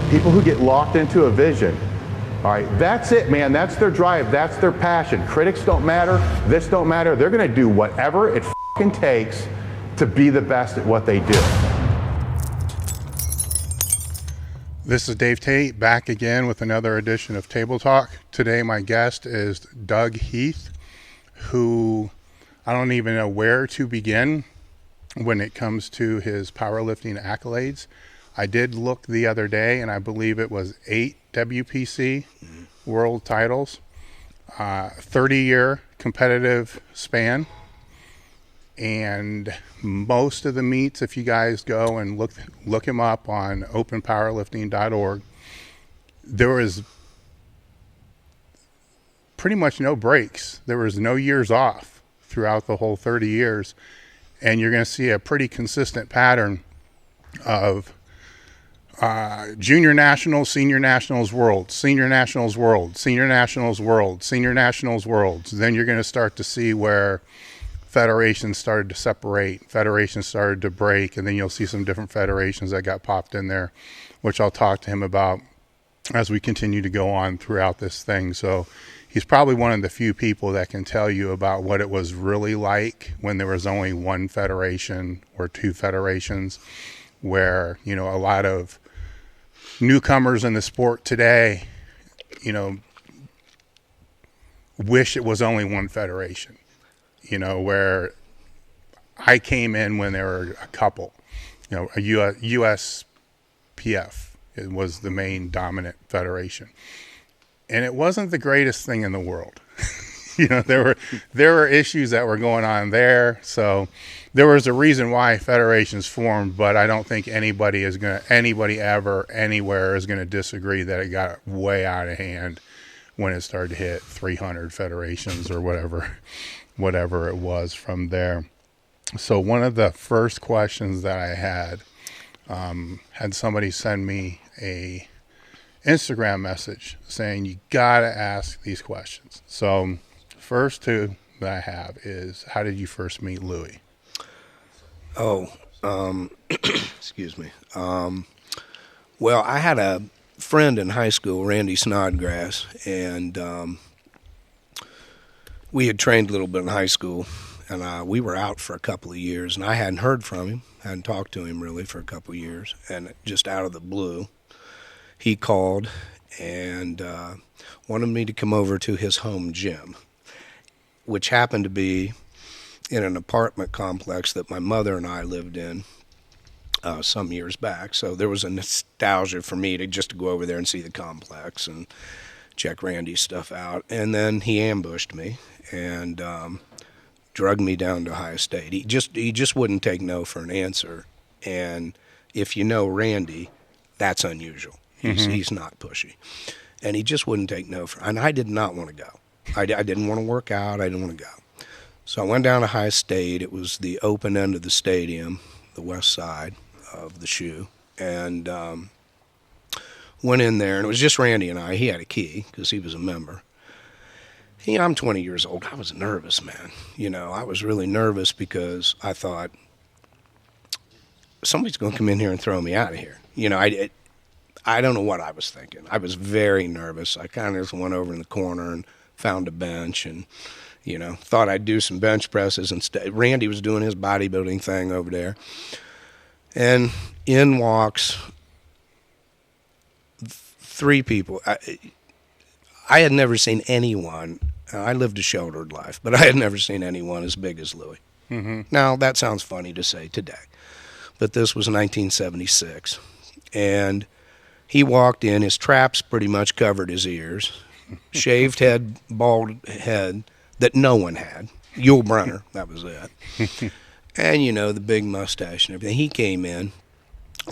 People who get locked into a vision. All right, that's it, man. That's their drive. That's their passion. Critics don't matter. This don't matter. They're going to do whatever it fucking takes to be the best at what they do. This is Dave Tate back again with another edition of Table Talk. Today my guest is Doug Heath, who I don't even know where to begin when it comes to his powerlifting accolades. I did look the other day, and I believe it was 8 WPC world titles, 30-year competitive span, and most of the meets, if you guys go and look him up on openpowerlifting.org, there was pretty much no breaks. There was no years off throughout the whole 30 years, and you're going to see a pretty consistent pattern of junior nationals, senior nationals, worlds, senior nationals, worlds, senior nationals, worlds, senior nationals, worlds. Then you're going to start to see where federations started to separate, federations started to break, and then you'll see some different federations that got popped in there, which I'll talk to him about as we continue to go on throughout this thing. So he's probably one of the few people that can tell you about what it was really like when there was only one federation or two federations, where, you know, a lot of newcomers in the sport today, you know, wish it was only one federation, you know, where I came in when there were a couple, you know, a USPF, it was the main dominant federation, and it wasn't the greatest thing in the world. You know, there were issues that were going on there, so there was a reason why federations formed, but I don't think anybody ever anywhere is going to disagree that it got way out of hand when it started to hit 300 federations or whatever it was from there. So one of the first questions that I had somebody send me a Instagram message saying, you got to ask these questions. So first two that I have is, how did you first meet Louie? Excuse me. Well, I had a friend in high school, Randy Snodgrass, and we had trained a little bit in high school, and we were out for a couple of years, and I hadn't heard from him, hadn't talked to him really for a couple of years, and just out of the blue, he called and wanted me to come over to his home gym, which happened to be in an apartment complex that my mother and I lived in some years back. So there was a nostalgia for me to go over there and see the complex and check Randy's stuff out. And then he ambushed me and drugged me down to Ohio State. He just wouldn't take no for an answer. And if you know Randy, that's unusual. He's not pushy. And he just wouldn't take no for, and I did not want to go. I didn't want to work out. I didn't want to go. So I went down to Ohio State. It was the open end of the stadium, the west side of the shoe, and went in there, and it was just Randy and I. He had a key because he was a member. I'm 20 years old. I was nervous, man. You know, I was really nervous because I thought, somebody's going to come in here and throw me out of here. You know, I don't know what I was thinking. I was very nervous. I kind of just went over in the corner and found a bench and, you know, thought I'd do some bench presses instead. Randy was doing his bodybuilding thing over there. And in walks three people. I had never seen anyone. I lived a sheltered life, but I had never seen anyone as big as Louie. Now, that sounds funny to say today, but this was 1976. And he walked in, his traps pretty much covered his ears, shaved head, bald head that no one had. Yul Brynner, that was it. And, you know, the big mustache and everything. He came in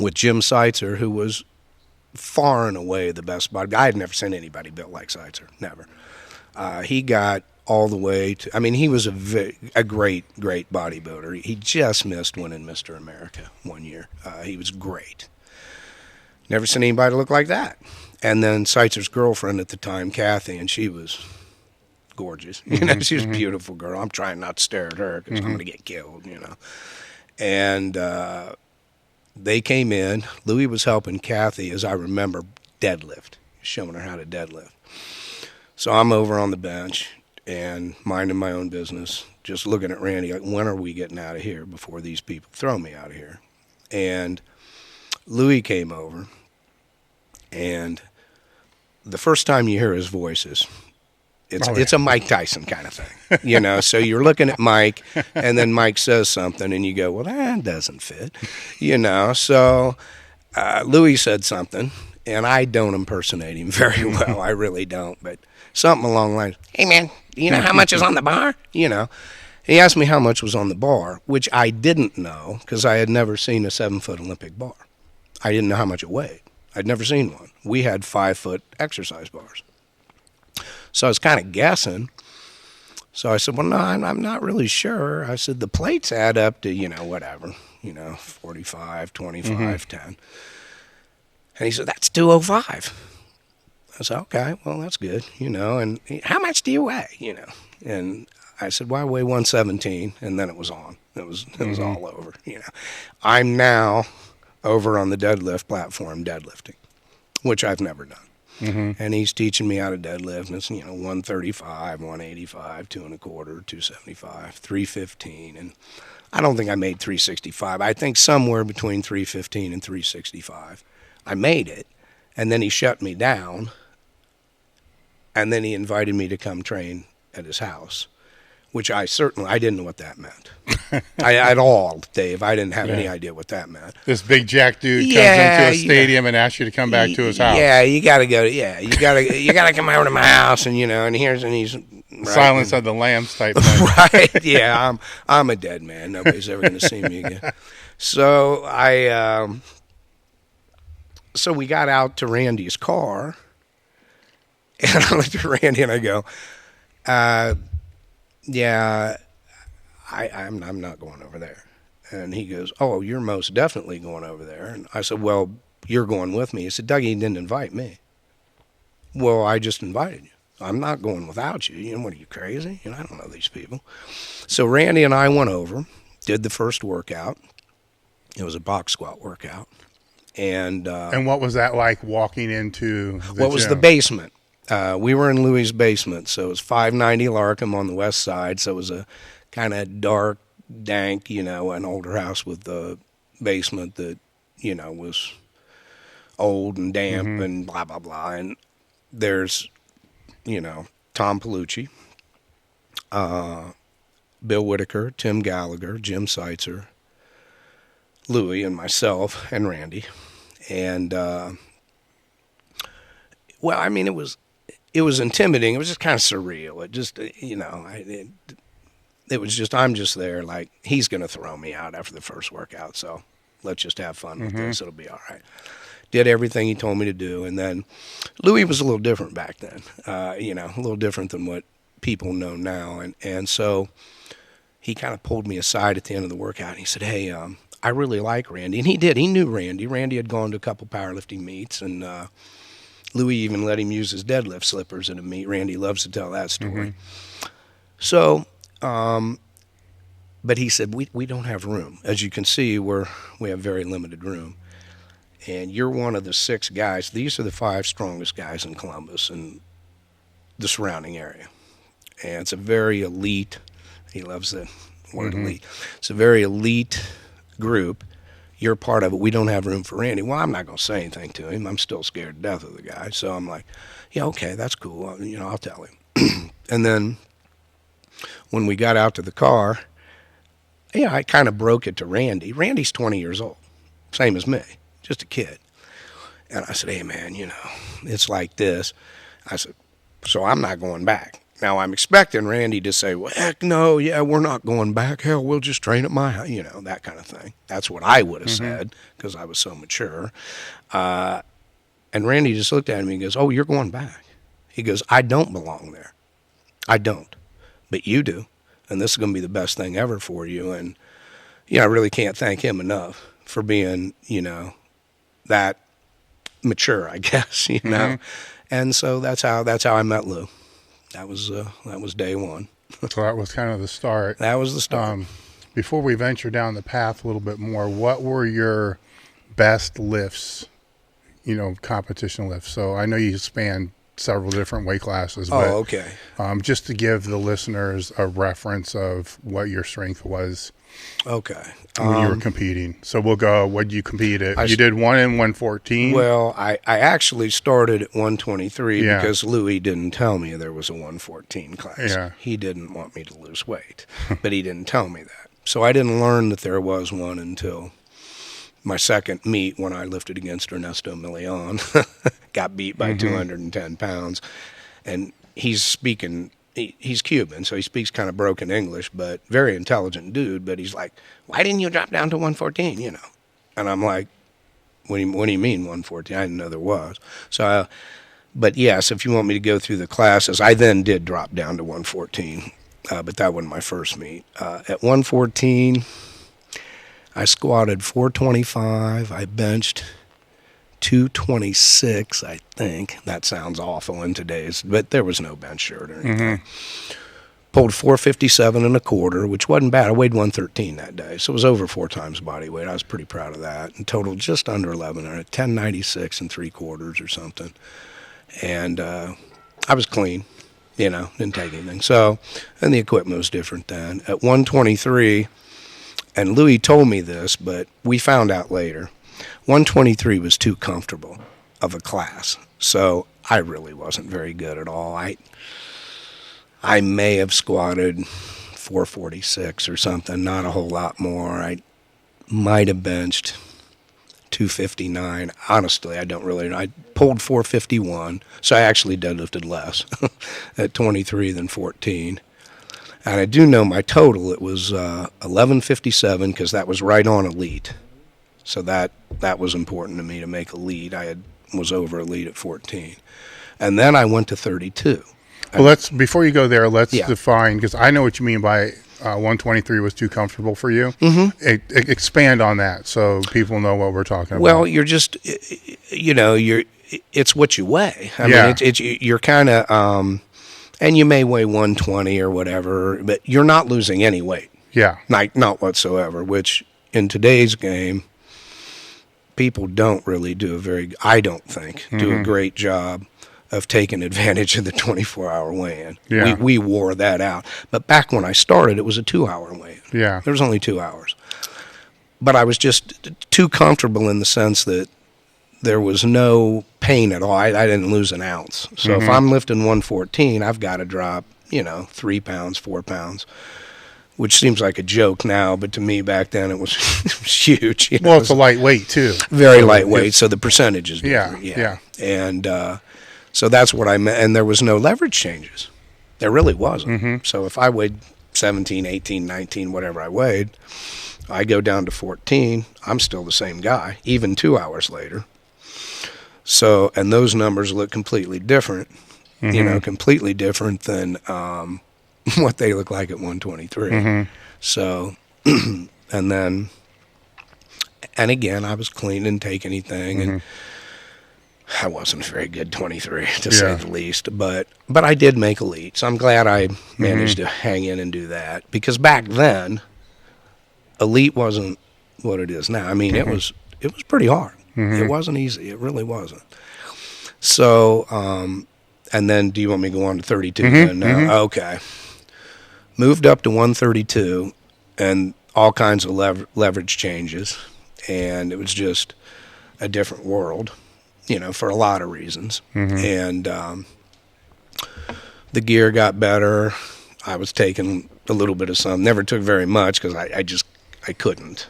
with Jim Seitzer, who was far and away the best body. I had never seen anybody built like Seitzer, never. He got all the way to, I mean, he was a great bodybuilder. He just missed winning Mr. America one year. He was great. Never seen anybody look like that. And then Seitzer's girlfriend at the time, Kathy, and she was gorgeous. You know, she was a beautiful girl. I'm trying not to stare at her because I'm going to get killed, you know. And they came in. Louis was helping Kathy, as I remember, deadlift, showing her how to deadlift. So I'm over on the bench and minding my own business, just looking at Randy like, when are we getting out of here before these people throw me out of here? And Louis came over, and the first time you hear his voice is, it's a Mike Tyson kind of thing, you know. So you're looking at Mike, and then Mike says something, and you go, well, that doesn't fit, you know. So Louis said something, and I don't impersonate him very well. I really don't, but something along the lines, hey, man, you know how much is on the bar? You know. He asked me how much was on the bar, which I didn't know because I had never seen a 7-foot Olympic bar. I didn't know how much it weighed. I'd never seen one. We had 5-foot exercise bars. So I was kind of guessing. So I said, well, no, I'm not really sure. I said, the plates add up to, you know, whatever, you know, 45, 25, 10. And he said, that's 205. I said, okay, well, that's good, you know. And how much do you weigh, you know? And I said, well, I weigh 117. And then it was on. It was all over, you know. I'm now over on the deadlift platform deadlifting, which I've never done. And he's teaching me how to deadlift, and it's, you know, 135, 185, 2 1/4, 275, 315, and I don't think I made 365. I think somewhere between 315 and 365. I made it, and then he shut me down, and then he invited me to come train at his house, which I didn't know what that meant. At all, Dave. I didn't have any idea what that meant. This big jack dude comes into a stadium and asks you to come back to his house. Yeah, you got to go. Yeah, you got to come over to my house, and you know, and he's right, Silence of the Lambs type thing. Right? Yeah, I'm a dead man. Nobody's ever going to see me again. So so we got out to Randy's car, and I looked at Randy and I go, yeah, I'm not going over there. And he goes, oh, you're most definitely going over there. And I said, well, you're going with me. He said, Dougie, you didn't invite me. Well, I just invited you. I'm not going without you. You know, what, are you crazy? You know, I don't know these people. So Randy and I went over, did the first workout. It was a box squat workout. And what was that like walking into the what was gym? the basement? We were in Louis' basement, so it was 590 Larkham on the west side, so it was a kind of dark, dank, you know, an older house with the basement that, you know, was old and damp and blah, blah, blah. And there's, you know, Tom Palucci, Bill Whitaker, Tim Gallagher, Jim Seitzer, Louis, and myself, and Randy. And, well, I mean, it was intimidating. It was just kind of surreal. It just, you know, it was just, I'm just there like, he's going to throw me out after the first workout, so let's just have fun with this. It'll be all right. Did everything he told me to do, and then Louis was a little different back then, you know, a little different than what people know now, and so he kind of pulled me aside at the end of the workout, and he said, hey, I really like Randy, and he did. He knew Randy. Randy had gone to a couple powerlifting meets, and Louis even let him use his deadlift slippers at a meet. Randy loves to tell that story. So, but he said, we don't have room. As you can see, we have very limited room. And you're one of the 6 guys. These are the 5 strongest guys in Columbus and the surrounding area. And it's a very elite, he loves the word elite. It's a very elite group. You're part of it. We don't have room for Randy. Well, I'm not going to say anything to him. I'm still scared to death of the guy. So I'm like, yeah, okay, that's cool. You know, I'll tell him. And then when we got out to the car, yeah, I kind of broke it to Randy. Randy's 20 years old, same as me, just a kid. And I said, hey, man, you know, it's like this. I said, so I'm not going back. Now, I'm expecting Randy to say, well, heck no, yeah, we're not going back. Hell, we'll just train at my house, you know, that kind of thing. That's what I would have said because I was so mature. And Randy just looked at me and goes, oh, you're going back. He goes, I don't belong there. I don't. But you do. And this is going to be the best thing ever for you. And, you know, I really can't thank him enough for being, you know, that mature, I guess, you know. And so that's how I met Lou. That was day one. So that was kind of the start. That was the start. Before we venture down the path a little bit more, what were your best lifts, competition lifts. So I know you span several different weight classes, but okay. Just to give the listeners a reference of what your strength was Okay. when you were competing. So we'll go, what did you compete at? You did one in 114? Well, I actually started at 123 Yeah. because Louis didn't tell me there was a 114 class. Yeah. He didn't want me to lose weight, but he didn't tell me that. So I didn't learn that there was one until my second meet when I lifted against Ernesto Milian. Got beat by 210 pounds. And he's speaking, he's Cuban, so he speaks kind of broken English, but very intelligent dude. But he's like, why didn't you drop down to 114, And I'm like, what do you mean 114? I didn't know there was. So, but yes, if you want me to go through the classes, I then did drop down to 114, but that wasn't my first meet. At 114, I squatted 425. I benched 226, I think. That sounds awful in today's, but there was no bench shirt or anything. Pulled 457 and a quarter, which wasn't bad. I weighed 113 that day, so it was over 4 times body weight. I was pretty proud of that. And totaled just under 11, 1096 and 3/4 or something. And I was clean, didn't take anything. So, and the equipment was different then. At 123, and Louis told me this, but we found out later, 123 was too comfortable of a class. So I really wasn't very good at all. I may have squatted 446 or something, not a whole lot more. I might have benched 259. Honestly, I don't really know. I pulled 451, so I actually deadlifted less at 23 than 14. And I do know my total, it was 1157 because that was right on elite. So that was important to me to make elite. Was over elite at 14. And then I went to 32. Well, before you go there, let's define, because I know what you mean by 123 was too comfortable for you. Expand on that so people know what we're talking about. Well, you're just, it's what you weigh. I mean, you're kind of, and you may weigh 120 or whatever, but you're not losing any weight. Yeah. Not whatsoever, which in today's game, people don't really do I don't think, do a great job of taking advantage of the 24-hour weigh-in. Yeah. We wore that out. But back when I started, it was a 2-hour weigh-in. Yeah. There was only 2 hours. But I was just too comfortable in the sense that there was no pain at all. I didn't lose an ounce. So if I'm lifting 114, I've got to drop, 3 pounds, 4 pounds, which seems like a joke now, but to me back then it was, huge. Well, it's a lightweight too. Very lightweight, so the percentage is different. Yeah. And so that's what I meant. And there was no leverage changes. There really wasn't. So if I weighed 17, 18, 19, whatever I weighed, I go down to 14, I'm still the same guy, even 2 hours later. So, and those numbers look completely different, completely different than what they look like at 123. So, and again, I was clean, didn't take anything, and I wasn't a very good 23, to say the least, but I did make elite, so I'm glad I managed to hang in and do that, because back then, elite wasn't what it is now. I mean, it was pretty hard. It wasn't easy. It really wasn't. So, and then do you want me to go on to 32? Okay. Moved up to 132 and all kinds of leverage changes. And it was just a different world, for a lot of reasons. And the gear got better. I was taking a little bit of some. Never took very much because I couldn't,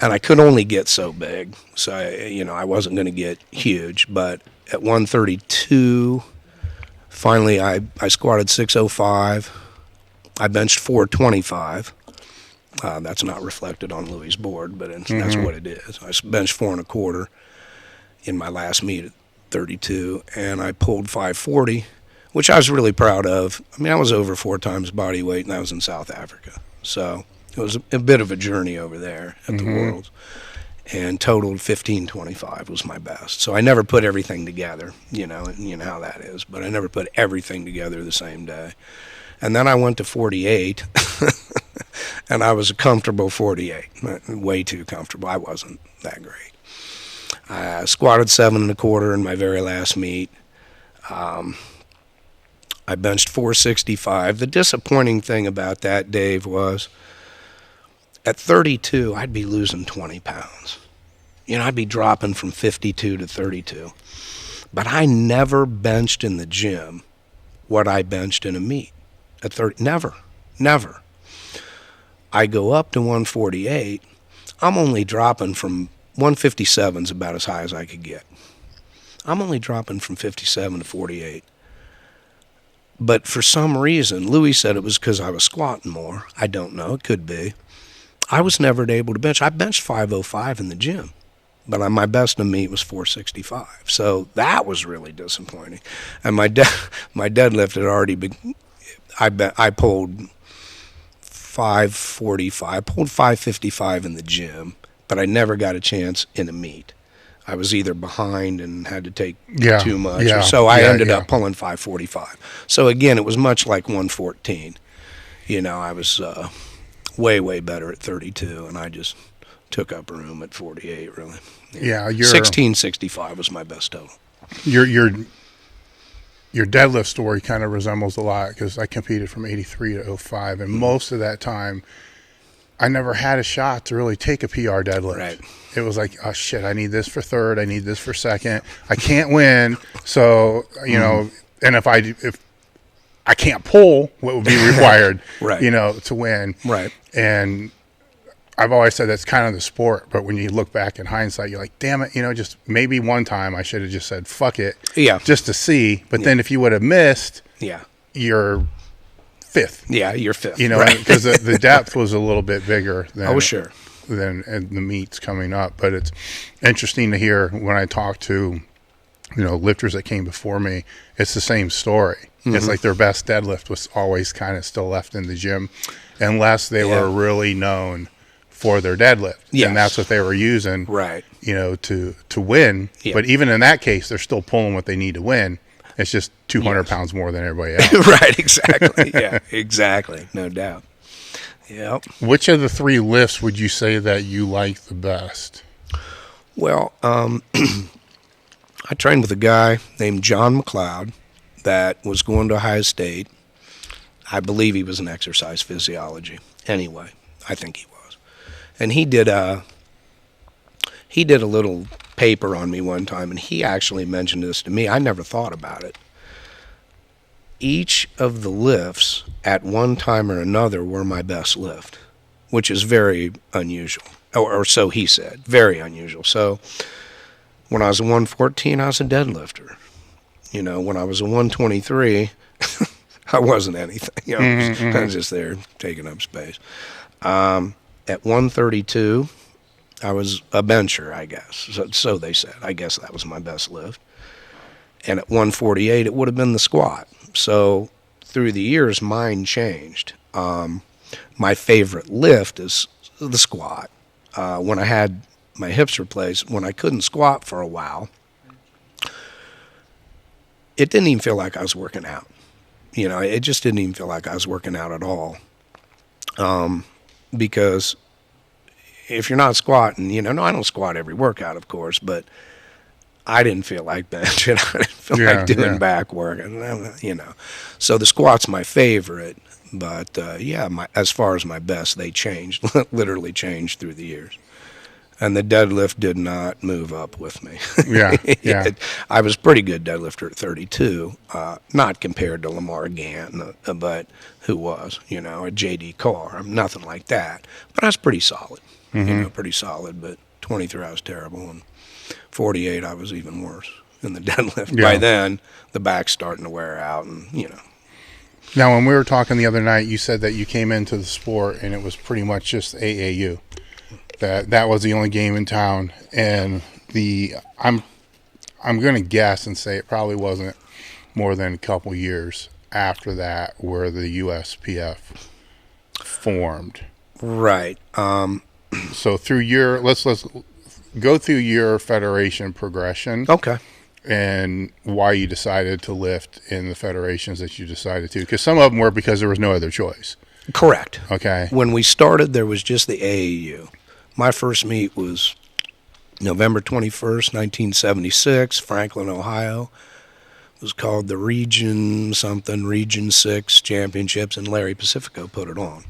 And I could only get so big, so I wasn't going to get huge. But at 132, finally I squatted 605. I benched 425. That's not reflected on Louis' board, but that's what it is. I benched 4 1/4 in my last meet at 32, and I pulled 540, which I was really proud of. I mean, I was over 4 times body weight, and I was in South Africa, so it was a bit of a journey over there at the Worlds, and totaled 1525 was my best. So I never put everything together, and you know how that is, but I never put everything together the same day. And then I went to 48, And I was a comfortable 48, way too comfortable. I wasn't that great. I squatted 7 1/4 in my very last meet. I benched 465. The disappointing thing about that, Dave, was at 32, I'd be losing 20 pounds. I'd be dropping from 52 to 32. But I never benched in the gym what I benched in a meet at 30. Never. I go up to 148. I'm only dropping from 157 is about as high as I could get. I'm only dropping from 57 to 48. But for some reason, Louis said it was because I was squatting more. I don't know. It could be. I was never able to bench. I benched 505 in the gym, but my best in meet was 465. So that was really disappointing. And my deadlift had already been. I pulled 545. I pulled 555 in the gym, but I never got a chance in a meet. I was either behind and had to take too much, or so I ended up pulling 545. So again, it was much like 114. I was way better at 32, and I just took up room at 48. Really, 1665 was my best total. Your deadlift story kind of resembles a lot, because I competed from 83 to 05, and most of that time, I never had a shot to really take a PR deadlift. Right. It was like, oh shit, I need this for third, I need this for second. I can't win, so and if I can't pull what would be required, right. To win. Right. And I've always said that's kind of the sport, but when you look back in hindsight, you're like, damn it, just maybe one time I should have just said fuck it, just to see. But then if you would have missed, you're fifth. Yeah, you're fifth. Because the depth was a little bit bigger than sure. than the meets coming up. But it's interesting to hear when I talk to lifters that came before me. It's the same story. It's like their best deadlift was always kind of still left in the gym, unless they were really known for their deadlift. Yes. And that's what they were using, right? To win. Yeah. But even in that case, they're still pulling what they need to win. It's just 200 pounds more than everybody else. Right, exactly. Yeah, exactly. No doubt. Yep. Which of the 3 lifts would you say that you like the best? Well, I trained with a guy named John McLeod that was going to Ohio State. I believe he was in exercise physiology. Anyway, I think he was. And he did a little paper on me one time, and he actually mentioned this to me. I never thought about it. Each of the lifts at one time or another were my best lift, which is very unusual, or so he said, very unusual. So when I was a 114, I was a deadlifter. When I was a 123, I wasn't anything. I was just there taking up space. At 132, I was a bencher, I guess. So they said. I guess that was my best lift. And at 148, it would have been the squat. So through the years, mine changed. My favorite lift is the squat. When I had my hips replaced, when I couldn't squat for a while, it didn't even feel like I was working out. It just didn't even feel like I was working out at all. Because if you're not squatting, no, I don't squat every workout, of course, but I didn't feel like benching. I didn't feel like doing back work, So the squat's my favorite, but as far as my best, they changed, literally changed through the years. And the deadlift did not move up with me. Yeah. I was pretty good deadlifter at 32, not compared to Lamar Gant, but who was, a J.D. Carr. I'm nothing like that. But I was pretty solid, pretty solid. But 23, I was terrible. And 48, I was even worse in the deadlift. Yeah. By then, the back's starting to wear out, and, Now, when we were talking the other night, you said that you came into the sport and it was pretty much just AAU. That was the only game in town, and I'm going to guess and say it probably wasn't more than a couple years after that where the USPF formed. Right. So through let's go through your federation progression. Okay. And why you decided to lift in the federations that you decided to, because some of them were because there was no other choice. Correct. Okay. When we started, there was just the AAU. My first meet was November 21st, 1976, Franklin, Ohio. It was called the Region 6 Championships, and Larry Pacifico put it on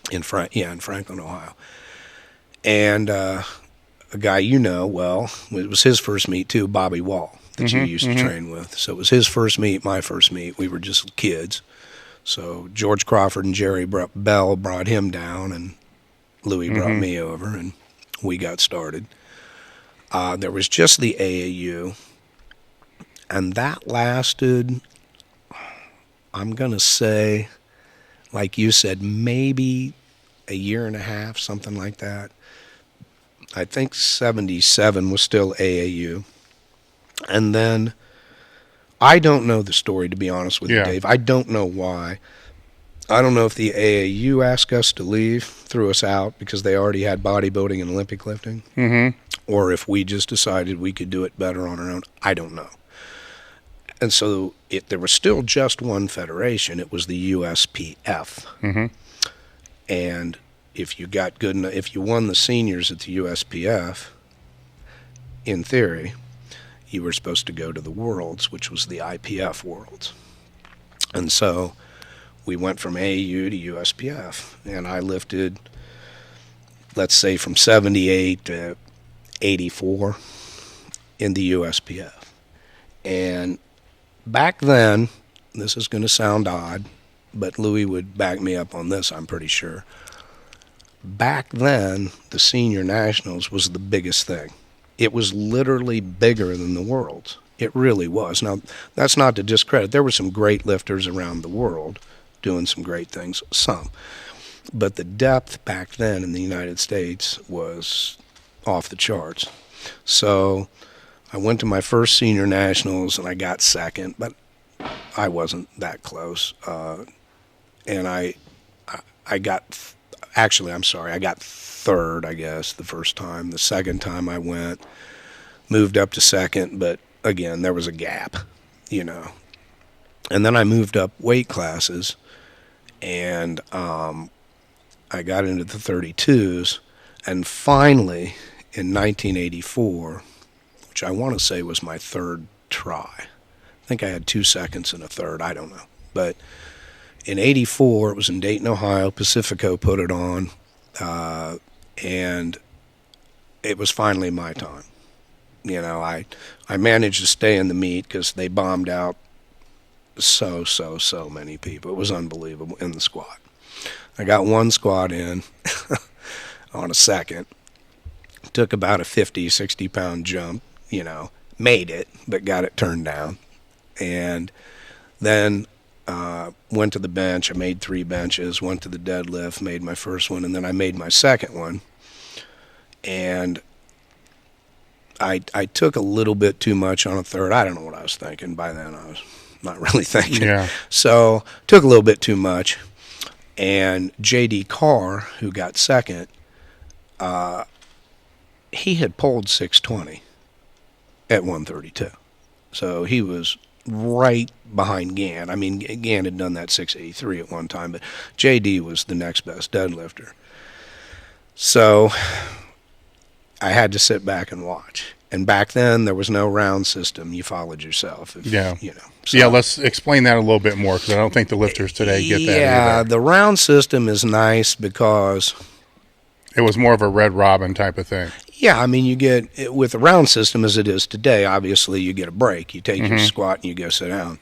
in Franklin, Ohio. And a guy well, it was his first meet too, Bobby Wall, that you used to train with. So it was his first meet, my first meet. We were just kids. So George Crawford and Jerry Bell brought him down, and Louis brought me over, and we got started. There was just the AAU, and that lasted, I'm going to say, like you said, maybe a year and a half, something like that. I think 77 was still AAU. And then, I don't know the story, to be honest with you, Dave. I don't know why. I don't know if the AAU asked us to leave, threw us out because they already had bodybuilding and Olympic lifting, or if we just decided we could do it better on our own. I don't know. And so there was still just one federation. It was the USPF. And if you got good enough, if you won the seniors at the USPF, in theory, you were supposed to go to the Worlds, which was the IPF Worlds. And so we went from AAU to USPF, and I lifted, let's say, from 78 to 84 in the USPF. And back then, this is going to sound odd, but Louis would back me up on this, I'm pretty sure. Back then, the senior nationals was the biggest thing. It was literally bigger than the Worlds. It really was. Now, that's not to discredit. There were some great lifters around the world doing some great things, some. But the depth back then in the United States was off the charts. So I went to my first senior nationals, and I got second, but I wasn't that close. And I got, actually, I'm sorry, I got third, I guess, the first time. The second time I went, moved up to second, but again, there was a gap, you know. And then I moved up weight classes, and I got into the 32s, and finally, in 1984, which I want to say was my third try. I think I had 2 seconds and a third, I don't know. But in 84, it was in Dayton, Ohio, Pacifico put it on, and it was finally my time. You know, I managed to stay in the meet because they bombed out so many people. It was unbelievable in the squat. I got one squat in on a second. Took about a 50, 60-pound jump, you know, made it, but got it turned down. And then went to the bench. I made 3 benches, went to the deadlift, made my first one, and then I made my second one. And I took a little bit too much on a third. I don't know what I was thinking. By then, I was not really thinking. Yeah. So took a little bit too much. And J.D. Carr, who got second, he had pulled 620 at 132. So he was right behind Gann. I mean, Gann had done that 683 at one time, but J.D. was the next best deadlifter. So I had to sit back and watch. And back then, there was no round system. You followed yourself. You know. So, yeah, let's explain that a little bit more, because I don't think the lifters today get that either. The round system is nice because it was more of a Red Robin type of thing. Yeah, I mean, you get, with the round system as it is today, obviously you get a break. You take your squat and you go sit down.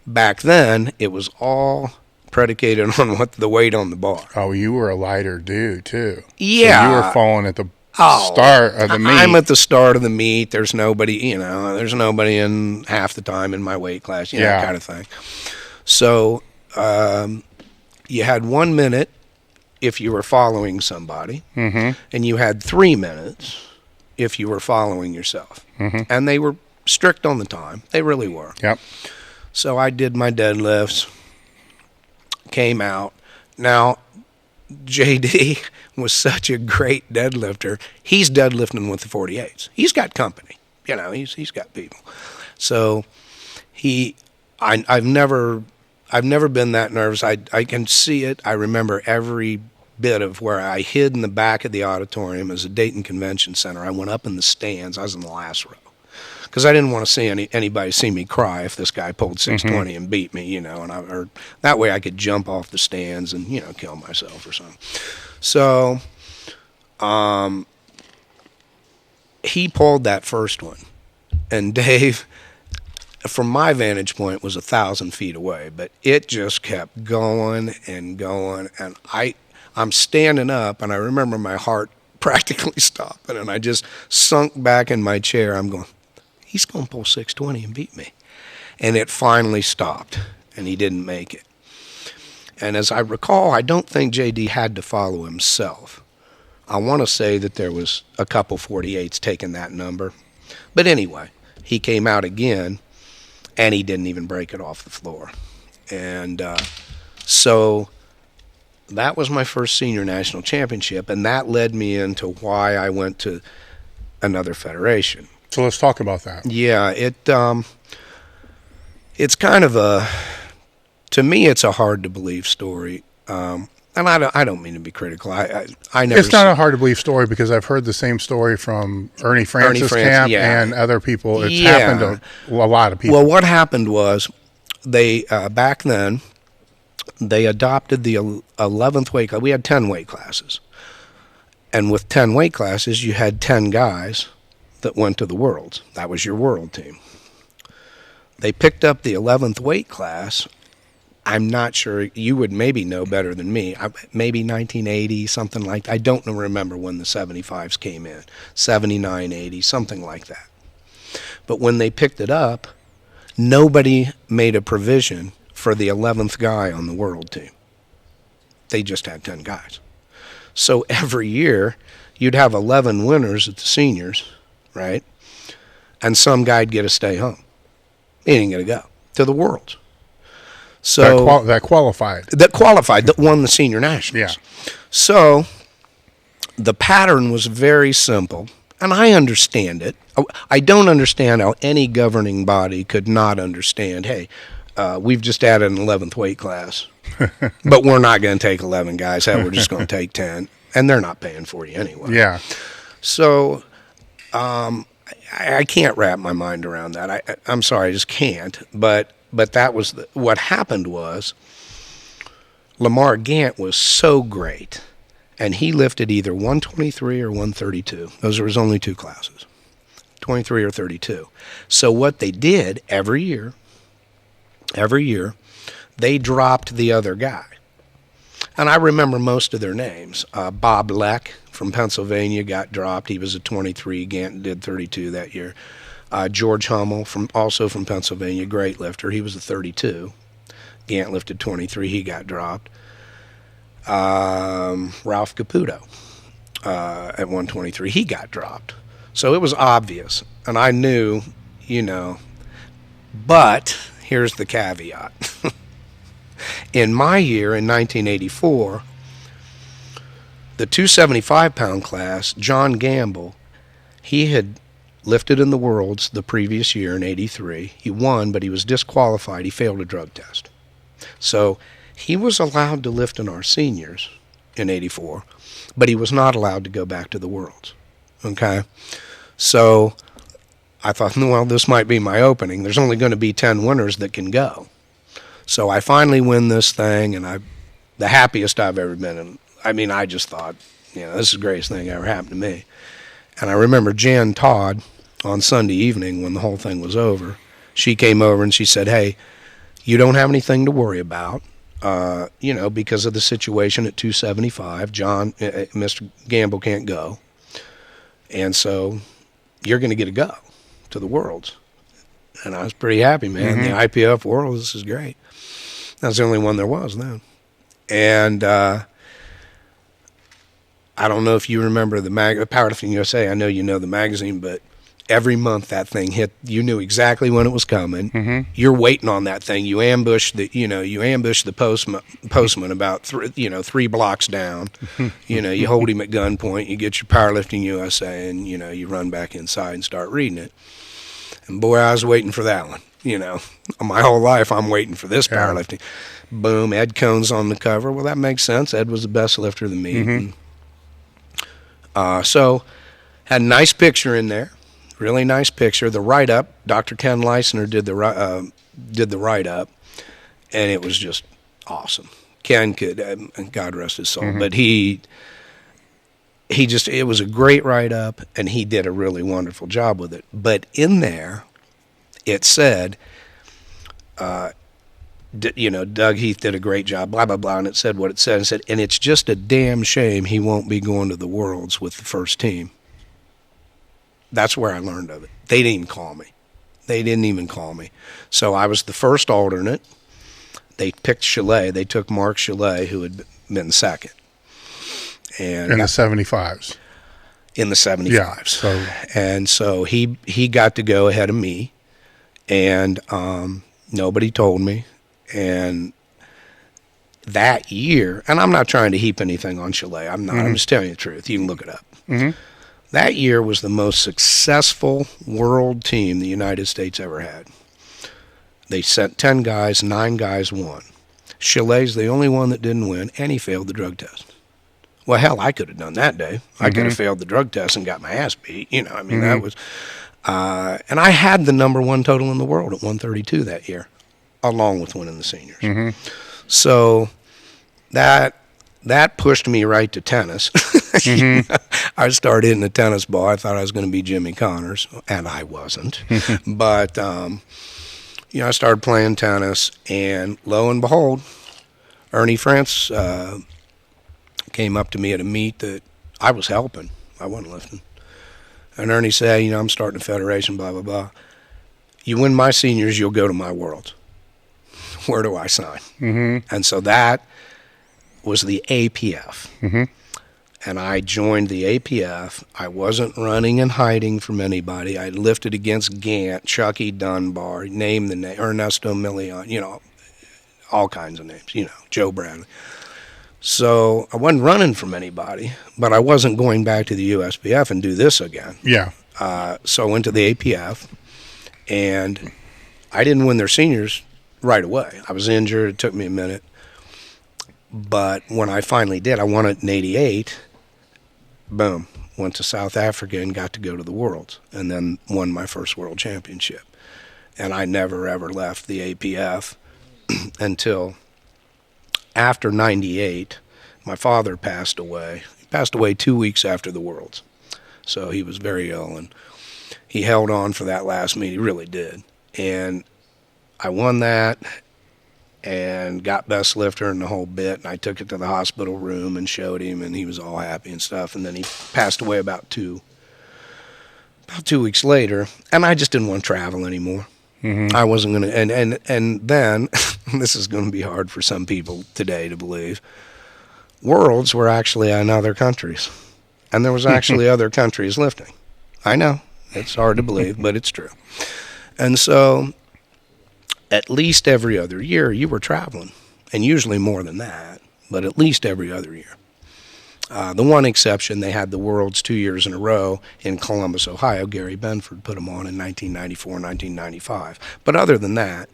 Back then, it was all predicated on what the weight on the bar. Oh, you were a lighter dude, too. Yeah. So you were falling at the start of the meet. I'm at the start of the meet. There's nobody, you know, there's nobody in half the time in my weight class, you know, that kind of thing. So you had 1 minute if you were following somebody, and you had 3 minutes if you were following yourself. And they were strict on the time. They really were. Yep. So I did my deadlifts, came out. Now, JD was such a great deadlifter. He's deadlifting with the 48s. He's got company. You know, he's got people. So I've never I've never been that nervous. I can see it. I remember every bit of where I hid in the back of the auditorium as a Dayton Convention Center. I went up in the stands. I was in the last row because I didn't want to see anybody see me cry if this guy pulled 620 and beat me, you know, or that way I could jump off the stands and, you know, kill myself or something. So he pulled that first one, and Dave, from my vantage point, was 1,000 feet away, but it just kept going and going, and I'm standing up, and I remember my heart practically stopping, and I just sunk back in my chair. I'm going, he's going to pull 620 and beat me. And it finally stopped, and he didn't make it. And as I recall, I don't think JD had to follow himself. I want to say that there was a couple 48s taking that number. But anyway, he came out again, and he didn't even break it off the floor. And so that was my first senior national championship, and that led me into why I went to another federation. So let's talk about that. Yeah, it's kind of to me, it's a hard to believe story. And I don't mean to be critical. I never. It's not a hard to believe story because I've heard the same story from Ernie Francis camp and other people. It's happened to a lot of people. Well, what happened was they back then they adopted the 11th weight class. We had 10 weight classes, and with 10 weight classes, you had 10 guys that went to the Worlds. That was your world team. They picked up the 11th weight class. I'm not sure. You would maybe know better than me. Maybe 1980, something like that. I don't remember when the 75s came in. 79, 80, something like that. But when they picked it up, nobody made a provision for the 11th guy on the world team. They just had 10 guys. So every year, you'd have 11 winners at the seniors, right? And some guy'd get to stay home. He didn't get to go to the Worlds. So that qualified, that won the senior nationals. Yeah. So the pattern was very simple, and I understand it. I don't understand how any governing body could not understand, hey, we've just added an 11th weight class, but we're not going to take 11 guys. Hell, we're just going to take 10, and they're not paying for you anyway. Yeah. So I can't wrap my mind around that. I'm sorry, I just can't, but that was what happened was Lamar Gant was so great, and he lifted either 123 or 132. Those were his only two classes, 23 or 32. So what they did every year, they dropped the other guy. And I remember most of their names. Bob Leck from Pennsylvania got dropped. He was a 23. Gant did 32 that year. George Hummel, also from Pennsylvania, great lifter. He was a 32. Gant lifted 23. He got dropped. Ralph Caputo at 123. He got dropped. So it was obvious. And I knew, but here's the caveat. In my year, in 1984, the 275-pound class, John Gamble, he had lifted in the Worlds the previous year in 83. He won, but he was disqualified. He failed a drug test. So he was allowed to lift in our seniors in 84, but he was not allowed to go back to the Worlds. Okay? So I thought, well, this might be my opening. There's only going to be 10 winners that can go. So I finally win this thing, and the happiest I've ever been. And I mean, I just thought, this is the greatest thing ever happened to me. And I remember Jan Todd on Sunday evening when the whole thing was over. She came over and she said, hey, you don't have anything to worry about, because of the situation at 275. Mr. Gamble can't go. And so you're going to get a go to the Worlds. And I was pretty happy, man. Mm-hmm. The IPF Worlds, this is great. That's the only one there was then. And I don't know if you remember the Powerlifting USA. I know you know the magazine, but every month that thing hit. You knew exactly when it was coming. Mm-hmm. You're waiting on that thing. You ambush the postman about 3 blocks down. You hold him at gunpoint. You get your Powerlifting USA, and you run back inside and start reading it. And boy, I was waiting for that one. my whole life I'm waiting for this powerlifting. Boom, Ed Cohn's on the cover. Well, that makes sense. Ed was the best lifter of the meet. So had a nice picture in there, really nice picture. The write-up, Dr. Ken Leisner did the write-up, and it was just awesome. Ken could, God rest his soul, but it was a great write-up, and he did a really wonderful job with it. But in there, it said, Doug Heath did a great job, blah, blah, blah, and it said what it said. It said, and it's just a damn shame he won't be going to the Worlds with the first team. That's where I learned of it. They didn't even call me. So I was the first alternate. They picked Chalet. They took Mark Chalet, who had been second. And in the 75s. In the 75s. Yeah, and so he got to go ahead of me, and nobody told me. And that year, and I'm not trying to heap anything on Chalet. I'm not. I'm just telling you the truth. You can look it up. That year was the most successful world team the United States ever had. They sent 10 guys, 9 guys won. Chalet's the only one that didn't win, and he failed the drug test. Well, hell, I could have done that day. I could have failed the drug test and got my ass beat. That was... and I had the number 1 total in the world at 132 that year, along with winning the seniors. So that pushed me right to tennis. I started hitting the tennis ball. I thought I was going to be Jimmy Connors, and I wasn't. But... I started playing tennis, and lo and behold, Ernie France came up to me at a meet that I was helping. I wasn't lifting. And Ernie said, I'm starting a federation, blah, blah, blah. You win my seniors, you'll go to my world. Where do I sign? And so that was the APF. And I joined the APF. I wasn't running and hiding from anybody. I lifted against Gant, Chucky Dunbar, name the name, Ernesto Milian, all kinds of names, Joe Bradley. So I wasn't running from anybody, but I wasn't going back to the USPF and do this again. Yeah. So I went to the APF, and I didn't win their seniors right away. I was injured. It took me a minute. But when I finally did, I won it in 88. Boom, went to South Africa and got to go to the Worlds, and then won my first World Championship. And I never, ever left the APF until after 98. My father passed away. He passed away 2 weeks after the Worlds. So he was very ill, and he held on for that last meet. He really did. And I won that and got best lifter and the whole bit, and I took it to the hospital room and showed him, and he was all happy and stuff. And then he passed away about 2 weeks later, and I just didn't want to travel anymore. I wasn't going to, and then, this is going to be hard for some people today to believe, Worlds were actually in other countries, and there was actually other countries lifting. I know, it's hard to believe, but it's true. And so at least every other year you were traveling, and usually more than that, but at least every other year. The one exception, they had the Worlds 2 years in a row in Columbus, Ohio. Gary Benford put them on in 1994, 1995. But other than that,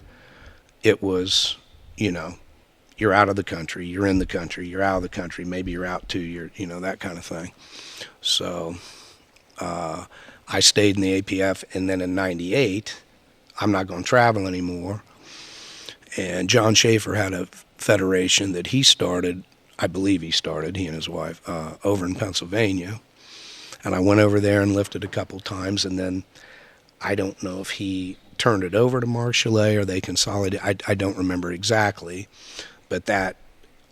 it was, you're out of the country, you're in the country, you're out of the country, maybe you're out 2 years, that kind of thing. So I stayed in the APF, and then in 98, I'm not going to travel anymore. And John Schaefer had a federation that he started, I believe he and his wife, over in Pennsylvania. And I went over there and lifted a couple times, and then I don't know if he turned it over to Mark Chalet or they consolidated. I don't remember exactly, but that,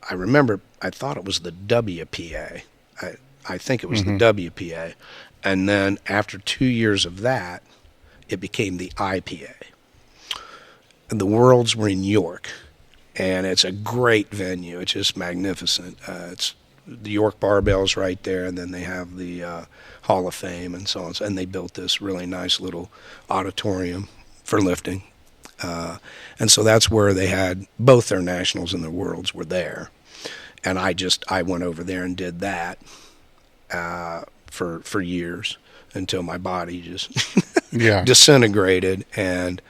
I remember, I thought it was the WPA. I think it was the WPA. And then after 2 years of that, it became the IPA. And the Worlds were in York, and it's a great venue. It's just magnificent. It's the York Barbells right there, and then they have the Hall of Fame and so on. And they built this really nice little auditorium for lifting. And so that's where they had both their nationals and their Worlds were there. And I went over there and did that for years until my body just disintegrated. And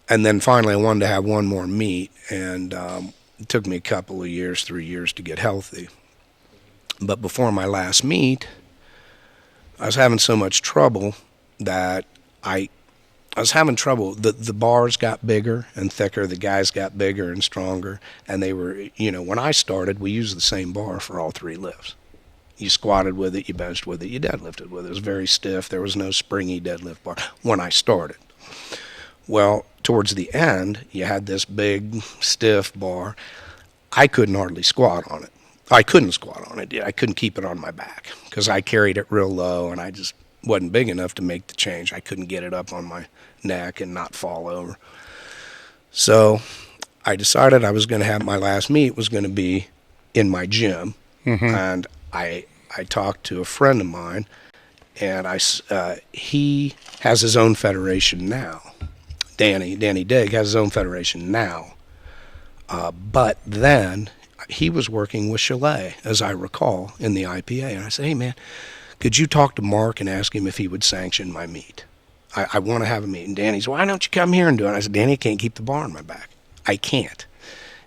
And then finally I wanted to have one more meet, and it took me a couple of years, 3 years to get healthy. But before my last meet, I was having so much trouble that I was having trouble. The bars got bigger and thicker, the guys got bigger and stronger, and they were, when I started, we used the same bar for all 3 lifts. You squatted with it, you benched with it, you deadlifted with it. It was very stiff. There was no springy deadlift bar when I started. Well, towards the end, you had this big, stiff bar. I couldn't hardly squat on it. I couldn't squat on it. I couldn't keep it on my back because I carried it real low, and I just wasn't big enough to make the change. I couldn't get it up on my neck and not fall over. So I decided I was going to have my last meet was going to be in my gym. And I talked to a friend of mine, and he has his own federation now. Danny Digg has his own federation now. But then he was working with Chalet, as I recall, in the IPA. And I said, hey, man, could you talk to Mark and ask him if he would sanction my meet? I want to have a meet. And Danny said, why don't you come here and do it? And I said, Danny, I can't keep the bar on my back. I can't.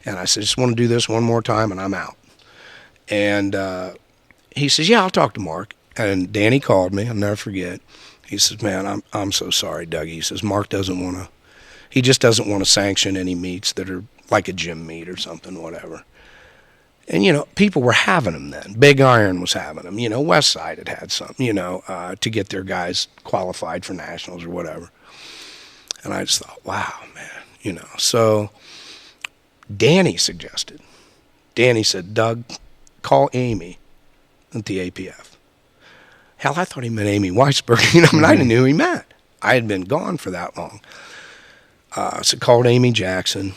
And I said, just want to do this one more time, and I'm out. And he says, yeah, I'll talk to Mark. And Danny called me. I'll never forget. He says, man, I'm so sorry, Dougie. He says, Mark he just doesn't want to sanction any meets that are like a gym meet or something, whatever. And, people were having them then. Big Iron was having them. West Side had some, to get their guys qualified for nationals or whatever. And I just thought, wow, man, So Danny suggested. Danny said, Doug, call Amy at the APF. Hell, I thought he meant Amy Weisberg. I didn't know who he meant. I had been gone for that long. So called Amy Jackson.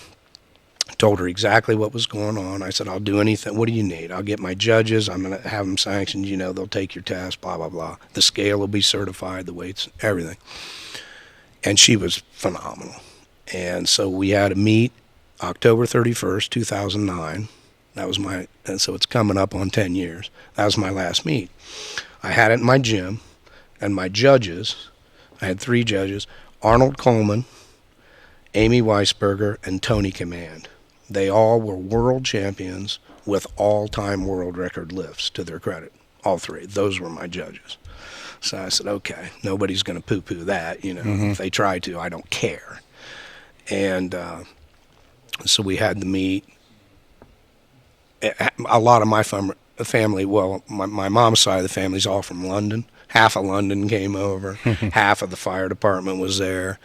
Told her exactly what was going on. I said, I'll do anything. What do you need? I'll get my judges. I'm going to have them sanctioned. They'll take your test, blah, blah, blah. The scale will be certified, the weights, everything. And she was phenomenal. And so we had a meet October 31st, 2009. And so it's coming up on 10 years. That was my last meet. I had it in my gym, and my judges, I had 3 judges, Arnold Coleman, Amy Weisberger, and Tony Command. They all were world champions with all-time world record lifts, to their credit. All 3. Those were my judges. So I said, okay, nobody's going to poo-poo that. If they try to, I don't care. And so we had the meet. A lot of my family, well, my mom's side of the family is all from London. Half of London came over. Half of the fire department was there.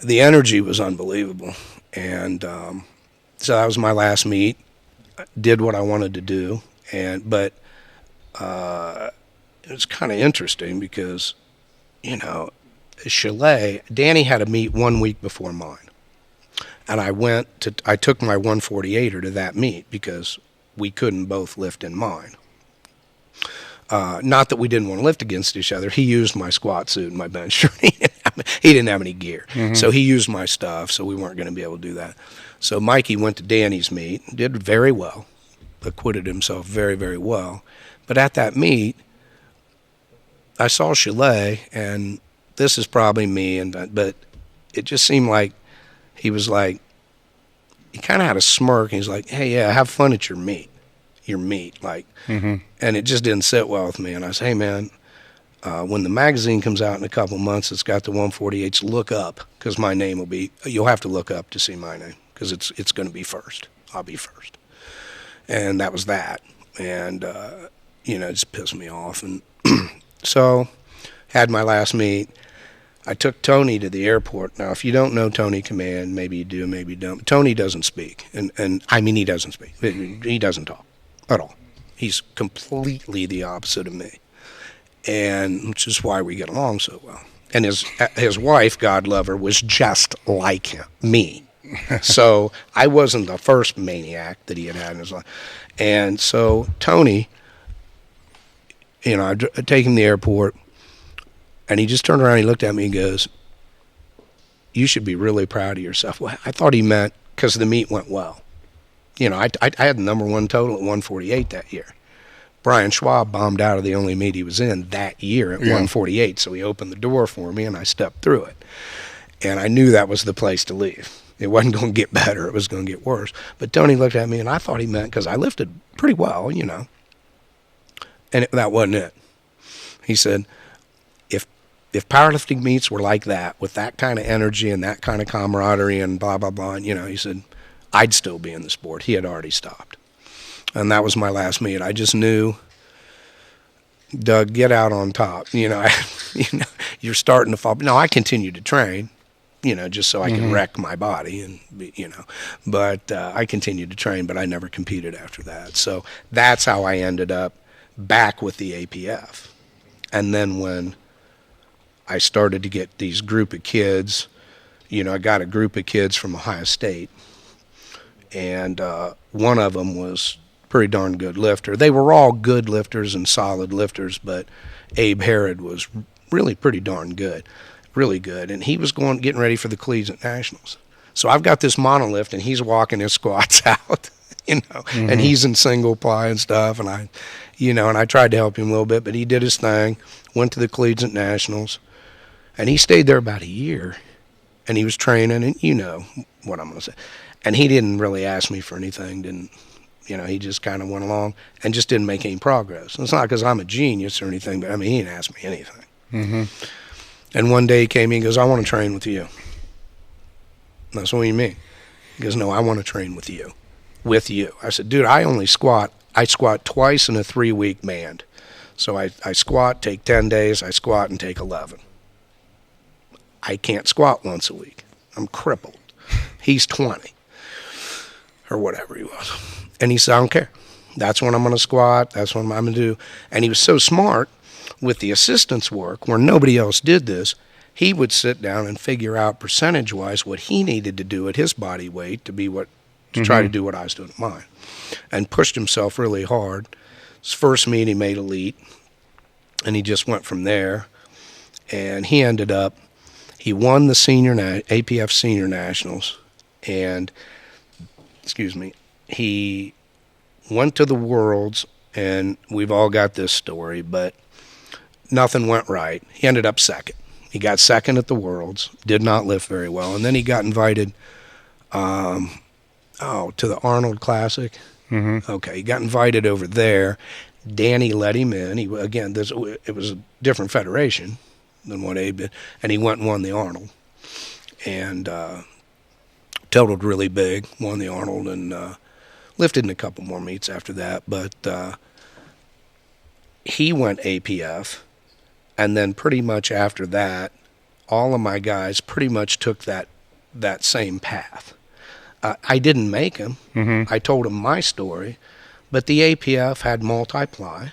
The energy was unbelievable. And so that was my last meet. Did what I wanted to do. But it was kind of interesting because, Chalet, Danny had a meet 1 week before mine. And I took my 148er to that meet because we couldn't both lift in mine. Not that we didn't want to lift against each other. He used my squat suit and my bench shirt. He didn't have any gear. So he used my stuff, so we weren't going to be able to do that. So Mikey went to Danny's meet, did very well, acquitted himself very, very well. But at that meet, I saw Chalet, and this is probably me, but it just seemed like he was like, he kind of had a smirk, and he's like, hey, yeah, have fun at your meet. And it just didn't sit well with me. And I said, hey, man, when the magazine comes out in a couple months, it's got the 148s, look up, because my name will be, you'll have to look up to see my name, because it's going to be first. I'll be first. And that was that. And, it just pissed me off. And so had my last meet. I took Tony to the airport. Now, if you don't know Tony Command, maybe you do, maybe you don't. Tony doesn't speak. And I mean, he doesn't speak. He doesn't talk at all. He's completely the opposite of me. And which is why we get along so well. And his wife, God love her, was just like me. So I wasn't the first maniac that he had in his life. And so Tony, I take him to the airport, and he just turned around, he looked at me and goes, you should be really proud of yourself. Well, I thought he meant because the meet went well. I had the number 1 total at 148 that year. Brian Schwab bombed out of the only meet he was in that year at 148, so he opened the door for me, and I stepped through it. And I knew that was the place to leave. It wasn't going to get better. It was going to get worse. But Tony looked at me, and I thought he meant because I lifted pretty well, you know. And that wasn't it. He said, if powerlifting meets were like that, with that kind of energy and that kind of camaraderie and blah, blah, blah, and, you know, he said, I'd still be in the sport. He had already stopped. And that was my last meet. I just knew, Doug, get out on top. You know, you're starting to fall. No, I continued to train, you know, just so I could wreck my body and, you know. But I continued to train, but I never competed after that. So that's how I ended up back with the APF. And then when I started to get these group of kids, you know, I got a group of kids from Ohio State, and one of them was a pretty darn good lifter. They were all good lifters and solid lifters, but Abe Herod was really pretty darn good, really good, and he was getting ready for the Collegiate Nationals. So I've got this monolift, and he's walking his squats out, you know, and he's in single ply and stuff, and I tried to help him a little bit, but he did his thing, went to the Collegiate Nationals. And he stayed there about a year, and he was training, and you know what I'm going to say. And he didn't really ask me for anything, you know, he just kind of went along and just didn't make any progress. And it's not because I'm a genius or anything, but I mean, he didn't ask me anything. And one day he came in and goes, I want to train with you. And I said, what do you mean? He goes, no, I want to train with you. With you. I said, dude, I squat twice in a 3-week band. So I squat, take 10 days, I squat and take 11. I can't squat once a week. I'm crippled. He's 20 or whatever he was. And he said, I don't care. That's when I'm going to squat. That's what I'm going to do. And he was so smart with the assistance work where nobody else did this. He would sit down and figure out percentage-wise what he needed to do at his body weight to try to do what I was doing at mine. And pushed himself really hard. His first meet he made elite. And he just went from there. And he ended up, he won the APF Senior Nationals, and, he went to the Worlds, and we've all got this story, but nothing went right. He ended up second. He got second at the Worlds, did not lift very well, and then he got invited to the Arnold Classic. Okay, he got invited over there. Danny let him in. It was a different federation than what Abe did, and he went and won the Arnold, and totaled really big, won the Arnold, and lifted in a couple more meets after that, but he went APF, and then pretty much after that, all of my guys pretty much took that same path. I didn't make them. I told them my story, but the APF had multiply,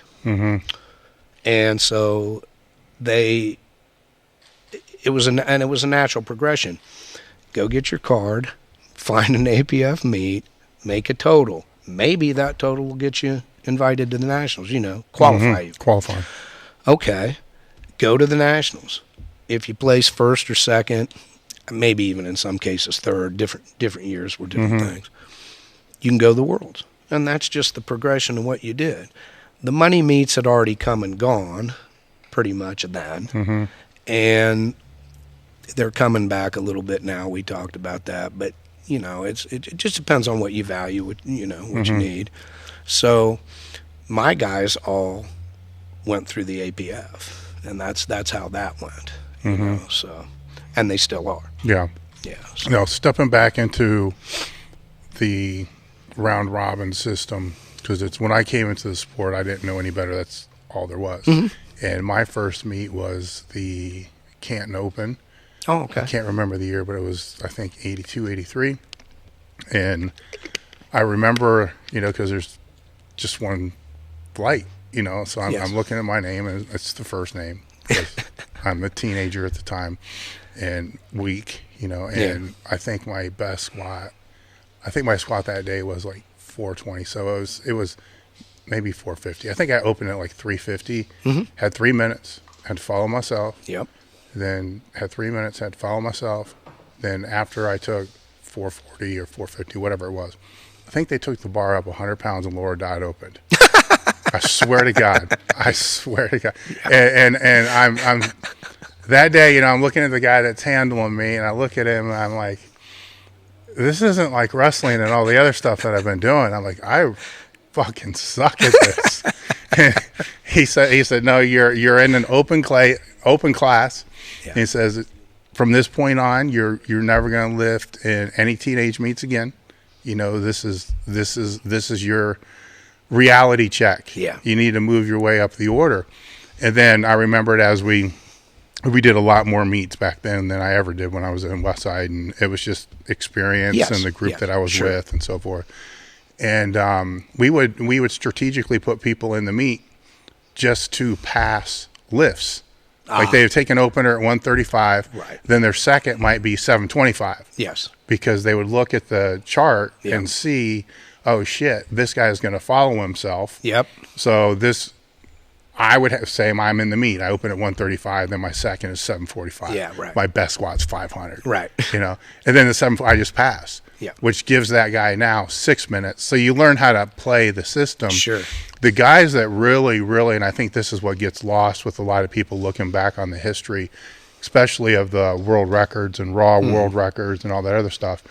and so it was a natural progression. Go get your card, find an APF meet, make a total. Maybe that total will get you invited to the Nationals, you know, qualify you. Qualify. Okay, go to the Nationals. If you place first or second, maybe even in some cases third, different years were different things, you can go to the Worlds. And that's just the progression of what you did. The money meets had already come and gone pretty much then. And they're coming back a little bit now. We talked about that, but you know, it just depends on what you value, what you need. So my guys all went through the APF, and that's how that went. You know, so, and they still are. Yeah. So. Now, stepping back into the round robin system, because it's when I came into the sport, I didn't know any better. That's all there was. And my first meet was the Canton Open. Oh, okay. I can't remember the year, but it was, I think, 82, 83. And I remember, you know, because there's just one flight, you know, so I'm looking at my name, and it's the first name, because I'm a teenager at the time and weak, you know, and I think my best squat, my squat that day was like 420. So it was maybe 450. I think I opened at like 350, had 3 minutes, had to follow myself. Then had 3 minutes, had to follow myself. Then after I took 440 or 450, whatever it was, I think they took the bar up 100 pounds and lower dot opened. I swear to God. And I'm that day, you know, I'm looking at the guy that's handling me, and I look at him, and I'm like, this isn't like wrestling and all the other stuff that I've been doing. I'm like, I fucking suck at this. he said, no, you're in an open class. Yeah. He says, from this point on, you're never going to lift in any teenage meets again. You know, this is your reality check. Yeah. You need to move your way up the order. And then I remembered as we did a lot more meets back then than I ever did when I was in Westside, and it was just experience and the group that I was with and so forth. And we would strategically put people in the meet just to pass lifts. Like they would take an opener at 135, right. Then their second might be 725. Yes. Because they would look at the chart and see, oh shit, this guy is going to follow himself. Yep. So I would say I'm in the meet. I open at 135, then my second is 745. Yeah, right. My best squat's 500. Right. You know, and then the 7, I just pass. Yeah. Which gives that guy now 6 minutes. So you learn how to play the system. Sure. The guys that really, and I think this is what gets lost with a lot of people looking back on the history, especially of the world records and raw world records and all that other stuff.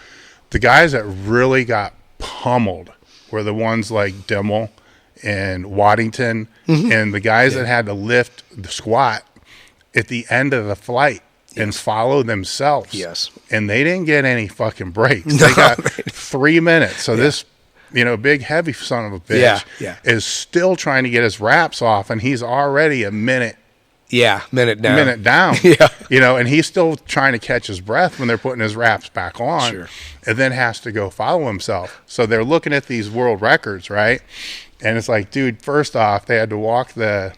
The guys that really got pummeled were the ones like Dimmel and Waddington and the guys that had to lift the squat at the end of the flight and follow themselves. Yes. And they didn't get any fucking breaks. They got 3 minutes. So this, you know, big heavy son of a bitch is still trying to get his wraps off, and he's already a minute. Yeah, minute down. Yeah. You know, and he's still trying to catch his breath when they're putting his wraps back on. Sure. And then has to go follow himself. So they're looking at these world records, right? And it's like, dude, first off, they had to walk the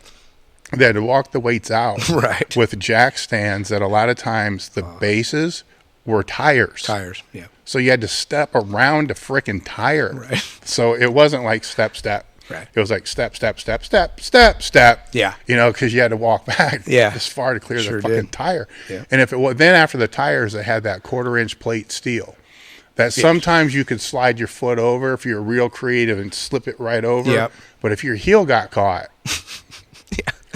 weights out right. with jack stands that a lot of times the bases were tires. Yeah. So you had to step around a frickin' tire. Right. So it wasn't like step. Right. It was like step. Yeah. You know, because you had to walk back this far to clear the fucking tire. Yeah. And if it was, then after the tires, it had that 1/4-inch plate steel that sometimes you could slide your foot over if you're real creative and slip it right over. Yep. But if your heel got caught,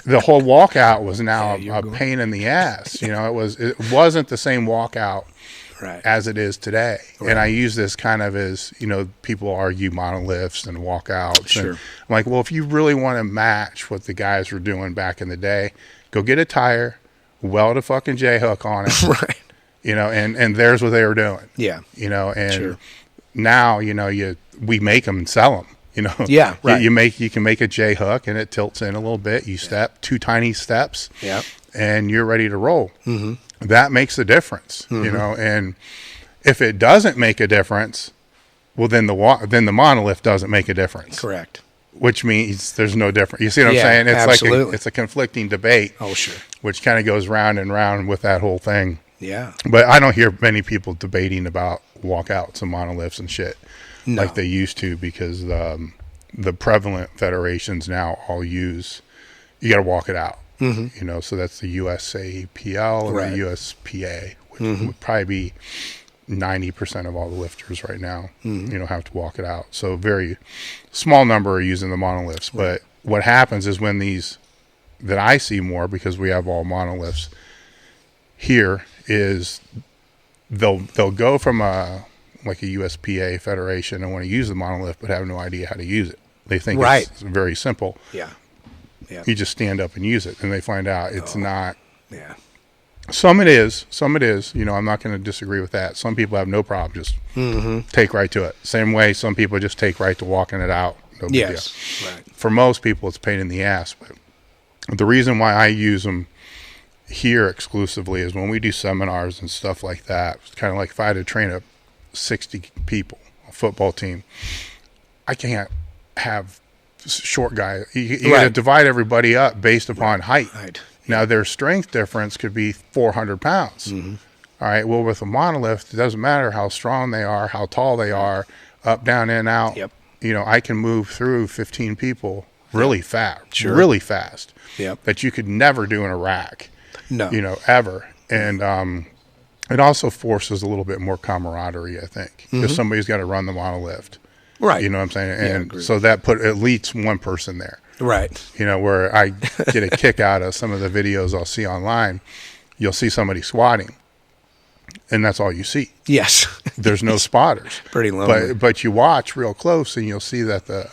the whole walkout was now a pain in the ass. You know, it wasn't the same walkout as it is today. Right. And I use this kind of as, you know, people argue monoliths and walkouts. Sure. And I'm like, well, if you really want to match what the guys were doing back in the day, go get a tire, weld a fucking J-hook on it. Right. You know, and there's what they were doing. Yeah. You know, and now, you know, we make them and sell them. You know, yeah, right. You can make a J hook and it tilts in a little bit. You step 2 tiny steps, and you're ready to roll. Mm-hmm. That makes a difference, you know. And if it doesn't make a difference, well, then the monolith doesn't make a difference. Correct. Which means there's no difference. You see what I'm saying? It's absolutely. like it's a conflicting debate. Oh, sure. Which kind of goes round and round with that whole thing. Yeah. But I don't hear many people debating about walkouts and monoliths and shit. No. Like they used to, because the prevalent federations now all use, you got to walk it out. Mm-hmm. You know, so that's the USAPL and the USPA, which would probably be 90% of all the lifters right now, you know, have to walk it out. So very small number are using the monoliths. But what happens is when these, that I see more, because we have all monoliths here, is they'll go from like a USPA federation and want to use the monolith but have no idea how to use it. They think it's very simple. Yeah. You just stand up and use it, and they find out it's not. Yeah. Some it is. You know, I'm not going to disagree with that. Some people have no problem just take right to it. Same way some people just take right to walking it out. No big deal. Right. For most people, it's a pain in the ass. But the reason why I use them here exclusively is when we do seminars and stuff like that. It's kind of like if I had to train 60 people, a football team, I can't have short guys. You got to divide everybody up based upon height. Right. Now, their strength difference could be 400 pounds. All right. Well, with a monolith, it doesn't matter how strong they are, how tall they are, up, down, in, out. Yep. You know, I can move through 15 people really fast, really fast. Yep. That you could never do in a rack. No. You know, ever. And it also forces a little bit more camaraderie, I think, because somebody's got to run the monolith. Right. You know what I'm saying? And so that put at least one person there. Right. You know, where I get a kick out of some of the videos I'll see online you'll see somebody squatting, and that's all you see. Yes. There's no spotters. Pretty lonely. But you watch real close, and you'll see that the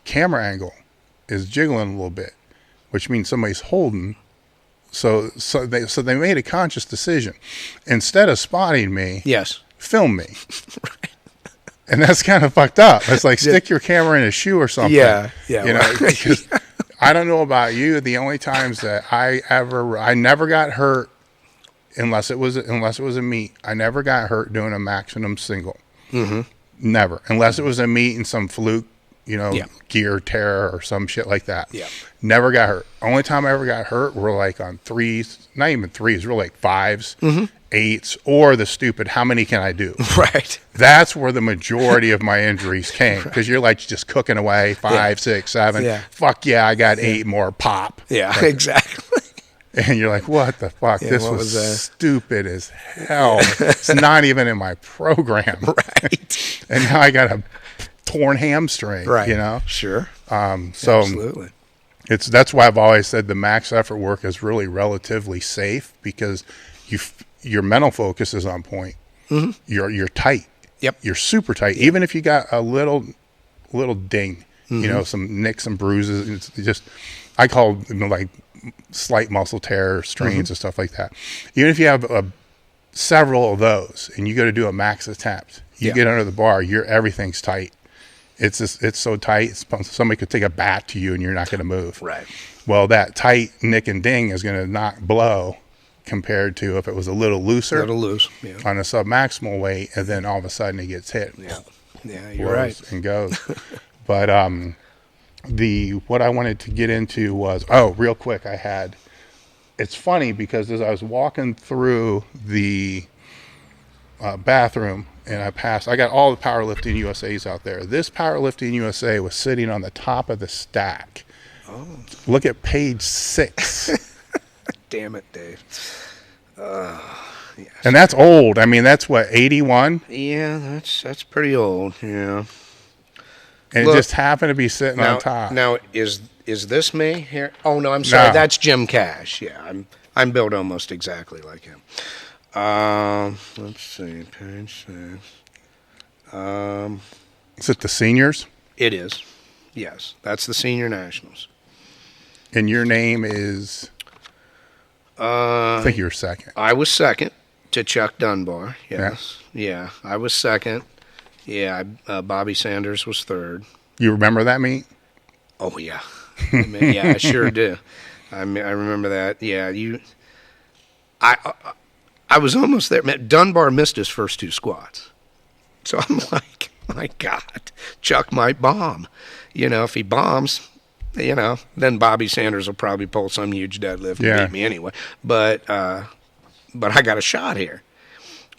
camera angle is jiggling a little bit, which means somebody's holding. So they made a conscious decision. Instead of spotting me, Yes. film me. And that's kind of fucked up. It's like stick your camera in a shoe or something. Yeah. You know, because I don't know about you. The only times that I never got hurt unless it was a meet. I never got hurt doing a maximum single. Mm-hmm. Never, unless it was a meet and some fluke, gear tear or some shit like that. Yeah. Never got hurt. Only time I ever got hurt were like on threes, not even threes, were like fives, eights, or the stupid, how many can I do? Right. That's where the majority of my injuries came, because you're like just cooking away 5, 6, 7. Yeah. Fuck yeah, I got 8 more pop. Yeah, Like, exactly. and you're like, what the fuck? Yeah, this what was was that? stupid as hell. It's not even in my program. Right. And now I got a torn hamstring, Right. Sure. So Absolutely. that's why I've always said the max effort work is really relatively safe, because your mental focus is on point. Mm-hmm. You're tight. Yep. You're super tight. Even if you got a little ding, some nicks and bruises, it's just, I call them like slight muscle tear, strains and stuff like that. Even if you have several of those and you go to do a max attempt, you get under the bar, everything's tight. It's so tight, somebody could take a bat to you and you're not going to move. Right. Well, that tight nick and ding is going to not blow compared to if it was a little looser. A little loose. Yeah. On a submaximal weight, and then all of a sudden it gets hit. Yeah. Yeah, you're right. And goes. But what I wanted to get into was, real quick, it's funny because as I was walking through the bathroom and I got all the Powerlifting USAs out there. This Powerlifting USA was sitting on the top of the stack. Oh. Look at page 6. Damn it, Dave. Yes. And that's old. I mean, that's what, 81? Yeah, that's pretty old. Yeah. And Look, it just happened to be sitting on top. Now, is this me here? Oh no, I'm sorry. No. That's Jim Cash. Yeah, I'm built almost exactly like him. Let's see, page 6. Is it the seniors? It is. Yes, that's the senior nationals. And your name is? I think you were second. I was second to Chuck Dunbar. Yes. Yeah, I was second. Yeah, Bobby Sanders was third. You remember that meet? Oh yeah, yeah, I sure do. I remember that. Yeah, I was almost there. Dunbar missed his first 2 squats, so I'm like, my God, Chuck might bomb. If he bombs, then Bobby Sanders will probably pull some huge deadlift and beat me anyway. But I got a shot here.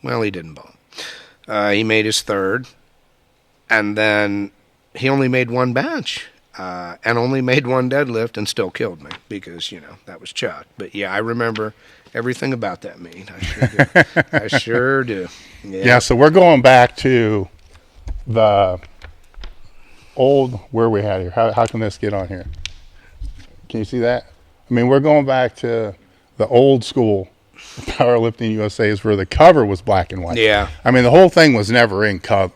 Well, he didn't bomb. He made his third, and then he only made 1 bench and only made 1 deadlift and still killed me because, that was Chuck. But, yeah, I remember everything about that meet. I sure do. I sure do. Yeah, so we're going back to the old, where we had here. How can this get on here? Can you see that? I mean, we're going back to the old school Powerlifting USA's where the cover was black and white. Yeah. I mean, the whole thing was never in color.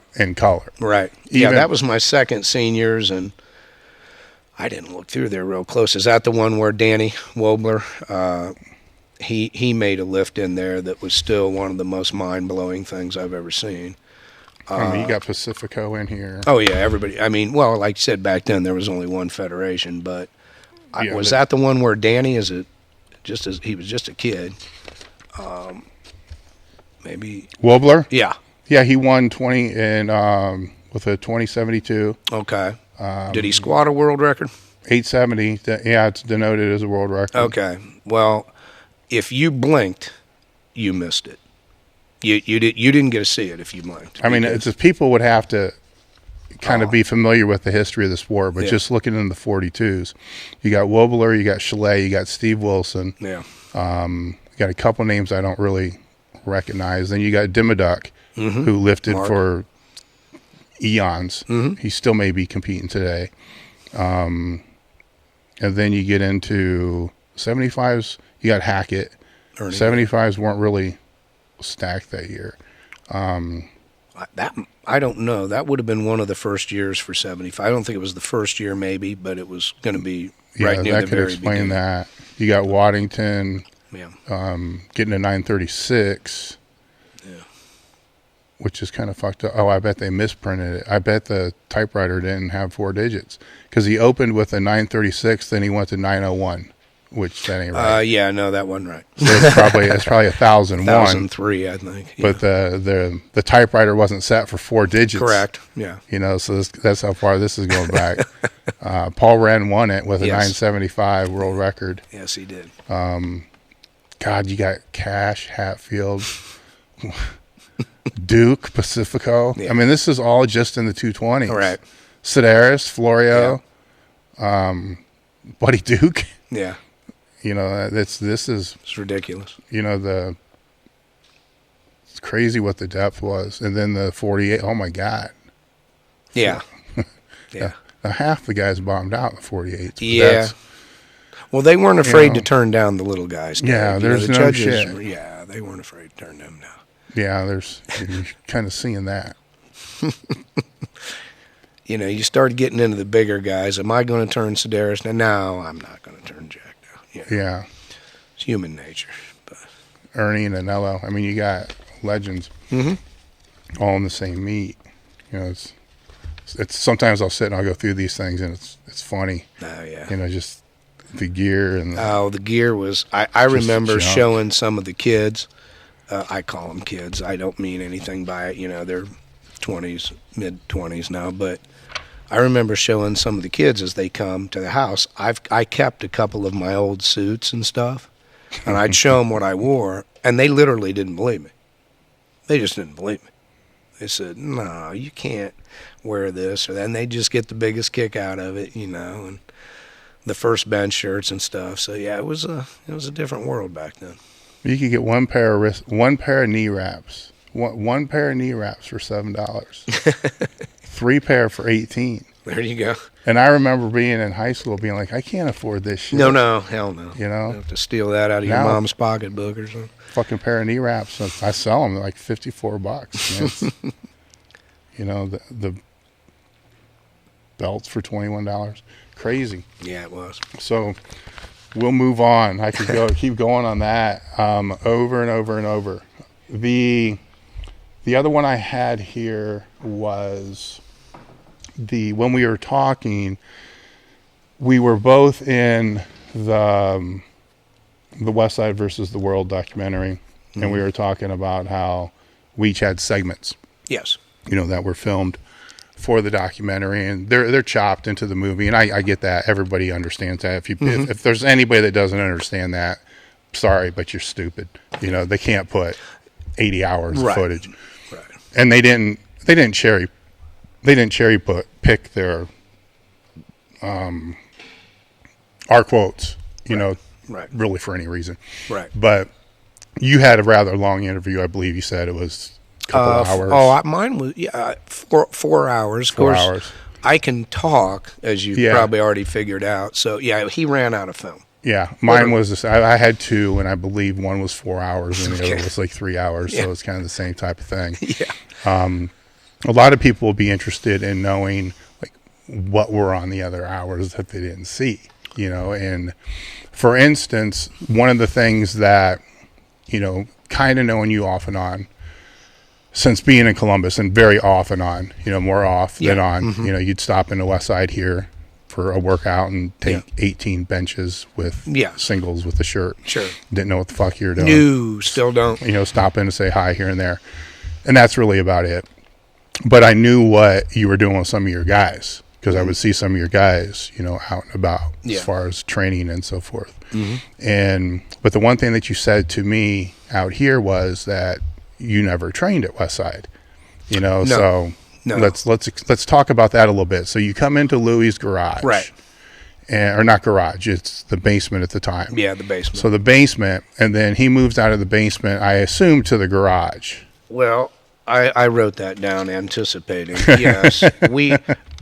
Right. Yeah, that was my second seniors, and I didn't look through there real close. Is that the one where Danny Wobler, he made a lift in there that was still one of the most mind-blowing things I've ever seen. I mean, you got Pacifico in here. Oh, yeah, everybody. I mean, well, like you said, back then there was only one federation, but was that the one where Danny he was just a kid? Maybe Wobler? Yeah. Yeah, he won 20 in with a 2072. Okay. Did he squat a world record? 870. Yeah, it's denoted as a world record. Okay. Well, if you blinked, you missed it. You didn't get to see it if you blinked. I mean, it's just people would have to kind of be familiar with the history of the sport, but just looking in the 42s, you got Wobler, you got Chalet, you got Steve Wilson. Yeah. You got a couple names I don't really recognize. Then you got Dimmaduk, who lifted for eons. He still may be competing today. And then you get into 75s. You got Hackett. Ernie. 75s weren't really stacked that year. That I don't know. That would have been one of the first years for 75. I don't think it was the first year, maybe, but it was going to be right near the very beginning. That could explain that. You got Waddington Yeah. getting a 936. Yeah. Which is kind of fucked up. Oh, I bet they misprinted it. I bet the typewriter didn't have 4 digits because he opened with a 936, then he went to 901, which that ain't right. Yeah, no, that wasn't right. So it's probably 1001. 1003, I think. Yeah. But the typewriter wasn't set for 4 digits. Correct. Yeah. You know, so that's how far this is going back. Paul Wren won it with a 975 world record. Yes, he did. God, you got Cash, Hatfield, Duke, Pacifico. Yeah. I mean, this is all just in the 220s. Right. Sedaris, Florio, Buddy Duke. Yeah. You know, this is it's ridiculous. You know, it's crazy what the depth was, and then the 48. Oh my God. Yeah. Yeah. Now, half the guys bombed out in the 48s. Yeah. Well, they weren't afraid to turn down the little guys. Yeah, there's the no judges, shit. Yeah, they weren't afraid to turn them down. Yeah, you're kind of seeing that. You know, you start getting into the bigger guys. Am I going to turn Sedaris down? No, I'm not going to turn Jack down. Yeah. It's human nature. But Ernie and Anello. I mean, you got legends all in the same meet. You know, it's sometimes I'll sit and I'll go through these things and it's funny. Oh, yeah. You know, just the gear and the gear was. I remember showing some of the kids. I call them kids. I don't mean anything by it. You know, they're 20s, mid-20s now. But I remember showing some of the kids as they come to the house. I kept a couple of my old suits and stuff, and I'd show them what I wore, and they literally didn't believe me. They just didn't believe me. They said, "No, you can't wear this," or then they just get the biggest kick out of it, you know, and the first bench shirts and stuff. So yeah, it was a different world back then. You could get one pair of knee wraps, one pair of knee wraps for $7, 3 pair for $18. There you go. And I remember being in high school, being like, I can't afford this shit. No, hell no. You know, you have to steal that out of your mom's pocketbook or something. Fucking pair of knee wraps. I sell them like $54. You know, the belts for $21. Crazy. Yeah, it was. So we'll move on. I could keep going on that over and over and over. The other one I had here was when we were talking, we were both in the West Side versus the World documentary, and we were talking about how we each had segments. Yes. You know, that were filmed for the documentary, and they're chopped into the movie, and I get that. Everybody understands that. If there's anybody that doesn't understand that, sorry, but you're stupid. You know, they can't put 80 hours of footage. Right. And they didn't cherry pick their our quotes, you know, really for any reason. Right. But you had a rather long interview. I believe you said it was a couple of hours. Mine was 4 hours. Of course, I can talk, as you probably already figured out. So yeah, he ran out of film. Yeah, mine was. I had 2, and I believe one was 4 hours, and the other was like 3 hours. So it's kind of the same type of thing. Yeah. A lot of people will be interested in knowing like what were on the other hours that they didn't see. You know, and for instance, one of the things that, you know, kind of knowing you off and on, since being in Columbus, and very off and on, you know, more off than on. You know, you'd stop in the West Side here for a workout and take 18 benches with singles with the shirt. Sure. Didn't know what the fuck you were doing. No, still don't. You know, stop in to say hi here and there. And that's really about it. But I knew what you were doing with some of your guys, because I would see some of your guys, you know, out and about as far as training and so forth. But the one thing that you said to me out here was that you never trained at West Side, you know. Let's talk about that a little bit. So you come into Louie's garage, right? Or not garage, it's the basement at the time. Yeah, the basement. So the basement, and then he moves out of the basement, I assume, to the garage. Well, I wrote that down anticipating. Yes,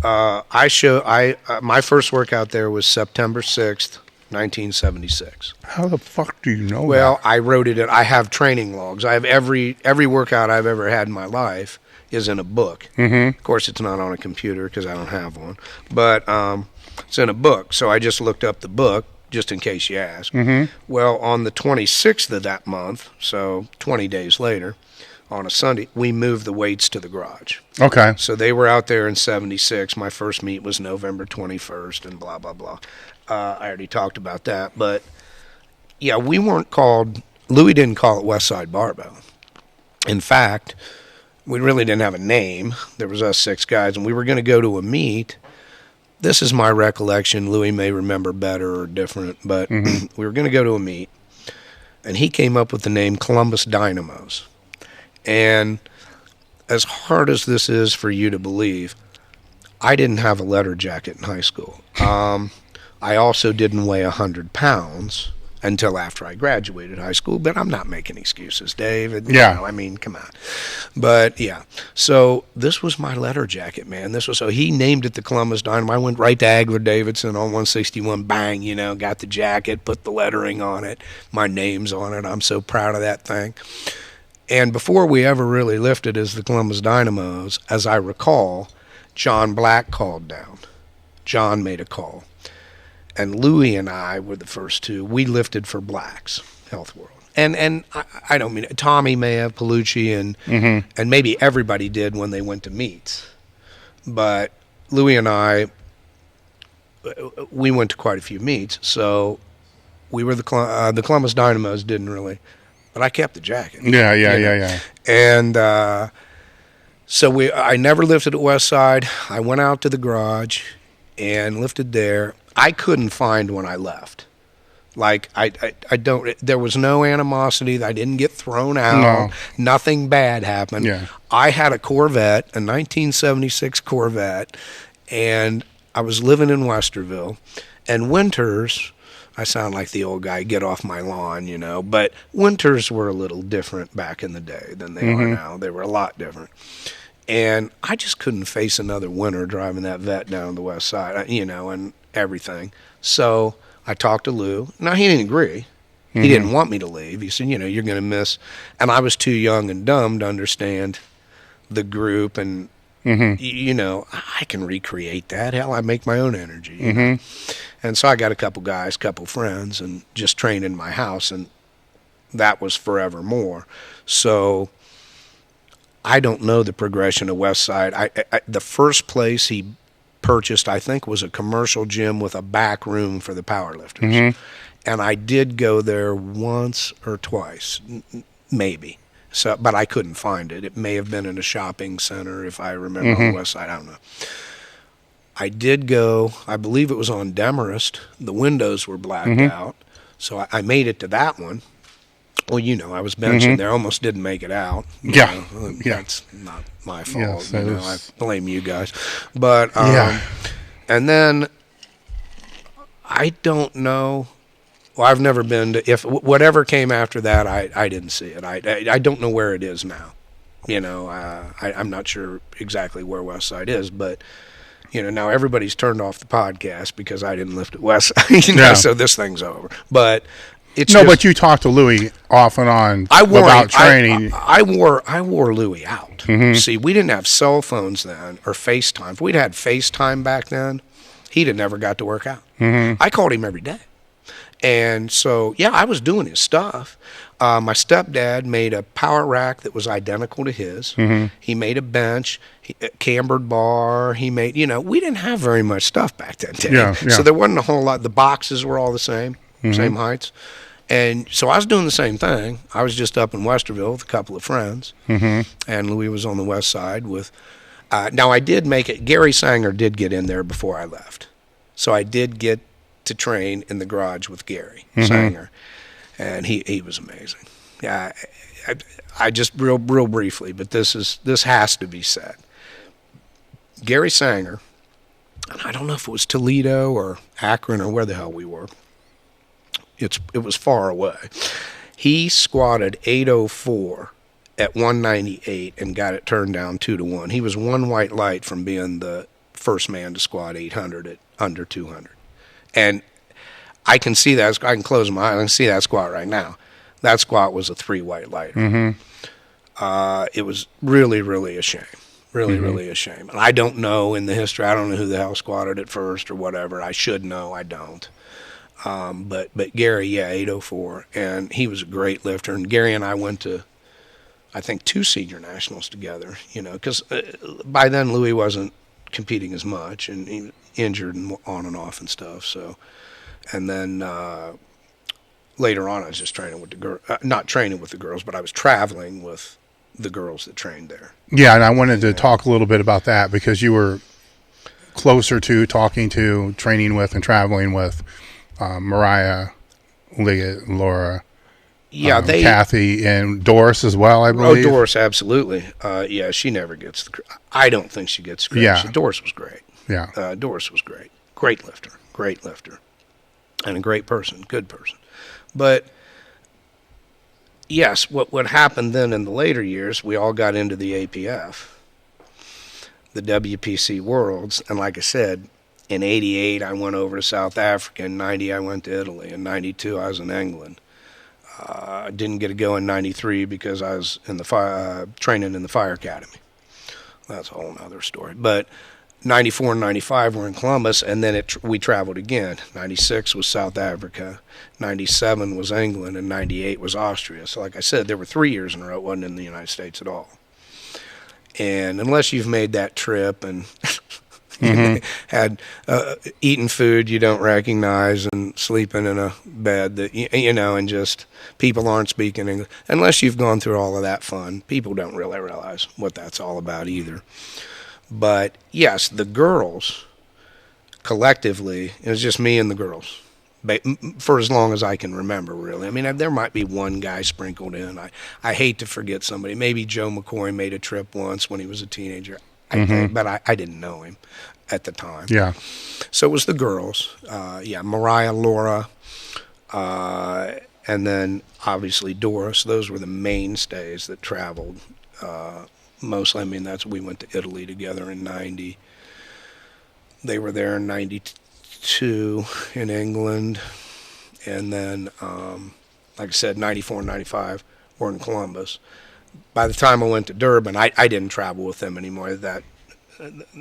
my first workout there was September 6th, 1976. How the fuck do you know Well, that? I wrote it in, I have training logs. I have every workout I've ever had in my life is in a book. Of course, it's not on a computer because I don't have one, but it's in a book. So I just looked up the book just in case you ask. Well, on the 26th of that month, so 20 days later, on a Sunday, we moved the weights to the garage. Okay. So they were out there in 76. My first meet was November 21st and blah, blah, blah. I already talked about that. But, yeah, we weren't called, Louis didn't call it Westside Barbell. In fact, we really didn't have a name. There was us 6 guys, and we were going to go to a meet. This is my recollection. Louis may remember better or different, but we were going to go to a meet, and he came up with the name Columbus Dynamos. And as hard as this is for you to believe, I didn't have a letter jacket in high school. I also didn't weigh 100 pounds until after I graduated high school, but I'm not making excuses, Dave. Yeah. I mean, come on. But, yeah. So this was my letter jacket, man. So he named it the Columbus Dynamo. I went right to Agler-Davidson on 161, bang, got the jacket, put the lettering on it, my name's on it. I'm so proud of that thing. And before we ever really lifted as the Columbus Dynamos, as I recall, John Black called down. John made a call. And Louis and I were the first 2. We lifted for Black's Health World. And I don't mean, Tommy may have, Palucci, and maybe everybody did when they went to meets. But Louis and I, we went to quite a few meets. So we were the Columbus Dynamos didn't really. But I kept the jacket. Yeah. And so I never lifted at Westside. I went out to the garage and lifted there. I couldn't find when I left. Like, I don't, there was no animosity. I didn't get thrown out. No. Nothing bad happened. Yeah. I had a Corvette, a 1976 Corvette, and I was living in Westerville. And winters, I sound like the old guy, get off my lawn, but winters were a little different back in the day than they are now. They were a lot different. And I just couldn't face another winter driving that Vet down the west side, and everything. So I talked to Lou. Now, he didn't agree. He didn't want me to leave. He said, you're going to miss. And I was too young and dumb to understand the group and, I can recreate that. Hell, I make my own energy. And so I got a couple guys, couple friends, and just trained in my house, and that was forevermore. So I don't know the progression of Westside. The first place he purchased, I think, was a commercial gym with a back room for the powerlifters. And I did go there once or twice, maybe. So, but I couldn't find it. It may have been in a shopping center, if I remember on the west side. I don't know. I did go, I believe it was on Demarest. The windows were blacked out. So I made it to that one. Well, I was benching there, almost didn't make it out. That's not my fault. I blame you guys. But, and then I don't know. Well, I've never been to, if whatever came after that, I didn't see it. I don't know where it is now. I'm not sure exactly where Westside is, but now everybody's turned off the podcast because I didn't lift at Westside. So this thing's over. But it's but you talked to Louis off and on about training. I wore Louis out. See, we didn't have cell phones then or FaceTime. If we'd had FaceTime back then, he'd have never got to work out. I called him every day. And so, I was doing his stuff. My stepdad made a power rack that was identical to his. He made a bench, a cambered bar. He made, we didn't have very much stuff back then, Dave. So there wasn't a whole lot. The boxes were all the same, same heights. And so I was doing the same thing. I was just up in Westerville with a couple of friends. And Louis was on the west side with, now I did make it, Gary Sanger did get in there before I left. So I did get to train in the garage with Gary Sanger, and he was amazing. Yeah, I just real briefly, but this has to be said. Gary Sanger, and I don't know if it was Toledo or Akron or where the hell we were. It was far away. He squatted 804 at 198 and got it turned down 2-1. He was one white light from being the first man to squat 800 at under 200. And I can see that. I can close my eyes. I can see that squat right now. That squat was a 3 white lighter. It was really, really a shame. Really, really a shame. And I don't know in the history. I don't know who the hell squatted it first or whatever. I should know. I don't. But Gary, yeah, 804, and he was a great lifter. And Gary and I went to, I think, 2 senior nationals together. You know, because by then Louis wasn't competing as much, and he was injured and on and off and stuff. So, and then later on, I was just training with the girl, not training with the girls, but I was traveling with the girls that trained there. Yeah, and I wanted to talk a little bit about that because you were closer to talking to, training with, and traveling with Mariah, Liggett, Laura, yeah, Kathy, and Doris as well, I believe. Oh, Doris, absolutely. Yeah, she never gets the I don't think she gets credit. Yeah. Doris was great. Yeah. Doris was great. Great lifter. And a great person, good person. But yes, what happened then in the later years, we all got into the APF, the WPC Worlds, and like I said, in 88 I went over to South Africa, in 90 I went to Italy, in 92 I was in England. I didn't get to go in 93 because I was in the training in the Fire Academy. That's a whole other story. But 94 and 95 were in Columbus, and then we traveled again. 96 was South Africa, 97 was England, and 98 was Austria. So like I said, there were 3 years in a row it wasn't in the United States at all. And unless you've made that trip and had eaten food you don't recognize and sleeping in a bed that, you know, and just people aren't speaking English, unless you've gone through all of that fun, people don't really realize what that's all about either. But yes, the girls, collectively, it was just me and the girls, for as long as I can remember, really. I mean, there might be one guy sprinkled in. I hate to forget somebody. Maybe Joe McCoy made a trip once when he was a teenager, I think, but I didn't know him at the time. Yeah. So it was the girls. Yeah, Mariah, Laura, and then obviously Doris. Those were the mainstays that traveled mostly. I mean, we went to Italy together in 90. They were there in 92 in England. And then, like I said, 94 and 95 were in Columbus. By the time I went to Durban, I didn't travel with them anymore.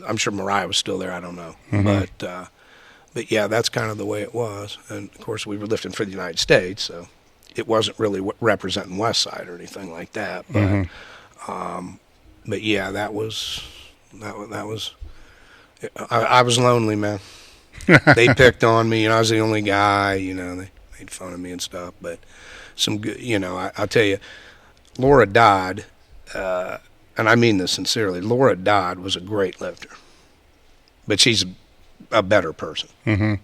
I'm sure Mariah was still there. I don't know. But yeah, that's kind of the way it was. And, of course, we were lifting for the United States, so it wasn't really representing West Side or anything like that. But yeah, that was I was lonely, man. They picked on me, and I was the only guy, you know, they made fun of me and stuff. But some good, you know, I'll tell you, Laura Dodd, and I mean this sincerely, Laura Dodd was a great lifter, but she's a better person.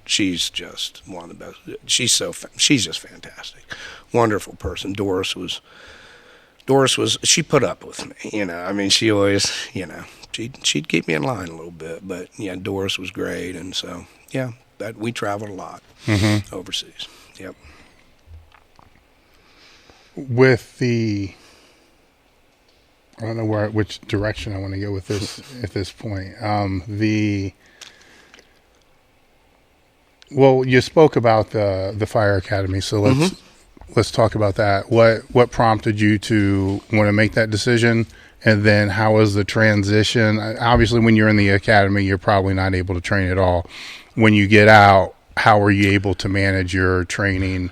She's just one of the best. She's just fantastic. Wonderful person. Doris was, she put up with me, you know. I mean, she always, you know, she'd keep me in line a little bit, but yeah, Doris was great. And so, yeah, we traveled a lot overseas. Yep. With the, I don't know which direction I want to go with this at this point. Well, you spoke about the Fire Academy, so let's talk about that. What prompted you to want to make that decision, and then how was the transition? Obviously, when you're in the academy, you're probably not able to train at all. When you get out, how were you able to manage your training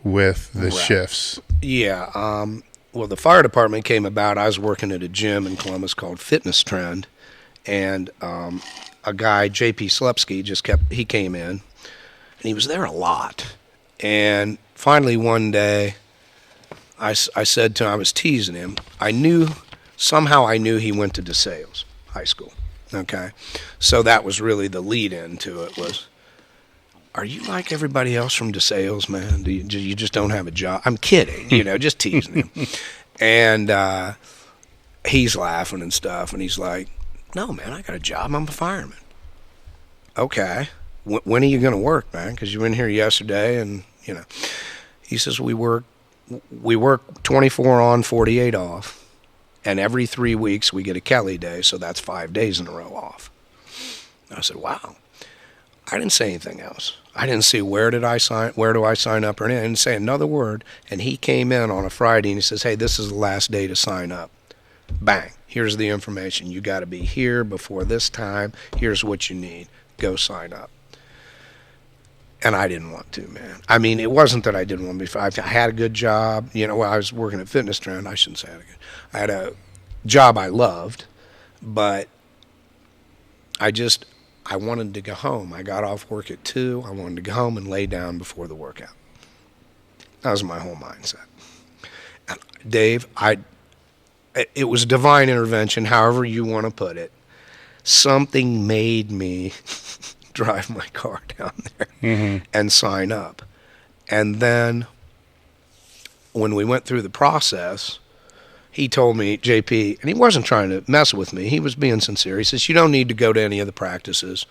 with the shifts? Yeah. Well, the fire department came about. I was working at a gym in Columbus called Fitness Trend, and a guy, J.P. Slepsky, he came in, and he was there a lot. And finally one day, I said to him, I was teasing him. Somehow I knew he went to DeSales High School. Okay. So that was really the lead in to it was, are you like everybody else from DeSales, man? You just don't have a job? I'm kidding, you know, just teasing him. And he's laughing and stuff, and he's like, no, man, I got a job. I'm a fireman. Okay. When are you going to work, man? Because you were in here yesterday, and, you know. He says, we work 24 on, 48 off, and every 3 weeks we get a Kelly day, so that's 5 days in a row off. I said, wow. I didn't say anything else. I didn't see where do I sign up or anything. I didn't say another word. And he came in on a Friday and he says, hey, this is the last day to sign up. Bang. Here's the information. You got to be here before this time. Here's what you need. Go sign up. And I didn't want to, man. I mean, it wasn't that I didn't want to be. I had a good job. You know, I was working at Fitness Trend. I shouldn't say I had a job I loved, but I wanted to go home. I got off work at 2. I wanted to go home and lay down before the workout. That was my whole mindset. And Dave, it was divine intervention, however you want to put it. Something made me drive my car down there and sign up. And then when we went through the process, he told me, JP, and he wasn't trying to mess with me. He was being sincere. He says, you don't need to go to any of the practices.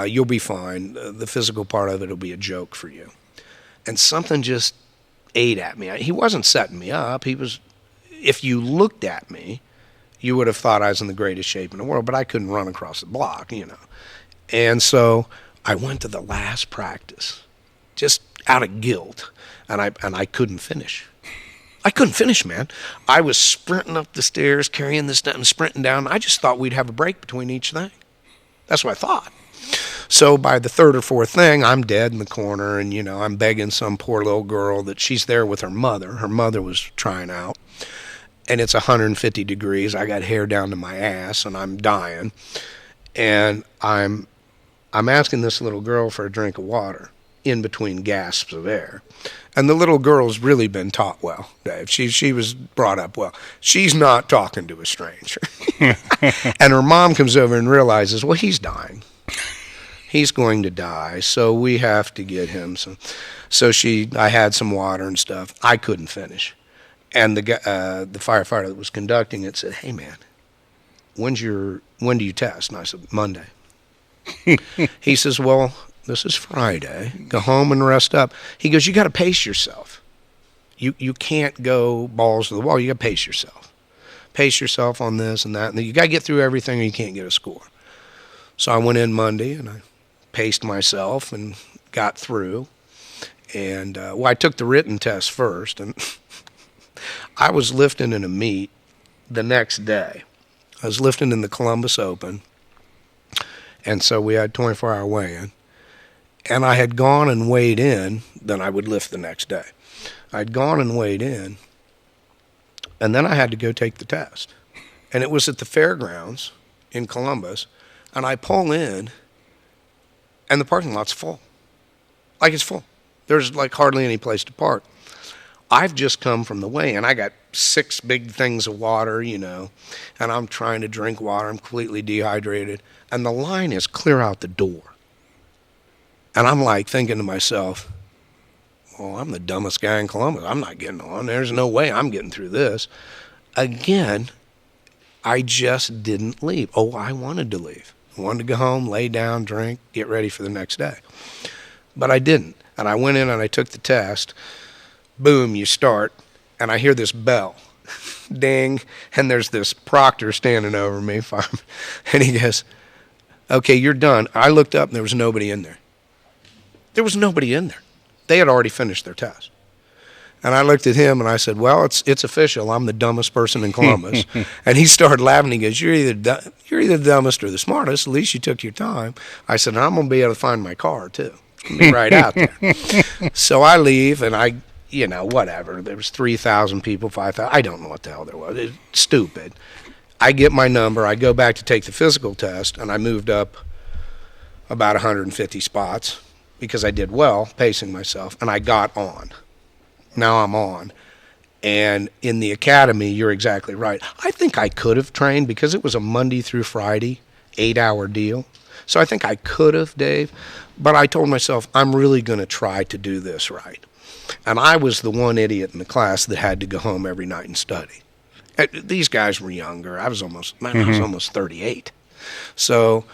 You'll be fine. The physical part of it will be a joke for you. And something just ate at me. He wasn't setting me up. If you looked at me, you would have thought I was in the greatest shape in the world, but I couldn't run across the block, you know. And so I went to the last practice just out of guilt, and I couldn't finish. I couldn't finish, man. I was sprinting up the stairs, carrying this down and sprinting down. I just thought we'd have a break between each thing. That's what I thought. So by the third or fourth thing, I'm dead in the corner, and, you know, I'm begging some poor little girl that she's there with her mother. Her mother was trying out, and it's 150 degrees. I got hair down to my ass, and I'm dying. And I'm asking this little girl for a drink of water in between gasps of air. And the little girl's really been taught well, Dave. She was brought up well. She's not talking to a stranger. And her mom comes over and realizes, well, he's dying. He's going to die, so we have to get him some. So I had some water and stuff. I couldn't finish. And the firefighter that was conducting it said, hey, man, when do you test? And I said, Monday. He says, well, this is Friday. Go home and rest up. He goes, you got to pace yourself. You can't go balls to the wall. You got to pace yourself. Pace yourself on this and that. And you got to get through everything or you can't get a score. So I went in Monday and I paced myself and got through. And, I took the written test first. And I was lifting in a meet the next day. I was lifting in the Columbus Open. And so we had 24-hour weigh-in. And I had gone and weighed in, then I would lift the next day. I'd gone and weighed in, and then I had to go take the test. And it was at the fairgrounds in Columbus, and I pull in, and the parking lot's full. Like, it's full. There's, like, hardly any place to park. I've just come from the weigh-in. I got 6 big things of water, you know, and I'm trying to drink water. I'm completely dehydrated. And the line is clear out the door. And I'm like thinking to myself, well, I'm the dumbest guy in Columbus. I'm not getting on. There's no way I'm getting through this. Again, I just didn't leave. Oh, I wanted to leave. I wanted to go home, lay down, drink, get ready for the next day. But I didn't. And I went in and I took the test. Boom, you start. And I hear this bell. Ding. And there's this proctor standing over me. And he goes, okay, you're done. I looked up and there was nobody in there. There was nobody in there. They had already finished their test. And I looked at him and I said, well, it's official. I'm the dumbest person in Columbus. And he started laughing. He goes, you're either the dumbest or the smartest. At least you took your time. I said, and I'm going to be able to find my car too. I'll be right out there. So I leave and whatever. There was 3,000 people, 5,000. I don't know what the hell there was. It's stupid. I get my number. I go back to take the physical test, and I moved up about 150 spots because I did well, pacing myself, and I got on. Now I'm on. And in the academy, you're exactly right. I think I could have trained because it was a Monday through Friday, 8-hour deal. So I think I could have, Dave, but I told myself, I'm really going to try to do this right. And I was the one idiot in the class that had to go home every night and study. These guys were younger. I was almost 38. So,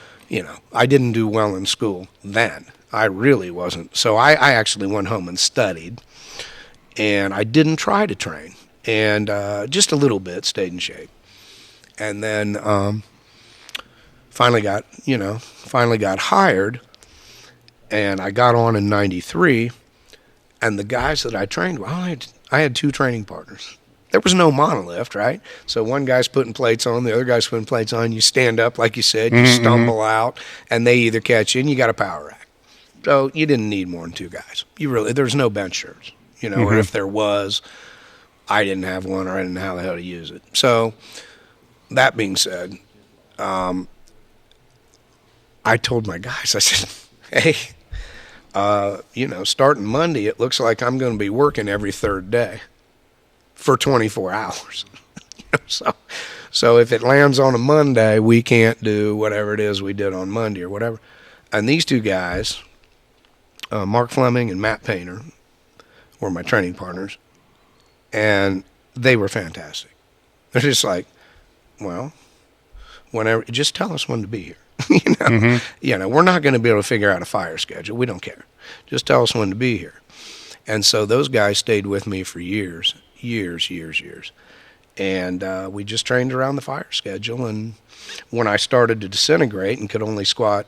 I didn't do well in school then. I really wasn't. So I actually went home and studied, and I didn't try to train, and just a little bit, stayed in shape. And then finally got hired, And I got on in 93, and the guys that I trained, well, I had 2 training partners. There was no monolift, right? So one guy's putting plates on, the other guy's putting plates on. You stand up, like you said, you stumble out, and they either catch you, and you got a power rack. So you didn't need more than 2 guys. There's no bench shirts, or if there was, I didn't have one, or I didn't know how the hell to use it. So that being said, I told my guys, I said, hey, starting Monday, it looks like I'm going to be working every 3rd day for 24 hours. So if it lands on a Monday, we can't do whatever it is we did on Monday or whatever. And these 2 guys, Mark Fleming and Matt Painter, were my training partners, and they were fantastic. They're just like, well, whenever, just tell us when to be here. We're not going to be able to figure out a fire schedule. We don't care. Just tell us when to be here. And so those guys stayed with me for years. And we just trained around the fire schedule. And when I started to disintegrate and could only squat,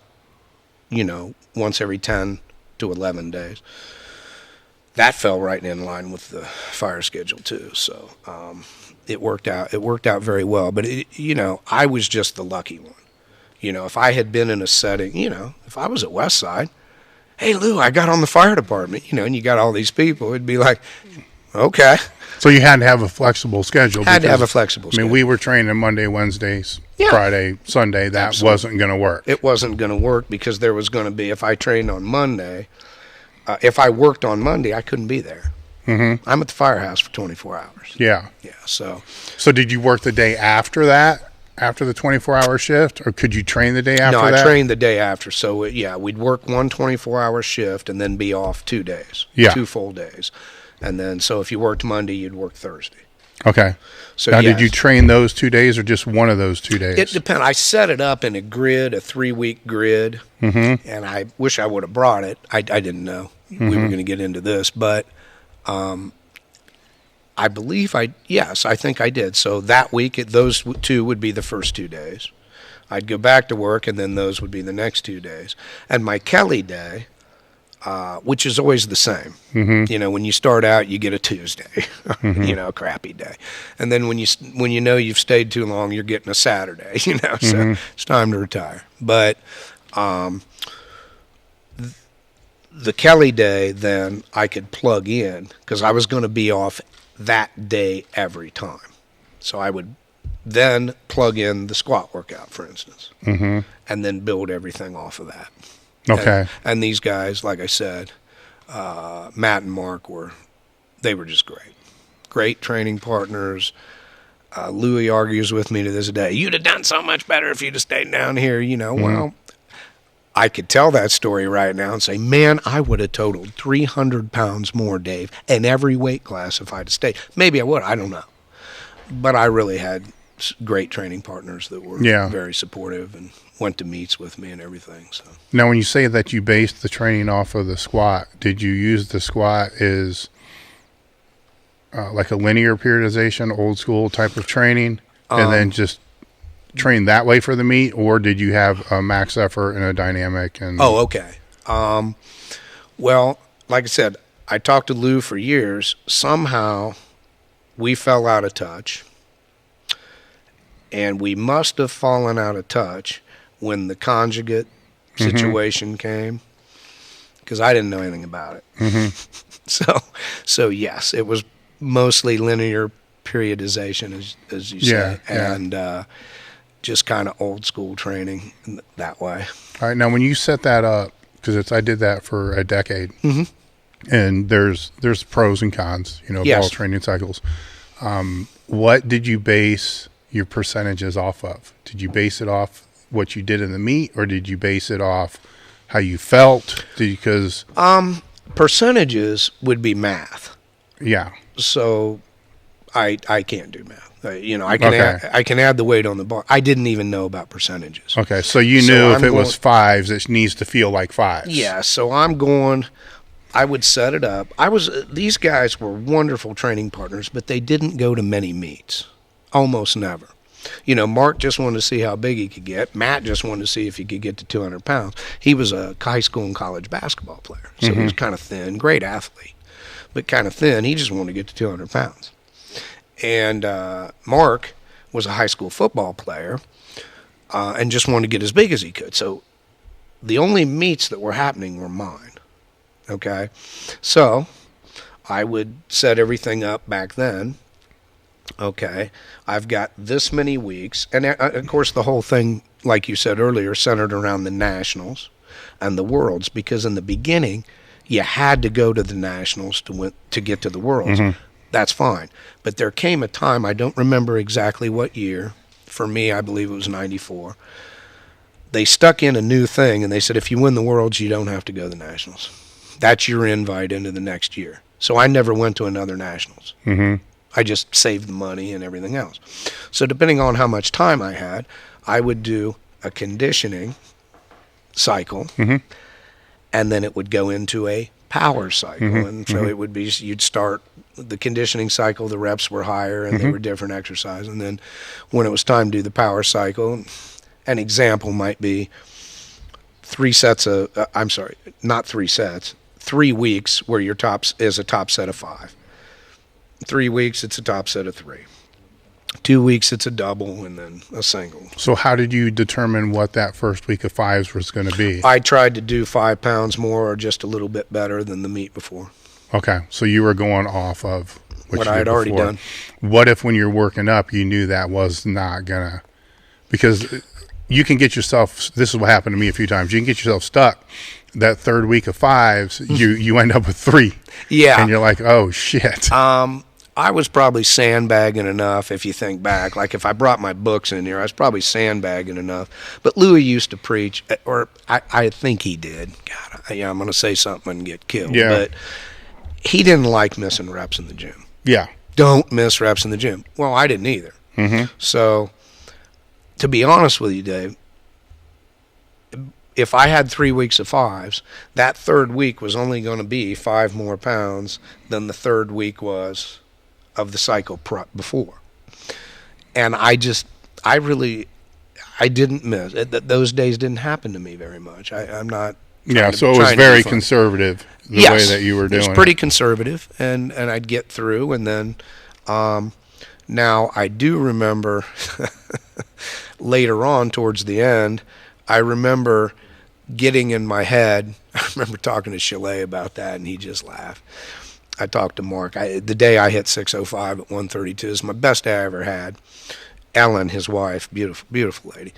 once every 10 to 11 days, that fell right in line with the fire schedule too. So it worked out. It worked out very well. But I was just the lucky one. If I had been in a setting, if I was at Westside, hey Lou, I got on the fire department, and you got all these people, it'd be like, okay. So you had to have a flexible schedule. Had to have a flexible schedule. I mean, we were training Monday, Wednesdays, Friday, Sunday. That Absolutely. Wasn't going to work. It wasn't going to work because there was going to be, if I trained on Monday, if I worked on Monday, I couldn't be there. Mm-hmm. I'm at the firehouse for 24 hours. Yeah. Yeah. So did you work the day after that, after the 24-hour shift, or could you train the day after that? No, I trained the day after. So, we'd work one 24-hour shift and then be off 2 days, 2 full days. And then, so if you worked Monday, you'd work Thursday. Okay. So now, did you train those 2 days or just one of those 2 days? It depends. I set it up in a grid, a 3-week grid, and I wish I would have brought it. I didn't know we were going to get into this, but I believe I think I did. So that week, those 2 would be the first 2 days. I'd go back to work, and then those would be the next 2 days. And my Kelly day, which is always the same. Mm-hmm. When you start out, you get a Tuesday, a crappy day. And then when you've stayed too long, you're getting a Saturday, so it's time to retire. But the Kelly day, then I could plug in because I was going to be off that day every time. So I would then plug in the squat workout, for instance, and then build everything off of that. Okay. And these guys, like I said, Matt and Mark were just great. Great training partners. Louis argues with me to this day, you'd have done so much better if you'd have stayed down here, Well, I could tell that story right now and say, man, I would have totaled 300 pounds more, Dave, in every weight class if I'd have stayed. Maybe I would. I don't know. But I really had great training partners that were very supportive and went to meets with me and everything. So now, when you say that you based the training off of the squat, did you use the squat as like a linear periodization, old school type of training, and then just train that way for the meet, or did you have a max effort and a dynamic? And okay. Well, like I said, I talked to Lou for years. Somehow we fell out of touch, and we must have fallen out of touch when the conjugate situation came, because I didn't know anything about it. So yes, it was mostly linear periodization, as you say, and just kind of old school training that way. All right, now when you set that up, because I did that for a decade, and there's pros and cons, of all training cycles. What did you base your percentages off of? Did you base it off what you did in the meet, or did you base it off how you felt? Because percentages would be math. Yeah. So I can't do math. I can add the weight on the bar. I didn't even know about percentages. Okay, so you knew if it was 5s, it needs to feel like 5s. Yeah, so I would set it up. These guys were wonderful training partners, but they didn't go to many meets, almost never. Mark just wanted to see how big he could get. Matt just wanted to see if he could get to 200 pounds. He was a high school and college basketball player, so he was kind of thin, great athlete, but kind of thin. He just wanted to get to 200 pounds. And Mark was a high school football player and just wanted to get as big as he could. So the only meets that were happening were mine, okay? So I would set everything up back then. Okay, I've got this many weeks. And, of course, the whole thing, like you said earlier, centered around the Nationals and the Worlds, because in the beginning, you had to go to the Nationals to get to the Worlds. That's fine. But there came a time, I don't remember exactly what year. For me, I believe it was 94. They stuck in a new thing, and they said, if you win the Worlds, you don't have to go to the Nationals. That's your invite into the next year. So I never went to another Nationals. I just saved the money and everything else. So depending on how much time I had, I would do a conditioning cycle, and then it would go into a power cycle. And so it would be, you'd start the conditioning cycle, the reps were higher, and they were different exercises. And then when it was time to do the power cycle, an example might be 3 weeks where your tops is a top set of 5. 3 weeks, it's a top set of 3. 2 weeks, it's a double, and then a single. So how did you determine what that first week of 5s was going to be? I tried to do 5 pounds more or just a little bit better than the meet before. Okay, so you were going off of what I had already done. What if when you're working up, you knew that was not going to... Because you can get yourself... This is what happened to me a few times. You can get yourself stuck. That third week of 5s, you end up with 3. Yeah. And you're like, oh, shit. I was probably sandbagging enough, if you think back. Like, if I brought my books in here, I was probably sandbagging enough. But Louis used to preach, or I think he did. God, I'm going to say something and get killed. Yeah. But he didn't like missing reps in the gym. Yeah. Don't miss reps in the gym. Well, I didn't either. So, to be honest with you, Dave, if I had 3 weeks of 5s, that third week was only going to be 5 more pounds than the third week was of the cycle before. And I didn't miss. Those days didn't happen to me very much. I'm not... Yeah, so it was very conservative, the way that you were doing it. It was pretty conservative, and I'd get through, and then... now, I do remember later on, towards the end, I remember getting in my head. I remember talking to Chalet about that, and he just laughed. I talked to Mark. The day I hit 605 at 132 is my best day I ever had. Ellen, his wife, beautiful, beautiful lady,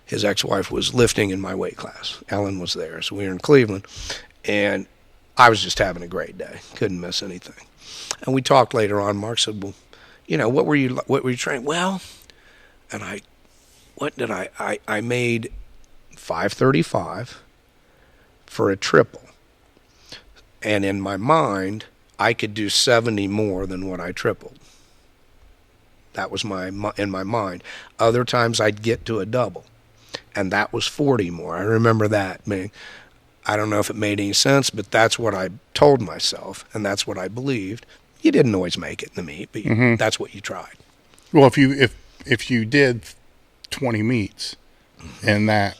his ex-wife was lifting in my weight class. Ellen was there, so we were in Cleveland, and I was just having a great day. Couldn't miss anything. And we talked later on. Mark said, well, what were you training? Well, and I made 535 for a triple. And in my mind, I could do 70 more than what I tripled. That was in my mind. Other times I'd get to a double, and that was 40 more. I remember that. I don't know if it made any sense, but that's what I told myself, and that's what I believed. You didn't always make it in the meet, but that's what you tried. Well, if you did 20 meets, and that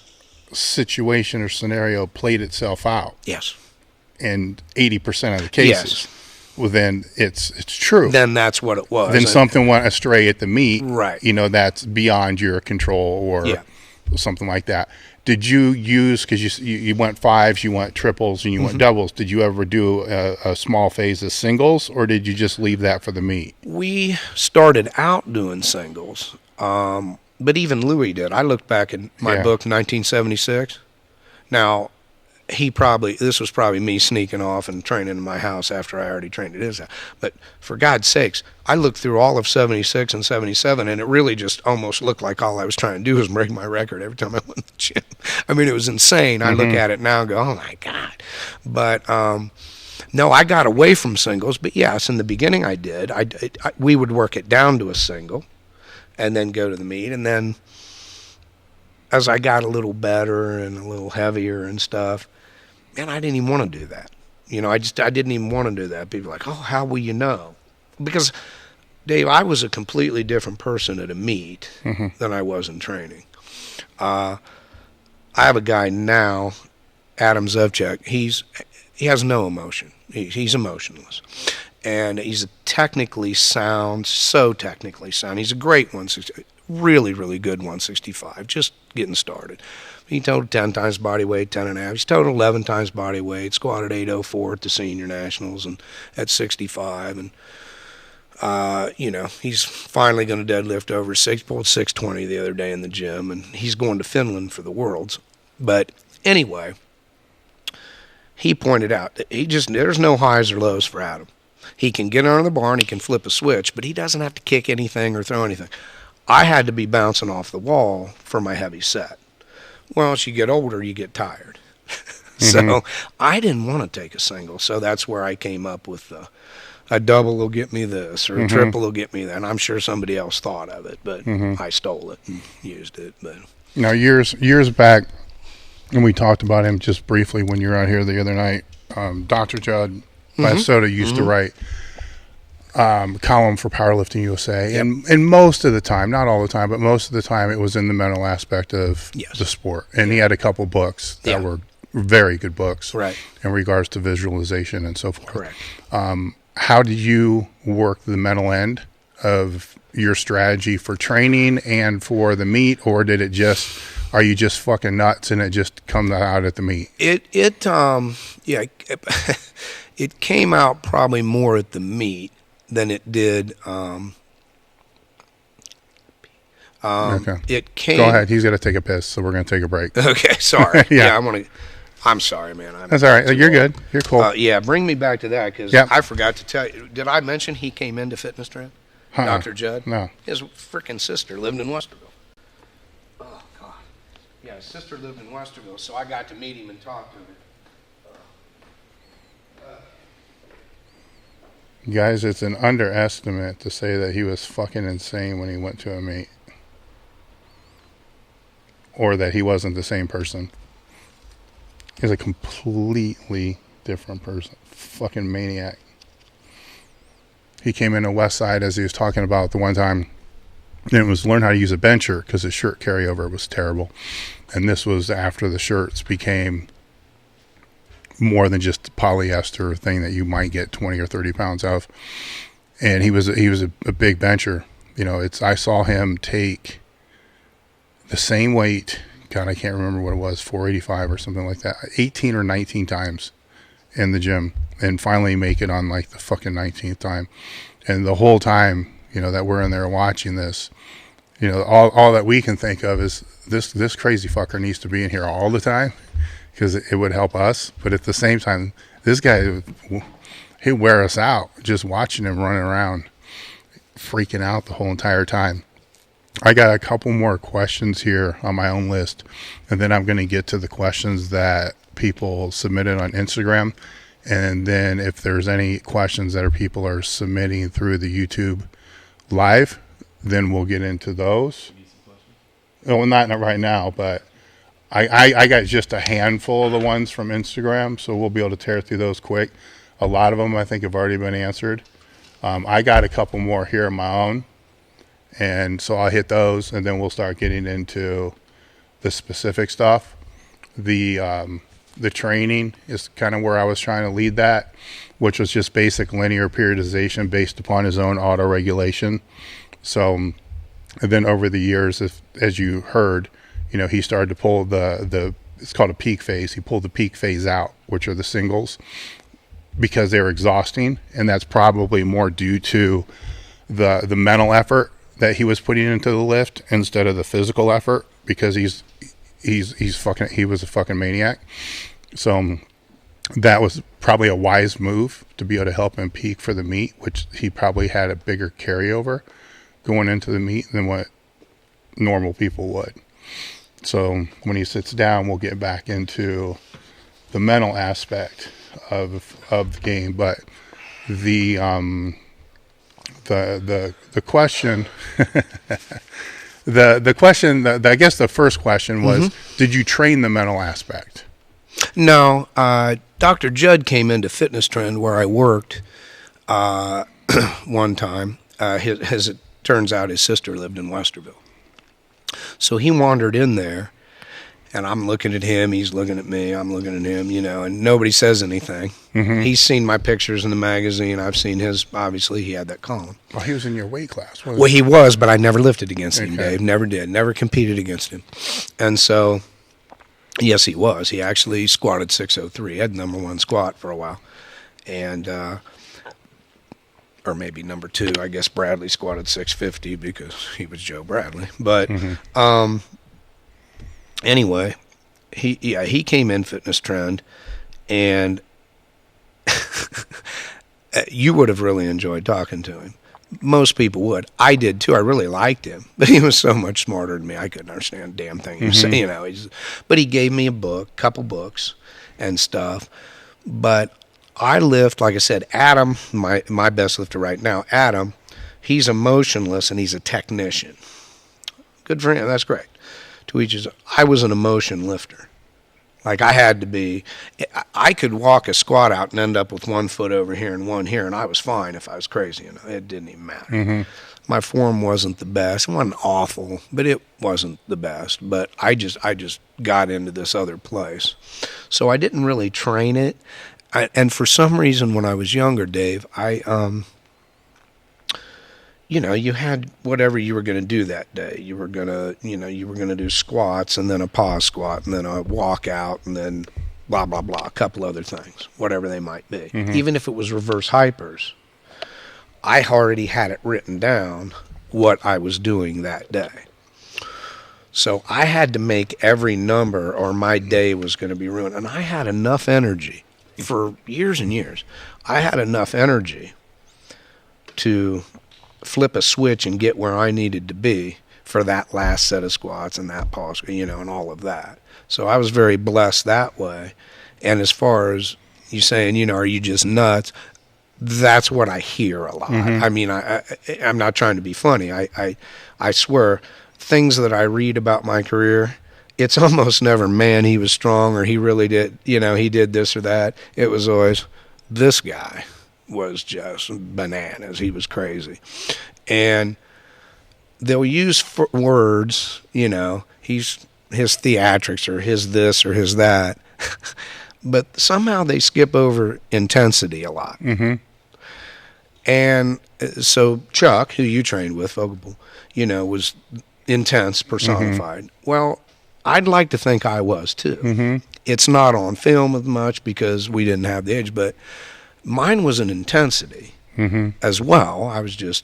situation or scenario played itself out, yes, in 80% of the cases, well, then it's true. Then that's what it was. Then something went astray at the meet, right? That's beyond your control, or something like that. Did you use, because you went 5s, you went triples, and you went doubles, did you ever do a small phase of singles, or did you just leave that for the meet? We started out doing singles, but even Louis did. I looked back in my book, 1976. Now, this was probably me sneaking off and training in my house after I already trained at his house. But for God's sakes, I looked through all of 76 and 77, and it really just almost looked like all I was trying to do was break my record every time I went to the gym. I mean, it was insane. I look at it now and go, oh my God. But no, I got away from singles. But yes, in the beginning I did. We would work it down to a single and then go to the meet. And then as I got a little better and a little heavier and stuff, man, I didn't even want to do that. I didn't even want to do that. People were like, oh, how will you know? Because Dave, I was a completely different person at a meet than I was in training. I have a guy now, Adam Zevchek. He has no emotion. He's emotionless. And he's a technically sound, so technically sound. He's a great 160, really, really good 165, just getting started. He totaled 10 times body weight, 10 and a half. He's totaled 11 times body weight, squatted 804 at the senior nationals and at 65. And, he's finally going to deadlift over pulled 620 the other day in the gym, and he's going to Finland for the Worlds. But anyway, he pointed out that there's no highs or lows for Adam. He can get under the bar and he can flip a switch, but he doesn't have to kick anything or throw anything. I had to be bouncing off the wall for my heavy set. Well, as you get older, you get tired. So I didn't want to take a single, so that's where I came up with a double will get me this, or a triple will get me that. And I'm sure somebody else thought of it, but I stole it and used it. But Now, years back, and we talked about him just briefly when you were out here the other night, Dr. Judd Soda used to write column for Powerlifting USA, and most of the time, not all the time, but most of the time, it was in the mental aspect of the sport. And he had a couple books that were very good books, in regards to visualization and so forth. Correct. How did you work the mental end of your strategy for training and for the meet, or did it just? Are you just fucking nuts and it just comes out at the meet? It came out probably more at the meet than it did. Okay. It came. Go ahead. He's got to take a piss, so we're going to take a break. Okay, sorry. I'm sorry, man. That's all right. You're good. You're cool. Bring me back to that, because I forgot to tell you. Did I mention he came into Fitness Trend? Dr. Judd? No. His freaking sister lived in Westerville. Oh, God. Yeah, his sister lived in Westerville, so I got to meet him and talk to him. Guys, it's an underestimate to say that he was fucking insane when he went to a meet. Or that he wasn't the same person. He's a completely different person. Fucking maniac. He came into Westside, as he was talking about the one time, and it was learn how to use a bencher because his shirt carryover was terrible. And this was after the shirts became more than just polyester thing that you might get 20 or 30 pounds of. And he was a big bencher. I saw him take the same weight, God, I can't remember what it was, 485 or something like that, 18 or 19 times in the gym, and finally make it on like the fucking 19th time. And the whole time, that we're in there watching this, all that we can think of is this crazy fucker needs to be in here all the time, because it would help us. But at the same time, this guy, he'd wear us out just watching him running around, freaking out the whole entire time. I got a couple more questions here on my own list, and then I'm going to get to the questions that people submitted on Instagram. And then if there's any questions that people are submitting through the YouTube live, then we'll get into those. Well, not right now, but I got just a handful of the ones from Instagram, so we'll be able to tear through those quick. A lot of them I think have already been answered. I got a couple more here of my own, and so I'll hit those, and then we'll start getting into the specific stuff. The training is kind of where I was trying to lead that, which was just basic linear periodization based upon his own auto-regulation. So, and then over the years, as you heard, he started to pull it's called a peak phase. He pulled the peak phase out, which are the singles, because they're exhausting, and that's probably more due to the mental effort that he was putting into the lift instead of the physical effort, because he was a fucking maniac. So that was probably a wise move to be able to help him peak for the meet, which he probably had a bigger carryover going into the meet than what normal people would. So when he sits down, we'll get back into the mental aspect of the game. But the question the question, I guess the first question was, did you train the mental aspect? No, Dr. Judd came into Fitness Trend where I worked one time, As it turns out, his sister lived in Westerville. So he wandered in there, and I'm looking at him, he's looking at me, I'm looking at him, and nobody says anything. He's seen my pictures in the magazine. I've seen his. Obviously, he had that column. Well, he was in your weight class. Well, he was, but I never lifted against him, Dave. Never did. Never competed against him. And so, yes, he was. He actually squatted 603. He had number one squat for a while. And, or maybe number two. I guess Bradley squatted 650 because he was Joe Bradley. But, anyway, he came in Fitness Trend, and you would have really enjoyed talking to him. Most people would. I did too. I really liked him, but he was so much smarter than me. I couldn't understand a damn thing he was saying. But he gave me a couple books and stuff. But I lift, like I said, Adam, my best lifter right now, Adam, he's emotionless and he's a technician. Good for him. That's great. To each his own. I was an emotion lifter. Like I had to be, I could walk a squat out and end up with 1 foot over here and one here, and I was fine if I was crazy. It didn't even matter. My form wasn't the best. It wasn't awful, but it wasn't the best. But I just got into this other place. So I didn't really train it. And for some reason when I was younger, Dave, you had whatever you were going to do that day. You were going to do squats and then a pause squat and then a walkout and then blah, blah, blah, a couple other things, whatever they might be. Even if it was reverse hypers, I already had it written down what I was doing that day. So I had to make every number or my day was going to be ruined. And I had enough energy for years and years. I had enough energy to flip a switch and get where I needed to be for that last set of squats and that pause, and all of that. So I was very blessed that way. And as far as you saying, are you just nuts? That's what I hear a lot. I mean, I'm not trying to be funny. I swear, things that I read about my career, it's almost never, man, he was strong or he really did, he did this or that. It was always, this guy was just bananas. He was crazy. And they'll use words, his theatrics or his this or his that, but somehow they skip over intensity a lot. And so Chuck, who you trained with, Fogable, was intense personified. Well, I'd like to think I was too. It's not on film as much because we didn't have the age, but mine was an intensity as well. I was just,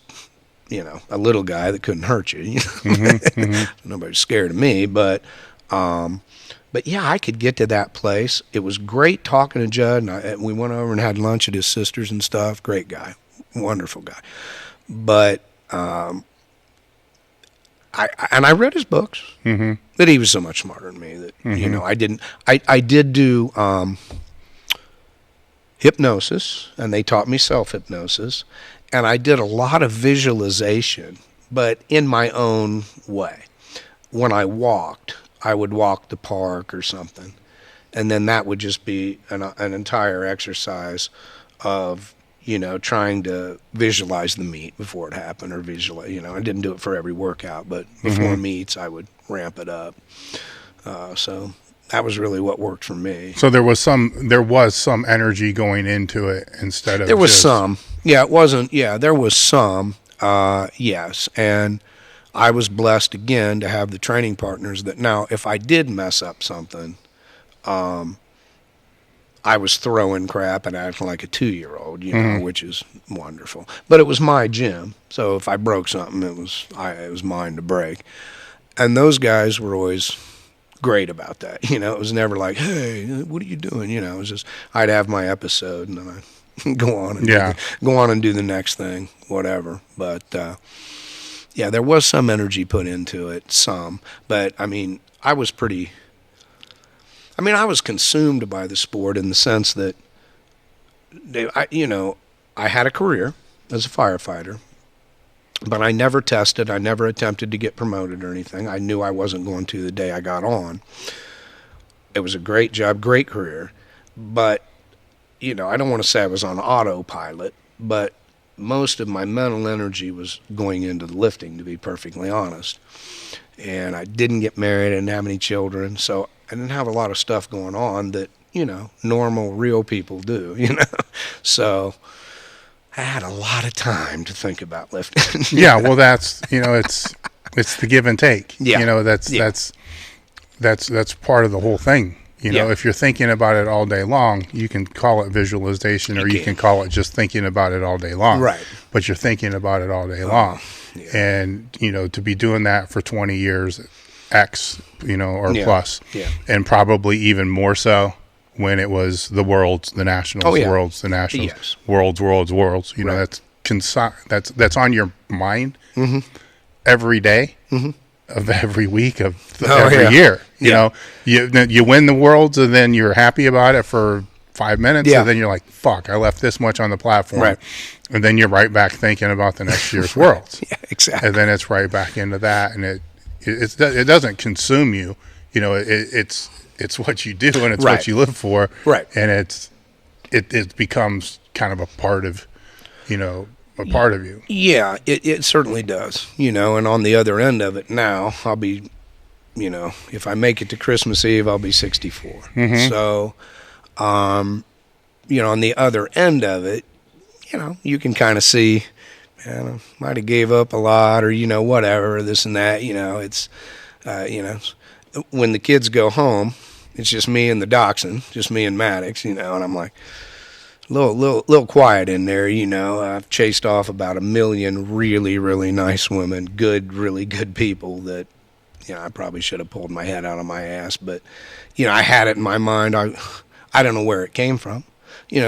a little guy that couldn't hurt you. Nobody's scared of me, but yeah, I could get to that place. It was great talking to Judd, and we went over and had lunch at his sister's and stuff. Great guy, wonderful guy. But I read his books, but he was so much smarter than me that I didn't. I did do hypnosis, and they taught me self-hypnosis, and I did a lot of visualization, but in my own way. When I walked, I would walk the park or something, and then that would just be an entire exercise of trying to visualize the meet before it happened, or visualize. I didn't do it for every workout, but before meets, I would ramp it up. So that was really what worked for me. So there was some energy going into it instead of there was some. Yeah, it wasn't. Yeah, there was some. Yes, and I was blessed again to have the training partners that now, if I did mess up something, I was throwing crap and acting like a 2-year-old, which is wonderful. But it was my gym, so if I broke something, it was mine to break. And those guys were always great about that. It was never like, hey, what are you doing? It was just I'd have my episode and then I'd go on and do the next thing, whatever. But yeah, there was some energy put into it, but I mean, I was consumed by the sport in the sense that I had a career as a firefighter, but I never tested. I never attempted to get promoted or anything. I knew I wasn't going to the day I got on. It was a great job, great career, but I don't want to say I was on autopilot, but most of my mental energy was going into the lifting, to be perfectly honest. And I didn't get married, I didn't have any children, so I didn't have a lot of stuff going on that, normal, real people do, So I had a lot of time to think about lifting. Yeah, well, that's, it's the give and take. Yeah. That's part of the whole thing. If you're thinking about it all day long, you can call it visualization, or you can call it just thinking about it all day long. Right. But you're thinking about it all day long. Yeah. And, to be doing that for 20 years, X, or Yeah. plus, Yeah. and probably even more so when it was the Worlds, the Nationals, Oh, yeah. Worlds, the Nationals, Yes. Worlds. Right. That's on your mind every day of every week of every year. You win the Worlds, and then you're happy about it for 5 minutes, and then you're like, fuck, I left this much on the platform. Right. And then you're right back thinking about the next year's Worlds. Yeah, exactly. And then it's right back into that, and it doesn't consume you. It's what you do, and it's Right. what you live for. Right. And it becomes kind of a part of you. Yeah, it certainly does, and on the other end of it now, I'll be, if I make it to Christmas Eve, I'll be 64. So, on the other end of it, you can kind of see, man, I might have gave up a lot, or, whatever, this and that, it's, when the kids go home, it's just me and the dachshund, just me and Maddox, and I'm like, little quiet in there, I've chased off about 1 million really, really nice women, really good people that, I probably should have pulled my head out of my ass, but, I had it in my mind. I don't know where it came from.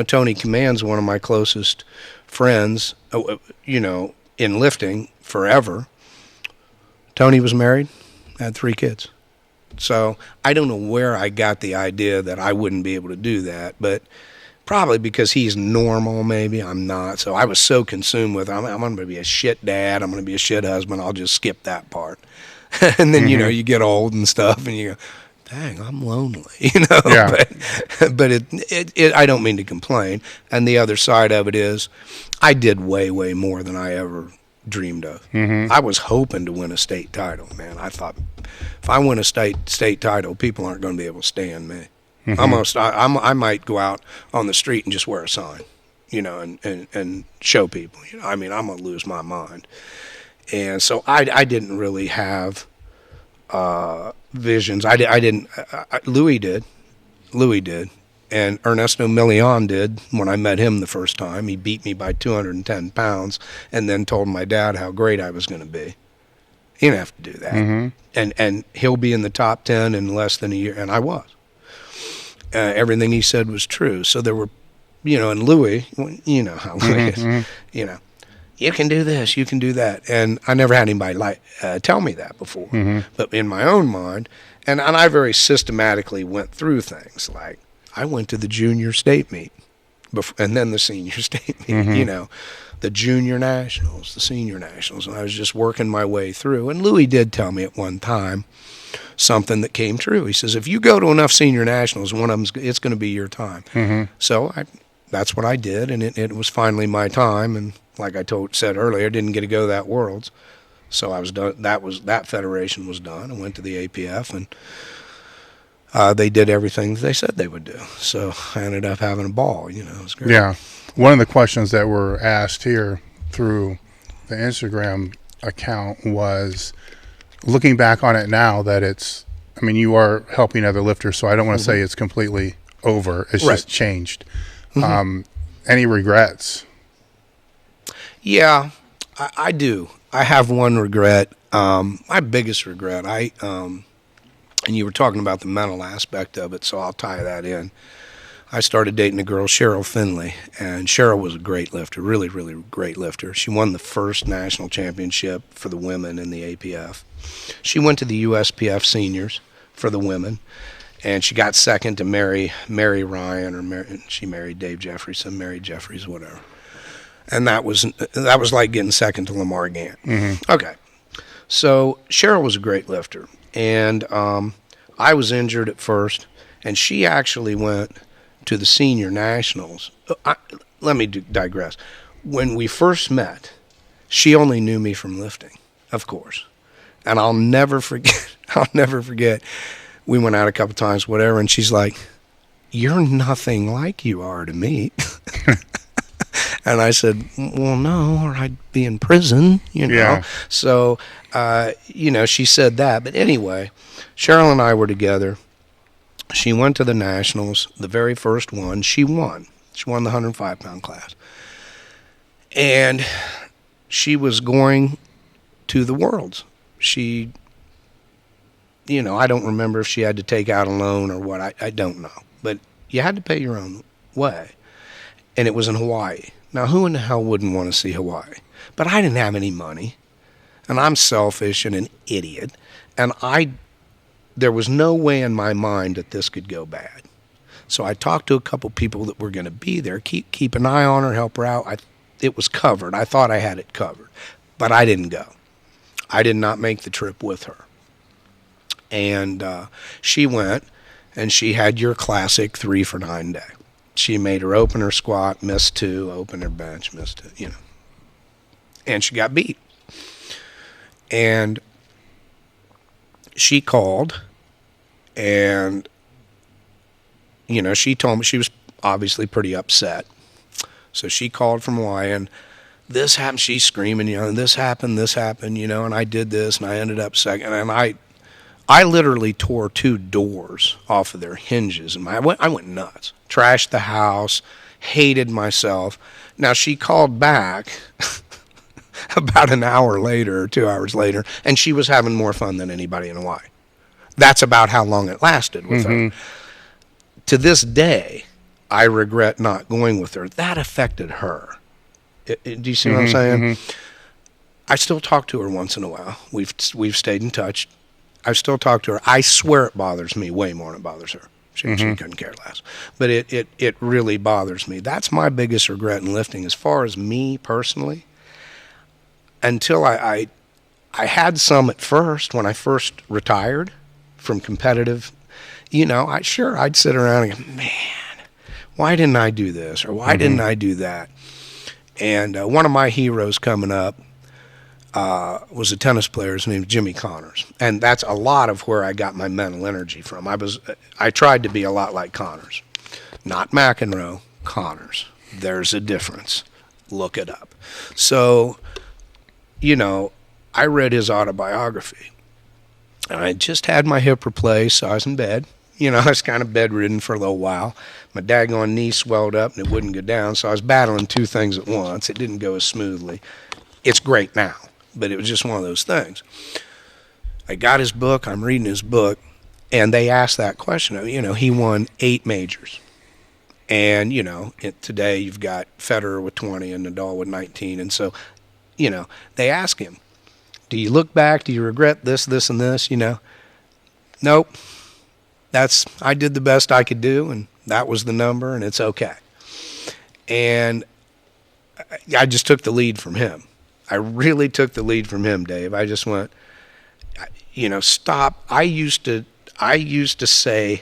Tony Command's one of my closest friends, in lifting forever. Tony was married, had 3 kids. So I don't know where I got the idea that I wouldn't be able to do that, but probably because he's normal, maybe. I'm not. So I was so consumed with, I'm going to be a shit dad, I'm going to be a shit husband, I'll just skip that part. And then, you get old and stuff, and you go, dang, I'm lonely, Yeah. But I don't mean to complain. And the other side of it is, I did way, way more than I ever dreamed of. I was hoping to win a state title, man. I thought, if I win a state title, people aren't going to be able to stand me. I might go out on the street and just wear a sign, and show people. I'm going to lose my mind. And so I didn't really have visions. I didn't. Louis did, and Ernesto Milian did when I met him the first time. He beat me by 210 pounds, and then told my dad how great I was going to be. He didn't have to do that, and he'll be in the top 10 in less than a year, and I was. Everything he said was true. So there were, and Louis, you know how Louis is, you can do this, you can do that. And I never had anybody tell me that before. But in my own mind, and I very systematically went through things. Like, I went to the junior state meet, and then the senior state meet, the junior nationals, the senior nationals. And I was just working my way through. And Louis did tell me at one time something that came true. He says, if you go to enough senior nationals, one of them, it's going to be your time. So that's what I did, and it was finally my time. And like I said earlier, I didn't get to go to that Worlds, so I was done. That federation was done. I went to the APF, and they did everything they said they would do. So I ended up having a ball. It was great. Yeah, one of the questions that were asked here through the Instagram account was, looking back on it now, that you are helping other lifters, so I don't want to say it's completely over. It's just changed. Any regrets? Yeah, I do. I have one regret. My biggest regret, and you were talking about the mental aspect of it, so I'll tie that in. I started dating a girl, Cheryl Finley, and Cheryl was a great lifter, really, really great lifter. She won the first national championship for the women in the APF. She went to the USPF seniors for the women, and she got second to Mary Ryan, she married Dave Jeffreyson, Mary Jeffries, whatever. And that was like getting second to Lamar Gant. Okay. So Cheryl was a great lifter, and I was injured at first, and she actually went to the senior nationals. Let me digress. when we first met, she only knew me from lifting, of course. And I'll never forget, we went out a couple times, whatever, and she's like, "You're nothing like you are to me." And I said, "Well, no, or I'd be in prison, you know." Yeah. So, she said that. But anyway, Cheryl and I were together. She went to the Nationals, the very first one. She won. She won the 105-pound class. And she was going to the Worlds. She, I don't remember if she had to take out a loan or what. I don't know. But you had to pay your own way. And it was in Hawaii. Now, who in the hell wouldn't want to see Hawaii? But I didn't have any money. And I'm selfish and an idiot. And there was no way in my mind that this could go bad. So I talked to a couple people that were going to be there, keep an eye on her, help her out. It was covered. I thought I had it covered. But I didn't go. I did not make the trip with her. And she went, and she had your classic 3 for 9 day. She made her opener squat, missed 2, opener bench, missed 2, And she got beat. And she called, and, she told me she was obviously pretty upset. So she called from Hawaii, and this happened. She's screaming, this happened, and I did this, and I ended up second. And I literally tore 2 doors off of their hinges, and I went nuts. Trashed the house, hated myself. Now, she called back about an hour later or 2 hours later, and she was having more fun than anybody in Hawaii. That's about how long it lasted with her. To this day, I regret not going with her. That affected her. Do you see what I'm saying? I still talk to her once in a while. We've stayed in touch. I still talk to her. I swear it bothers me way more than it bothers her. She couldn't care less. But it really bothers me. That's my biggest regret in lifting. As far as me personally, until I had some at first when I first retired from competitive, I'd sit around and go, man, why didn't I do this? Or why didn't I do that? And one of my heroes coming up was a tennis player. His name was Jimmy Connors. And that's a lot of where I got my mental energy from. I tried to be a lot like Connors. Not McEnroe, Connors. There's a difference. Look it up. So, I read his autobiography. And I just had my hip replaced, so I was in bed. I was kind of bedridden for a little while. My daggone knee swelled up and it wouldn't go down, so I was battling 2 things at once. It didn't go as smoothly. It's great now, but it was just one of those things. I got his book, I'm reading his book, and they asked that question. He won 8 majors. And, today you've got Federer with 20 and Nadal with 19. And so, they ask him, do you look back? Do you regret this, this, and this? Nope. I did the best I could do, and that was the number, and it's okay. And I just took the lead from him. I really took the lead from him, Dave. I just went, stop. I used to say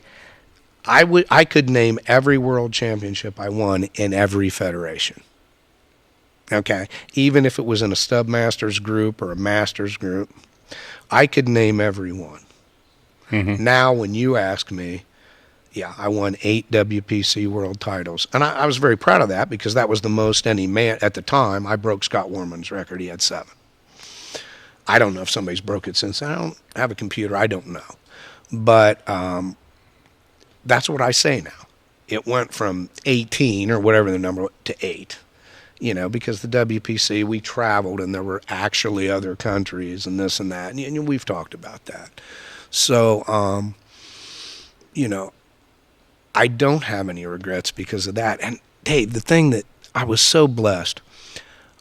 I could name every world championship I won in every federation. Okay, even if it was in a Stub Masters group or a Masters group, I could name every one. Now, when you ask me, I won 8 WPC world titles. And I was very proud of that because that was the most any man at the time. I broke Scott Warman's record. He had 7. I don't know if somebody's broke it since. I don't have a computer. I don't know. But that's what I say now. It went from 18 or whatever the number to 8. Because the WPC, we traveled and there were actually other countries and this and that. And we've talked about that. So, I don't have any regrets because of that. And Dave, the thing that I was so blessed,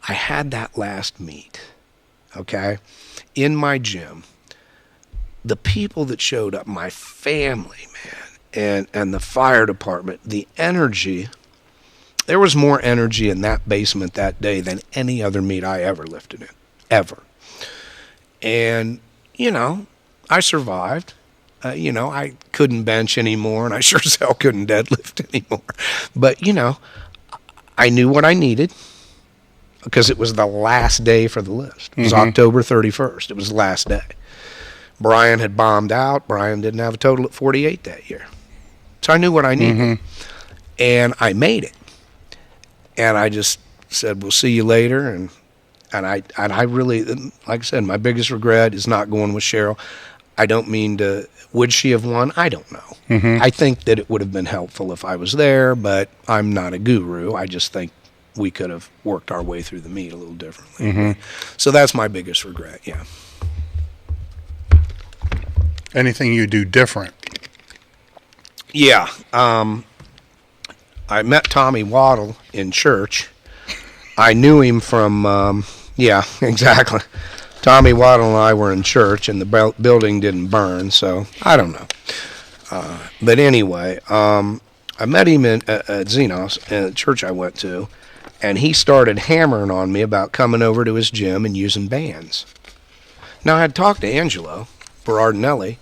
I had that last meet, okay, in my gym. The people that showed up, my family, man, and the fire department, the energy, there was more energy in that basement that day than any other meet I ever lifted in, ever. And, I survived. I couldn't bench anymore, and I sure as hell couldn't deadlift anymore. But, I knew what I needed. because it was the last day for the list. It was October 31st. It was the last day. Brian had bombed out. Brian didn't have a total at 48 that year. So I knew what I needed. And I made it. And I just said, we'll see you later. And I really, like I said, my biggest regret is not going with Cheryl. I don't mean to, would she have won? I don't know. I think that it would have been helpful if I was there, but I'm not a guru. I just think we could have worked our way through the meet a little differently. So that's my biggest regret, yeah. Anything you do different? Yeah. I met Tommy Waddle in church. I knew him from, yeah, exactly. Tommy Waddle and I were in church, and the building didn't burn, so I don't know. But anyway, I met him at Xenos, at a church I went to, and he started hammering on me about coming over to his gym and using bands. Now, I had talked to Angelo Berardinelli.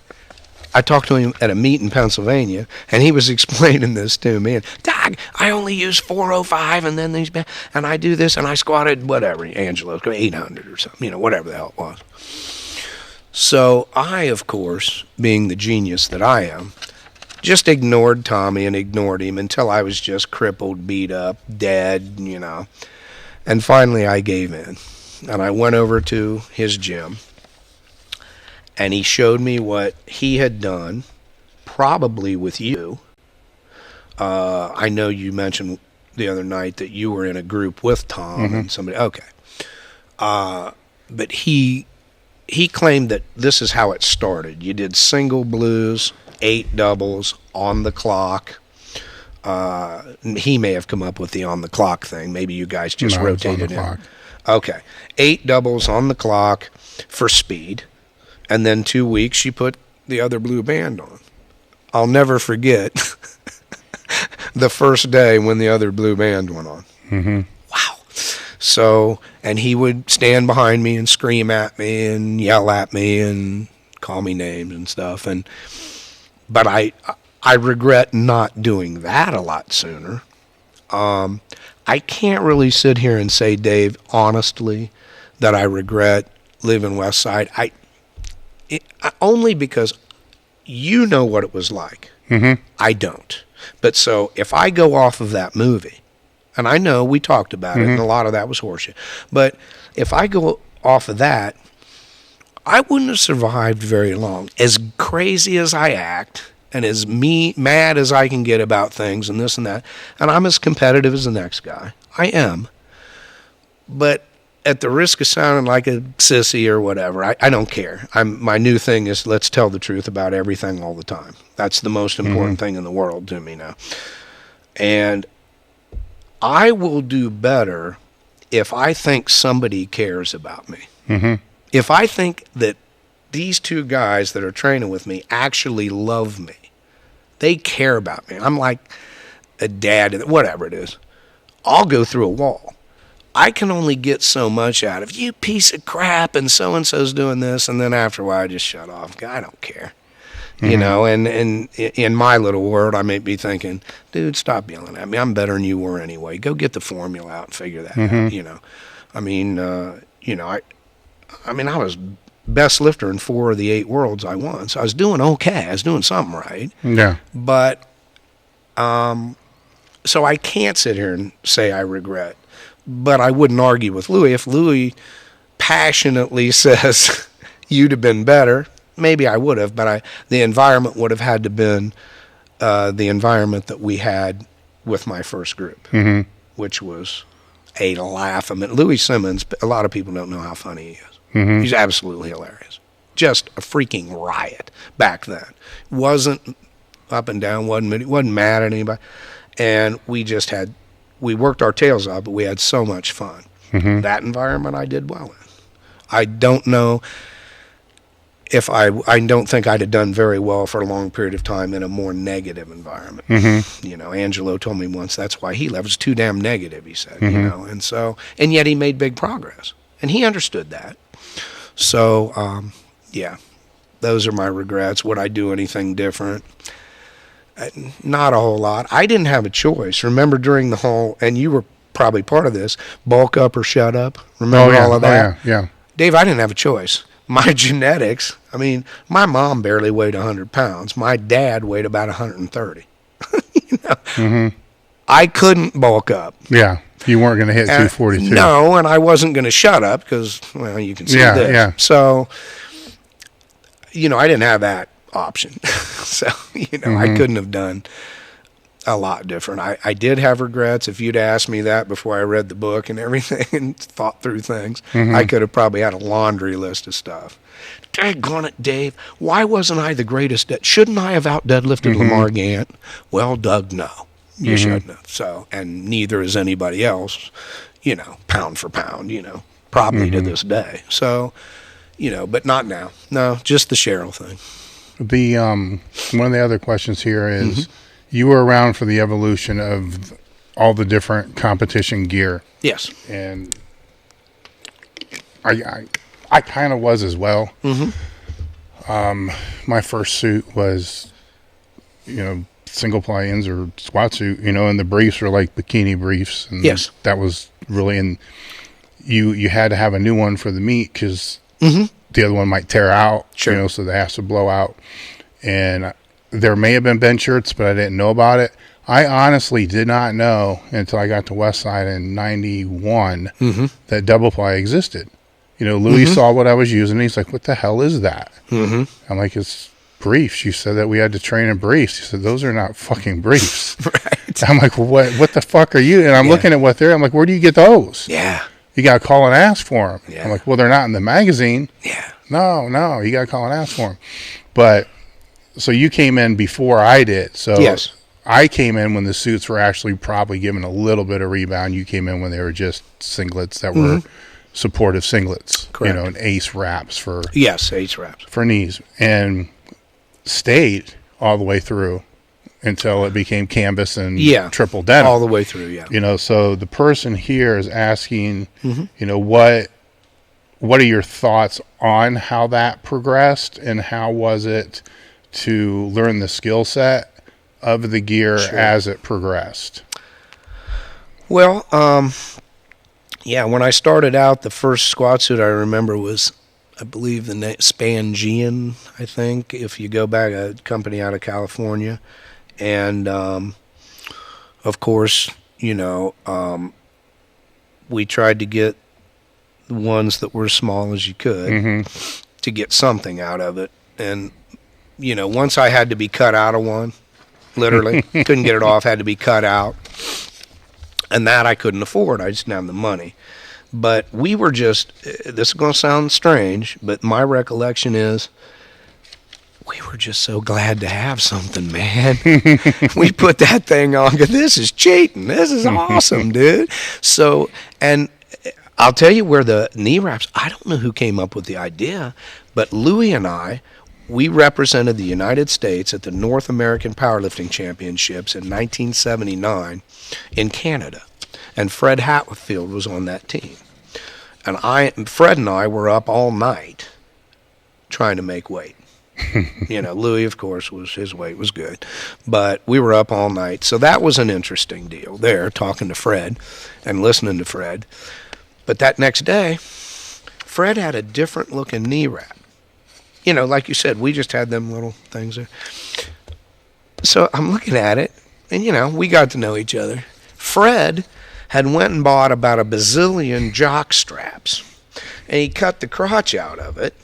I talked to him at a meet in Pennsylvania, and he was explaining this to me. And, Doug, I only use 405, and then these bands, and I do this, and I squatted whatever, Angelo, 800 or something, whatever the hell it was. So I, of course, being the genius that I am, just ignored Tommy and ignored him until I was just crippled, beat up, dead, And finally I gave in. And I went over to his gym, and he showed me what he had done, probably with you. I know you mentioned the other night that you were in a group with Tom and somebody. Okay. But he claimed that this is how it started. You did single blues, 8 doubles on the clock. He may have come up with the on the clock thing. Maybe you guys just rotated it. Okay. 8 doubles on the clock for speed. And then 2 weeks you put the other blue band on. I'll never forget the first day when the other blue band went on. Wow. So, and he would stand behind me and scream at me and yell at me and call me names and stuff. But I regret not doing that a lot sooner. I can't really sit here and say, Dave, honestly, that I regret living West Side. Only because you know what it was like. I don't. But so if I go off of that movie, and I know we talked about it, and a lot of that was horseshit, but if I go off of that, I wouldn't have survived very long. As crazy as I act, and as mad as I can get about things and this and that, and I'm as competitive as the next guy. I am. But at the risk of sounding like a sissy or whatever, I don't care. My new thing is let's tell the truth about everything all the time. That's the most important thing in the world to me now. And I will do better if I think somebody cares about me. If I think that these 2 guys that are training with me actually love me, they care about me. I'm like a dad, whatever it is. I'll go through a wall. I can only get so much out of you piece of crap and so-and-so's doing this, and then after a while I just shut off. I don't care. And in my little world I may be thinking, dude, stop yelling at me. I'm better than you were anyway. Go get the formula out and figure that out, I was best lifter in 4 of the 8 worlds I won, so I was doing okay. I was doing something right. Yeah. But, so I can't sit here and say I regret. But I wouldn't argue with Louis. If Louis passionately says, you'd have been better, maybe I would have, but the environment would have had to been the environment that we had with my first group, which was a laugh. Louis Simmons, a lot of people don't know how funny he is. He's absolutely hilarious. Just a freaking riot back then. Wasn't up and down, wasn't mad at anybody. And we worked our tails off, but we had so much fun. That environment I did well in. I don't know if I don't think I'd have done very well for a long period of time in a more negative environment. Angelo told me once that's why he left. It was too damn negative, he said, and yet he made big progress. And he understood that. So, yeah, those are my regrets. Would I do anything different? Not a whole lot. I didn't have a choice. Remember during the whole, and you were probably part of this, bulk up or shut up. Remember all of that? Yeah. Dave, I didn't have a choice. My genetics, I mean, my mom barely weighed 100 pounds. My dad weighed about 130. You know? I couldn't bulk up. Yeah. You weren't going to hit 242. No, and I wasn't going to shut up because, well, you can see this. Yeah. So, you know, I didn't have that option. So, you know, I couldn't have done a lot different. I did have regrets. If you'd asked me that before I read the book and everything and thought through things, I could have probably had a laundry list of stuff. Daggone it, Dave. Why wasn't I the greatest? Shouldn't I have out deadlifted Lamar Gant? Well, Doug, no. You shouldn't have. So, and neither is anybody else, you know, pound for pound, you know, probably to this day. So, you know, but not now. No, just the Cheryl thing. The one of the other questions here is, you were around for the evolution of all the different competition gear. Yes. And I kind of was as well. My first suit was, you know, single ply ins or squat suit, you know, and the briefs were like bikini briefs. And that was really, and you had to have a new one for the meet because the other one might tear out, you know, so the ass would blow out. And there may have been bench shirts, but I didn't know about it. I honestly did not know until I got to Westside in 91 that double ply existed. You know, Louis saw what I was using, and he's like, what the hell is that? I'm like, it's briefs. You said that we had to train in briefs. He said, those are not fucking briefs. Right. I'm like, what the fuck are you? And I'm looking at what they're, I'm like, where do you get those? Yeah. You got to call and ask for them. Yeah. I'm like, well, they're not in the magazine. Yeah. No, you got to call and ask for them. But, so you came in before I did. So yes. I came in when the suits were actually probably given a little bit of rebound. You came in when they were just singlets that were supportive singlets. Correct. You know, and ace wraps for... Yes, ace wraps. For knees. And stayed all the way through until it became canvas and triple denim. All the way through, yeah. You know, so the person here is asking, you know, what are your thoughts on how that progressed and how was it to learn the skill set of the gear as it progressed? Well, yeah, when I started out, the first squat suit I remember was, I believe, the name Spangean, I think, if you go back, a company out of California. And, of course, you know, we tried to get the ones that were as small as you could to get something out of it. And, you know, once I had to be cut out of one, literally, couldn't get it off, had to be cut out. And that I couldn't afford. I just didn't have the money. But we were just, this is going to sound strange, but my recollection is we were just so glad to have something, man. We put that thing on. This is cheating. This is awesome, dude. So, and I'll tell you where the knee wraps, I don't know who came up with the idea, but Louis and I, we represented the United States at the North American Powerlifting Championships in 1979 in Canada. And Fred Hatfield was on that team. And Fred and I were up all night trying to make weight. You know, Louis, of course, his weight was good. But we were up all night. So that was an interesting deal there, talking to Fred and listening to Fred. But that next day, Fred had a different looking knee wrap. You know, like you said, we just had them little things there. So I'm looking at it, and, you know, we got to know each other. Fred had went and bought about a bazillion jock straps, and he cut the crotch out of it,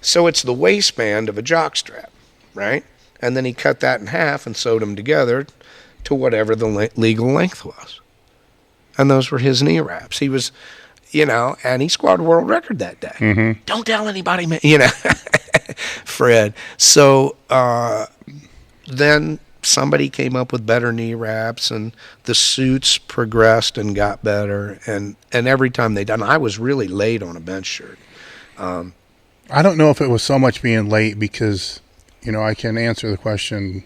so it's the waistband of a jock strap, right? And then he cut that in half and sewed them together to whatever the legal length was. And those were his knee wraps. He was, you know, and he squatted world record that day. Don't tell anybody, man. You know, Fred. So then somebody came up with better knee wraps, and the suits progressed and got better. And every time they done, I was really late on a bench shirt. I don't know if it was so much being late because, you know, I can answer the question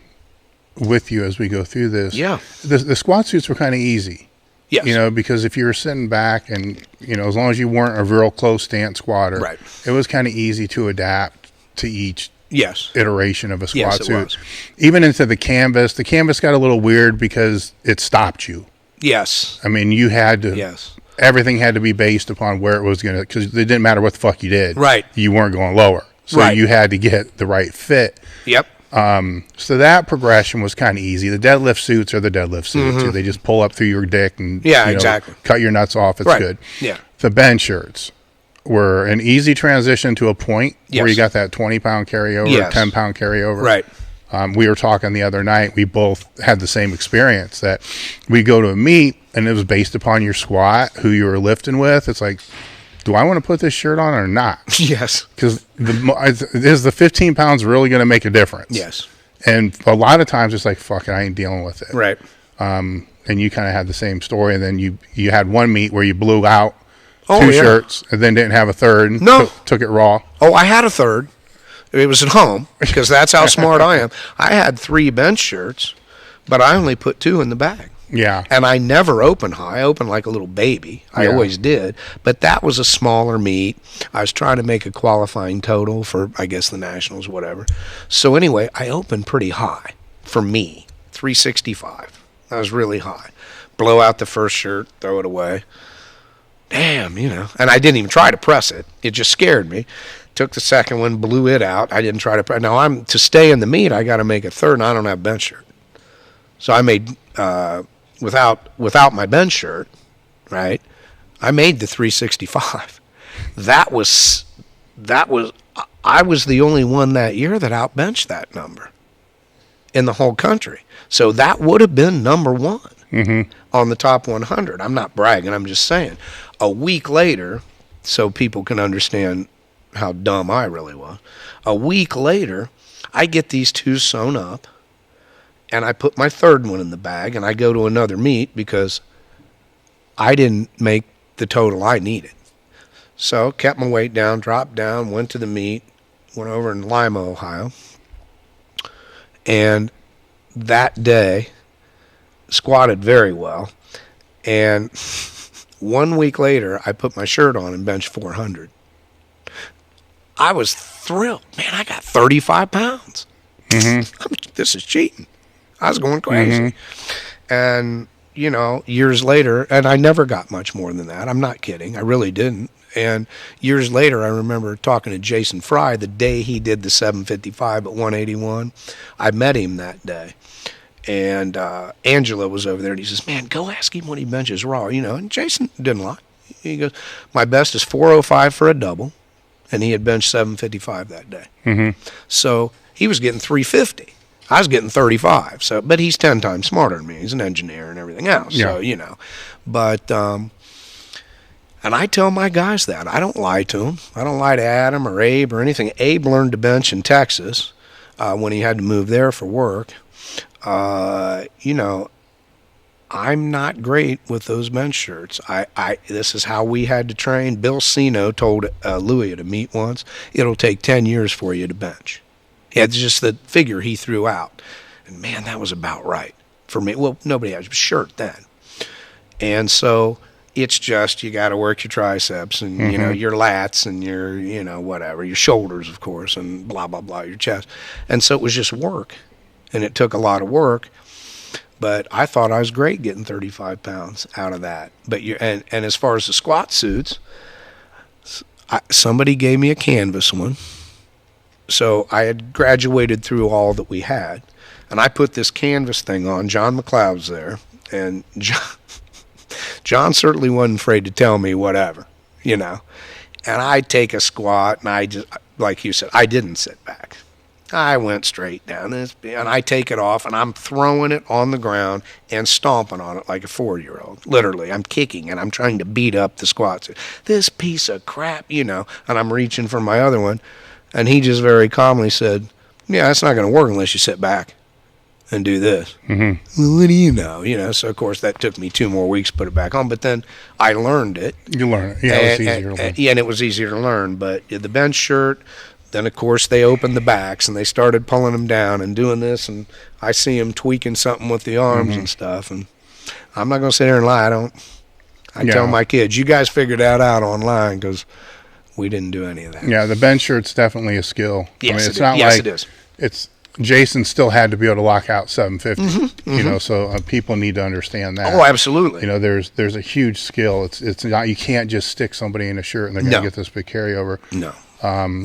with you as we go through this. Yeah. The squat suits were kind of easy. Yes. You know, because if you were sitting back and, you know, as long as you weren't a real close stance squatter, right, it was kind of easy to adapt to each iteration of a squat suit. Was. Even into the canvas got a little weird because it stopped you. Yes. I mean, you had to. Yes. Everything had to be based upon where it was going to, because it didn't matter what the fuck you did. Right. You weren't going lower. So Right. you had to get the right fit. Yep. So that progression was kind of easy. The deadlift suits are the deadlift suits. They just pull up through your dick and exactly. cut your nuts off. It's Right. good. Yeah. The bench shirts were an easy transition to a point where Yes. you got that 20-pound carryover, Yes. 10-pound carryover. Right. We were talking the other night. We both had the same experience that we go to a meet and it was based upon your squat, who you were lifting with. It's like, do I want to put this shirt on or not? Yes. Because is the 15 pounds really going to make a difference? Yes. And a lot of times it's like, fuck it, I ain't dealing with it. Right. And you kind of had the same story. And then you had one meet where you blew out Oh, two yeah. shirts and then didn't have a third. And No. took it raw. Oh, I had a third. It was at home because that's how smart I am. I had 3 bench shirts, but I only put 2 in the bag. Yeah. And I never opened high. I opened like a little baby. I Yeah. always did. But that was a smaller meet. I was trying to make a qualifying total for, I guess, the Nationals, whatever. So anyway, I opened pretty high for me, 365. That was really high. Blow out the first shirt, throw it away. Damn, And I didn't even try to press it. It just scared me. Took the second one, blew it out. I didn't try to press. Now, to stay in the meet, I got to make a third, and I don't have a bench shirt. So I made... without my bench shirt, right? I made the 365. I was the only one that year that outbenched that number in the whole country. So that would have been number 1 on the top 100. I'm not bragging. I'm just saying. A week later, so people can understand how dumb I really was. A week later, I get these 2 sewn up. And I put my third one in the bag, and I go to another meet because I didn't make the total I needed. So kept my weight down, dropped down, went to the meet, went over in Lima, Ohio. And that day, squatted very well. And 1 week later, I put my shirt on and benched 400. I was thrilled. Man, I got 35 pounds. This is cheating. I was going crazy. And, years later, and I never got much more than that. I'm not kidding. I really didn't. And years later, I remember talking to Jason Fry the day he did the 755 at 181. I met him that day. And Angela was over there, and he says, man, go ask him what he benches raw, And Jason didn't lie. He goes, my best is 405 for a double, and he had benched 755 that day. So he was getting 350. I was getting 35. So, but he's 10 times smarter than me. He's an engineer and everything else. Yeah. So, But, and I tell my guys that. I don't lie to them. I don't lie to Adam or Abe or anything. Abe learned to bench in Texas when he had to move there for work. I'm not great with those bench shirts. This is how we had to train. Bill Sino told Louis at a meet once, it'll take 10 years for you to bench. It's just the figure he threw out. And man, that was about right for me. Well, nobody had a shirt then. And so it's just, you got to work your triceps and, your lats and your, whatever, your shoulders, of course, and blah, blah, blah, your chest. And so it was just work. And it took a lot of work. But I thought I was great getting 35 pounds out of that. But and as far as the squat suits, somebody gave me a canvas one. So I had graduated through all that we had, and I put this canvas thing on. John McLeod's there, and John certainly wasn't afraid to tell me whatever, And I take a squat, and I just, like you said, I didn't sit back. I went straight down, and I take it off, and I'm throwing it on the ground and stomping on it like a 4-year-old. Literally, I'm kicking, and I'm trying to beat up the squats. This piece of crap, and I'm reaching for my other one. And he just very calmly said, yeah, that's not going to work unless you sit back and do this. Well, what do you know? So, of course, that took me 2 more weeks to put it back on. But then I learned it. You learn it. Yeah, it was easier to learn. Yeah, and it was easier to learn. But the bench shirt, then, of course, they opened the backs, and they started pulling them down and doing this. And I see them tweaking something with the arms and stuff. And I'm not going to sit there and lie. I tell my kids, you guys figured that out online because we didn't do any of that. Yeah, the bench shirt's definitely a skill. Yes, it's not like it is. It's Jason still had to be able to lock out 750. You know, so people need to understand that. Oh, absolutely. You know, there's a huge skill. It's not, you can't just stick somebody in a shirt and they're going to get this big carryover. No,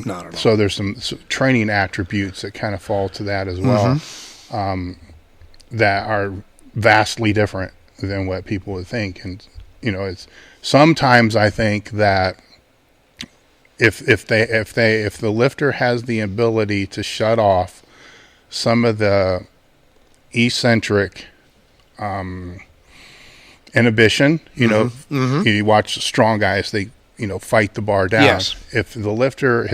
not at all. So there's some training attributes that kind of fall to that as well, that are vastly different than what people would think. And you know, it's sometimes I think that if the lifter has the ability to shut off some of the eccentric inhibition, you know, you watch strong guys, they, you know, fight the bar down. Yes. If the lifter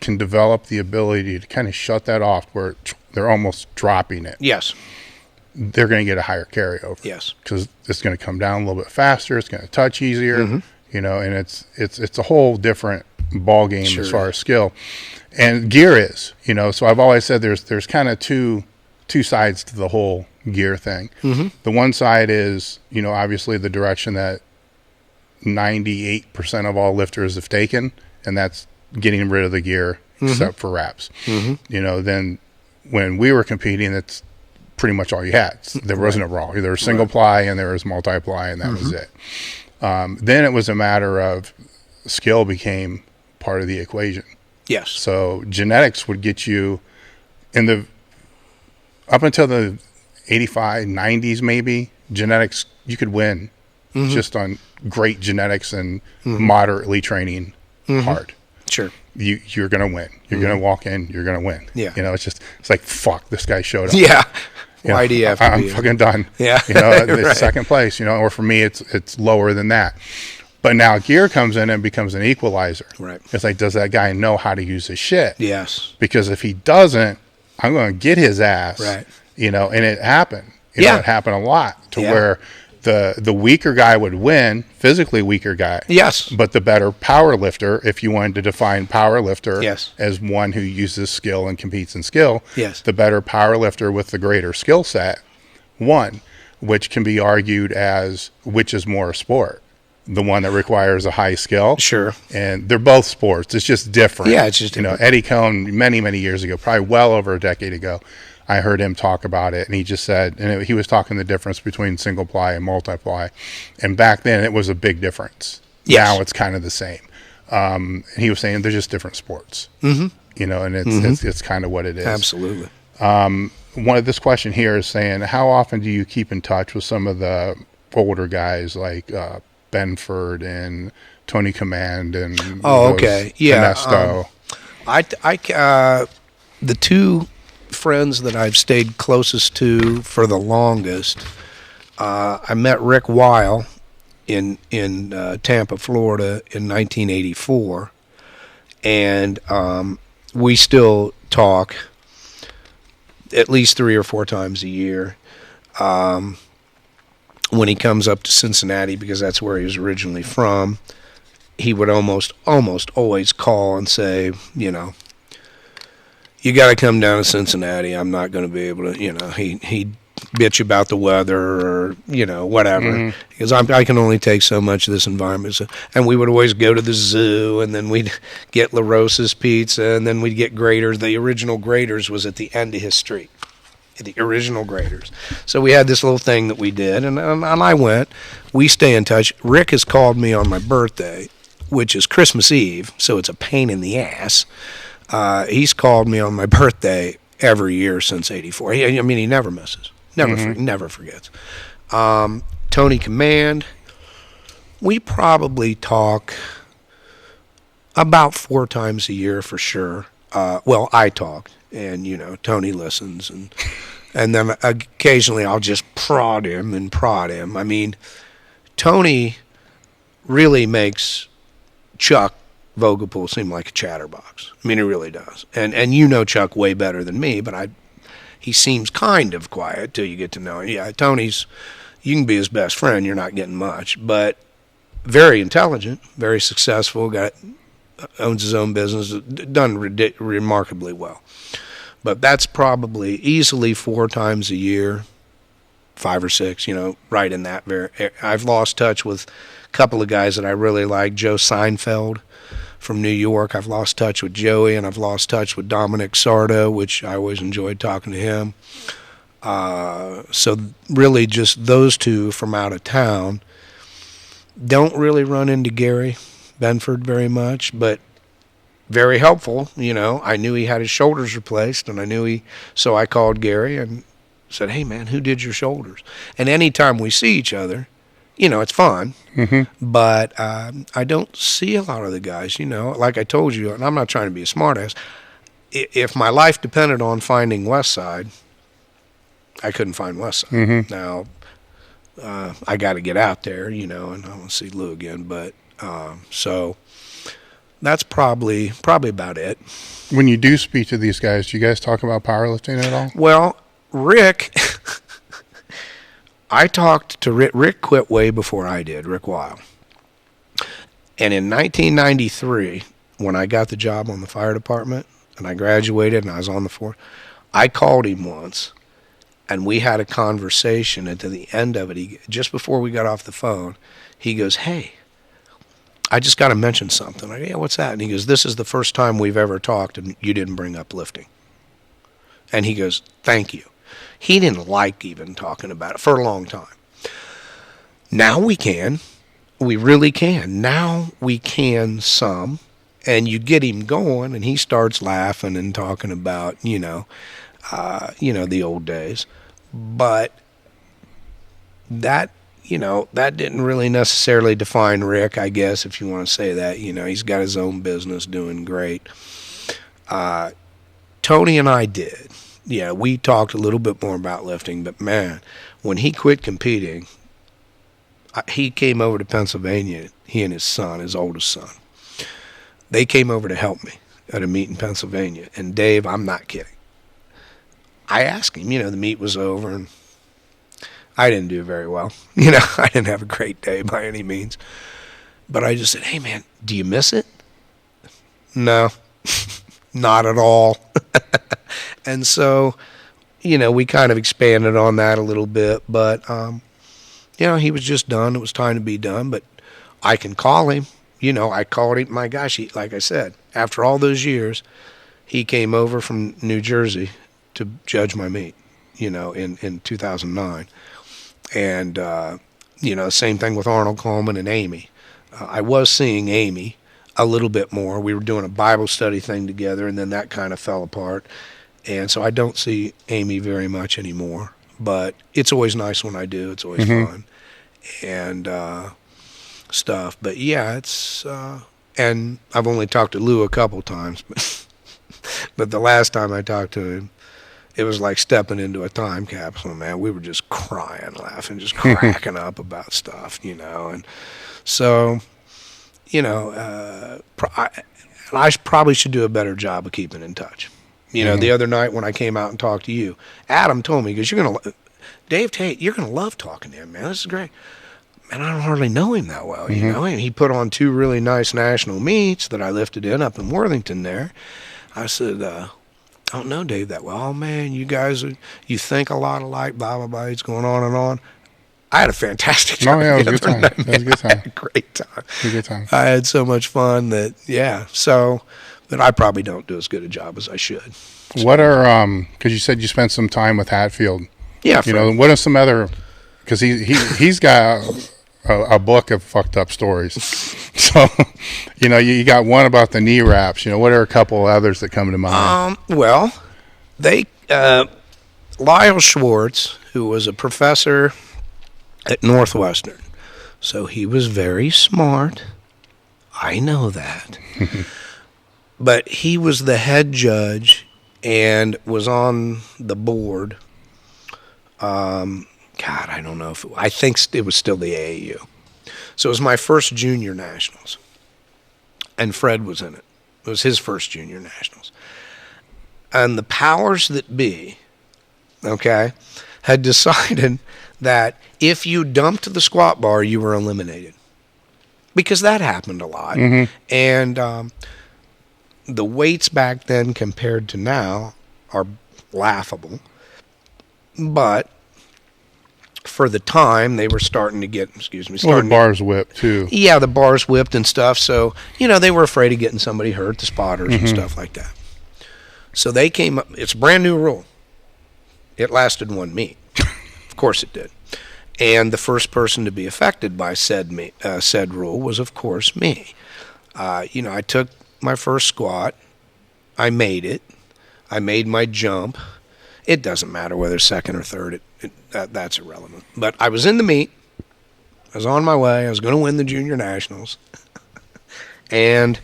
can develop the ability to kind of shut that off where they're almost dropping it, Yes. they're going to get a higher carryover. Yes. Because it's going to come down a little bit faster. It's going to touch easier, you know, and it's a whole different ball game Sure as far as skill. And gear is, you know, so I've always said there's kind of two sides to the whole gear thing. The one side is, you know, obviously the direction that 98% of all lifters have taken, and that's getting rid of the gear except for wraps. You know, then when we were competing, that's pretty much all you had. There wasn't a raw. There was single ply and there was multi-ply, and that was it. Then it was a matter of skill became part of the equation. Yes. So genetics would get you up until the 85, 90s maybe, genetics, you could win just on great genetics and moderately training hard. Sure. You're going to win. You're going to walk in, you're going to win. Yeah. You know, it's like, fuck, this guy showed up. Yeah. You know, Why do you have to I'm be fucking done. Yeah. You know, it's Right. second place, you know, or for me, it's lower than that. But now gear comes in and becomes an equalizer. Right. It's like, does that guy know how to use his shit? Yes. Because if he doesn't, I'm going to get his ass. Right. You know, and it happened. You know, it happened a lot to where the weaker guy would win, physically weaker guy. Yes. But the better power lifter, if you wanted to define power lifter Yes. as one who uses skill and competes in skill, Yes. the better power lifter with the greater skill set won, which can be argued as which is more a sport. The one that requires a high skill. Sure. And they're both sports. It's just different. Yeah, it's just you know, different. Eddie Cohn, many, many years ago, probably well over a decade ago, I heard him talk about it, and he just said, and he was talking the difference between single ply and multiply. And back then, it was a big difference. Yes. Now it's kind of the same. And he was saying they're just different sports. You know, and it's kind of what it is. Absolutely. One of this question here is saying, how often do you keep in touch with some of the older guys like Benford and Tony Command and Okay. Yeah. Ernesto? The two friends that I've stayed closest to for the longest, I met Rick Weil in Tampa, Florida in 1984, and we still talk at least 3 or 4 times a year. When he comes up to Cincinnati, because that's where he was originally from, he would almost always call and say, you know, you got to come down to Cincinnati. I'm not going to be able to, you know, he'd bitch about the weather or, you know, whatever. Because I can only take so much of this environment. So, and we would always go to the zoo, and then we'd get La Rosa's Pizza, and then we'd get Graders. The original Graders was at the end of his street. The original Graders. So we had this little thing that we did, and I went. We stay in touch. Rick has called me on my birthday, which is Christmas Eve, so it's a pain in the ass. He's called me on my birthday every year since '84. I mean, he never misses. Never forgets. Tony Command, we probably talk about 4 times a year for sure. Well, I talk, and you know, Tony listens, and then occasionally I'll just prod him. I mean, Tony really makes Chuck Vogelpool seem like a chatterbox. I mean, he really does. And you know Chuck way better than me, but he seems kind of quiet till you get to know him. Yeah, Tony's, you can be his best friend, you're not getting much, but very intelligent, very successful, owns his own business, done remarkably well. But that's probably easily 4 times a year, 5 or 6, you know, right in that. I've lost touch with a couple of guys that I really like. Joe Seinfeld from New York. I've lost touch with Joey, and I've lost touch with Dominic Sardo, which I always enjoyed talking to him. So really just those two from out of town. Don't really run into Gary Benford very much, but very helpful. I knew he had his shoulders replaced, and so I called Gary and said, hey man, who did your shoulders? And anytime we see each other, it's fun, but I don't see a lot of the guys, like I told you, and I'm not trying to be a smartass. If my life depended on finding West Side, I couldn't find West Side. Now, I got to get out there, and I want to see Lou again, but so that's probably about it. When you do speak to these guys, do you guys talk about powerlifting at all? Well, Rick, I talked to Rick. Rick quit way before I did, Rick Weil. And in 1993, when I got the job on the fire department and I graduated and I was on the force, I called him once and we had a conversation. And to the end of it, just before we got off the phone, he goes, hey, I just got to mention something. I go, yeah, what's that? And he goes, this is the first time we've ever talked and you didn't bring up lifting. And he goes, thank you. He didn't like even talking about it for a long time. Now we can. We really can. Now we can some. And you get him going, and he starts laughing and talking about, the old days. But that, that didn't really necessarily define Rick, I guess, if you want to say that. He's got his own business doing great. Tony and I did. Yeah, we talked a little bit more about lifting, but man, when he quit competing, he came over to Pennsylvania, he and his son, his oldest son. They came over to help me at a meet in Pennsylvania. And Dave, I'm not kidding. I asked him, the meet was over, and I didn't do very well. I didn't have a great day by any means. But I just said, hey man, do you miss it? No, not at all. And so, we kind of expanded on that a little bit, but, he was just done. It was time to be done, but I can call him. I called him. My gosh, like I said, after all those years, he came over from New Jersey to judge my meet, in 2009. And, same thing with Arnold Coleman and Amy. I was seeing Amy a little bit more. We were doing a Bible study thing together, and then that kind of fell apart. And so I don't see Amy very much anymore, but it's always nice when I do. It's always fun and stuff. But yeah, it's and I've only talked to Lou a couple times, but the last time I talked to him, it was like stepping into a time capsule, man. We were just crying, laughing, just cracking up about stuff, and so, I probably should do a better job of keeping in touch. The other night when I came out and talked to you, Adam told me, because Dave Tate, you're going to love talking to him, man. This is great. Man, I don't hardly know him that well, And he put on 2 really nice national meets that I lifted in up in Worthington there. I said, I don't know Dave that well. Oh, man, you guys, you think a lot alike, blah, blah, blah. It's going on and on. I had a fantastic time. Oh, yeah, it was a good time. It was a good time. I had a great time. It was a good time. I had so much fun that, but I probably don't do as good a job as I should. So, what are, because you said you spent some time with Hatfield. Yeah. What are some other, because he's got a book of fucked up stories. So, you got one about the knee wraps. What are a couple others that come to mind? Well, Lyle Schwartz, who was a professor at Northwestern, so he was very smart. I know that. But he was the head judge and was on the board. I don't know I think it was still the AAU. So it was my first junior nationals. And Fred was in it. It was his first junior nationals. And the powers that be, had decided that if you dumped the squat bar, you were eliminated. Because that happened a lot. And the weights back then compared to now are laughable. But for the time, they were starting to get, Well, the bars whipped too. Yeah, the bars whipped and stuff. So, they were afraid of getting somebody hurt, the spotters and stuff like that. So they came up, it's a brand new rule. It lasted one meet. Of course it did. And the first person to be affected by said rule was, of course, me. I took my first squat. I made it. I made my jump. It doesn't matter whether second or third. That's irrelevant. But I was in the meet. I was on my way. I was going to win the junior nationals. And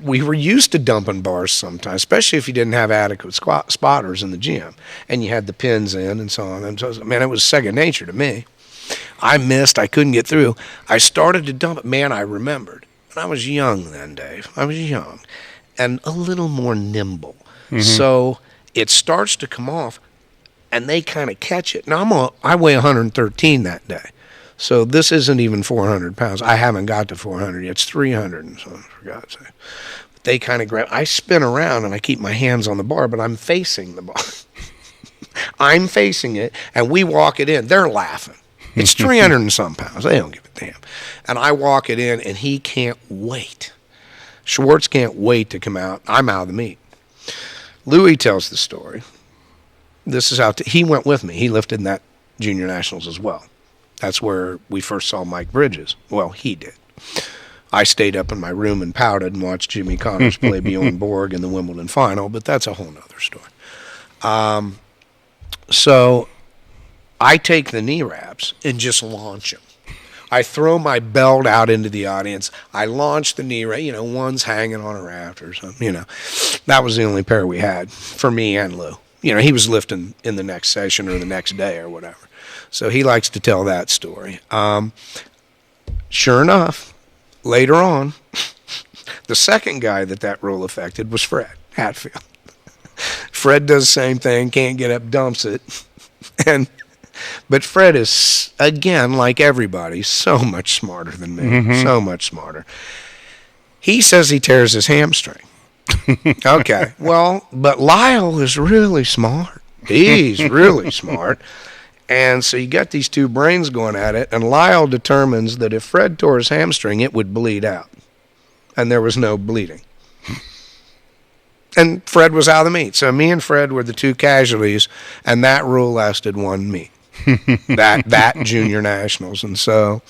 we were used to dumping bars sometimes, especially if you didn't have adequate spotters in the gym and you had the pins in and so on. And so, man, it was second nature to me. I missed. I couldn't get through. I started to dump it. Man, I remembered. And I was young then, Dave. I was young and a little more nimble. So it starts to come off, and they kind of catch it. Now, I weigh 113 that day. So this isn't even 400 pounds. I haven't got to 400 yet. It's 300 and something, for God's sake. But they kind of grab. I spin around, and I keep my hands on the bar, but I'm facing the bar. I'm facing it, and we walk it in. They're laughing. It's 300 and some pounds. They don't give a damn. And I walk it in, and he can't wait. Schwartz can't wait to come out. I'm out of the meet. Louis tells the story. This is how he went with me. He lifted in that junior nationals as well. That's where we first saw Mike Bridges. Well, he did. I stayed up in my room and pouted and watched Jimmy Connors play Bjorn Borg in the Wimbledon final, but that's a whole nother story. So I take the knee wraps and just launch them. I throw my belt out into the audience. I launch the knee wrap. One's hanging on a raft or something. That was the only pair we had for me and Lou. He was lifting in the next session or the next day or whatever. So he likes to tell that story. Sure enough, later on, the second guy that rule affected was Fred Hatfield. Fred does the same thing, can't get up, dumps it. But Fred is, again, like everybody, so much smarter than me. So much smarter. He says he tears his hamstring. Okay, well, but Lyle is really smart. He's really smart. And so you got these two brains going at it, and Lyle determines that if Fred tore his hamstring, it would bleed out. And there was no bleeding. And Fred was out of the meet. So me and Fred were the two casualties, and that rule lasted one meet. that junior nationals. And so,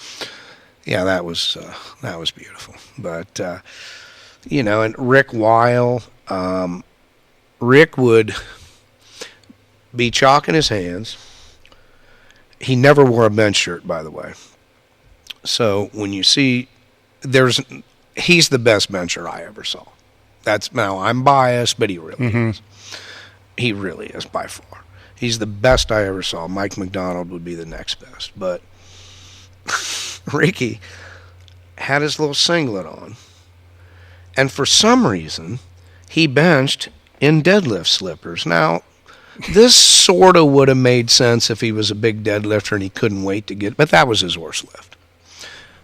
yeah, that was beautiful. But, and Rick Weil, Rick would be chalking his hands. He never wore a bench shirt, by the way. So when you see, he's the best bencher I ever saw. Now I'm biased, but he really is. He really is by far. He's the best I ever saw. Mike McDonald would be the next best. But Ricky had his little singlet on. And for some reason, he benched in deadlift slippers. Now, this sort of would have made sense if he was a big deadlifter and he couldn't wait to get, but that was his worst lift.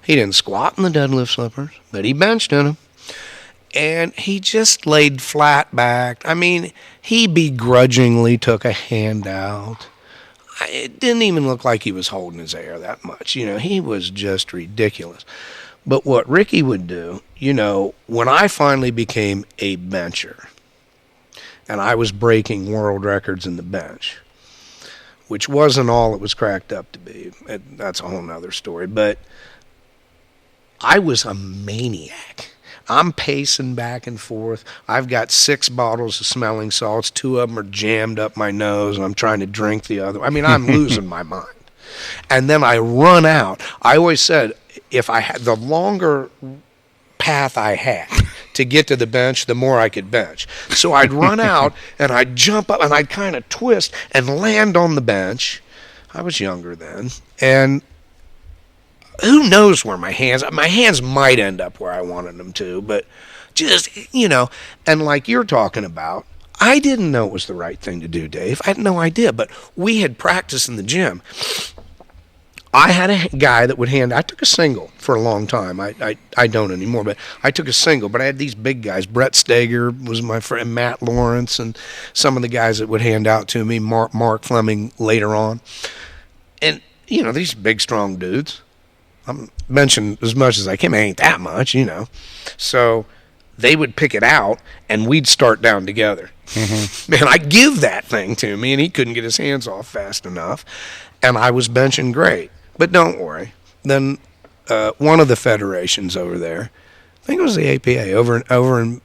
He didn't squat in the deadlift slippers, but he benched in them. And he just laid flat back. I mean, he begrudgingly took a hand out. It didn't even look like he was holding his air that much. He was just ridiculous. But what Ricky would do, when I finally became a bencher, and I was breaking world records in the bench, which wasn't all it was cracked up to be. That's a whole nother story. But I was a maniac. I'm pacing back and forth. I've got 6 bottles of smelling salts. 2 of them are jammed up my nose, and I'm trying to drink the other. I mean, I'm losing my mind. And then I run out. I always said, if I had the longer path I had to get to the bench, the more I could bench. So I'd run out, and I'd jump up, and I'd kind of twist and land on the bench. I was younger then, and who knows where my hands might end up where I wanted them to, but just, and like you're talking about, I didn't know it was the right thing to do, Dave. I had no idea, but we had practiced in the gym. I had a guy that would I took a single for a long time. I don't anymore, but I took a single, but I had these big guys. Brett Steger was my friend, Matt Lawrence, and some of the guys that would hand out to me, Mark Fleming later on. And, you know, these big, strong dudes, I'm mentioning as much as I can, it ain't that much, you know. So they would pick it out, and we'd start down together. Man, I'd give that thing to me, and he couldn't get his hands off fast enough. And I was benching great. But don't worry. Then one of the federations over there, I think it was the APA, over in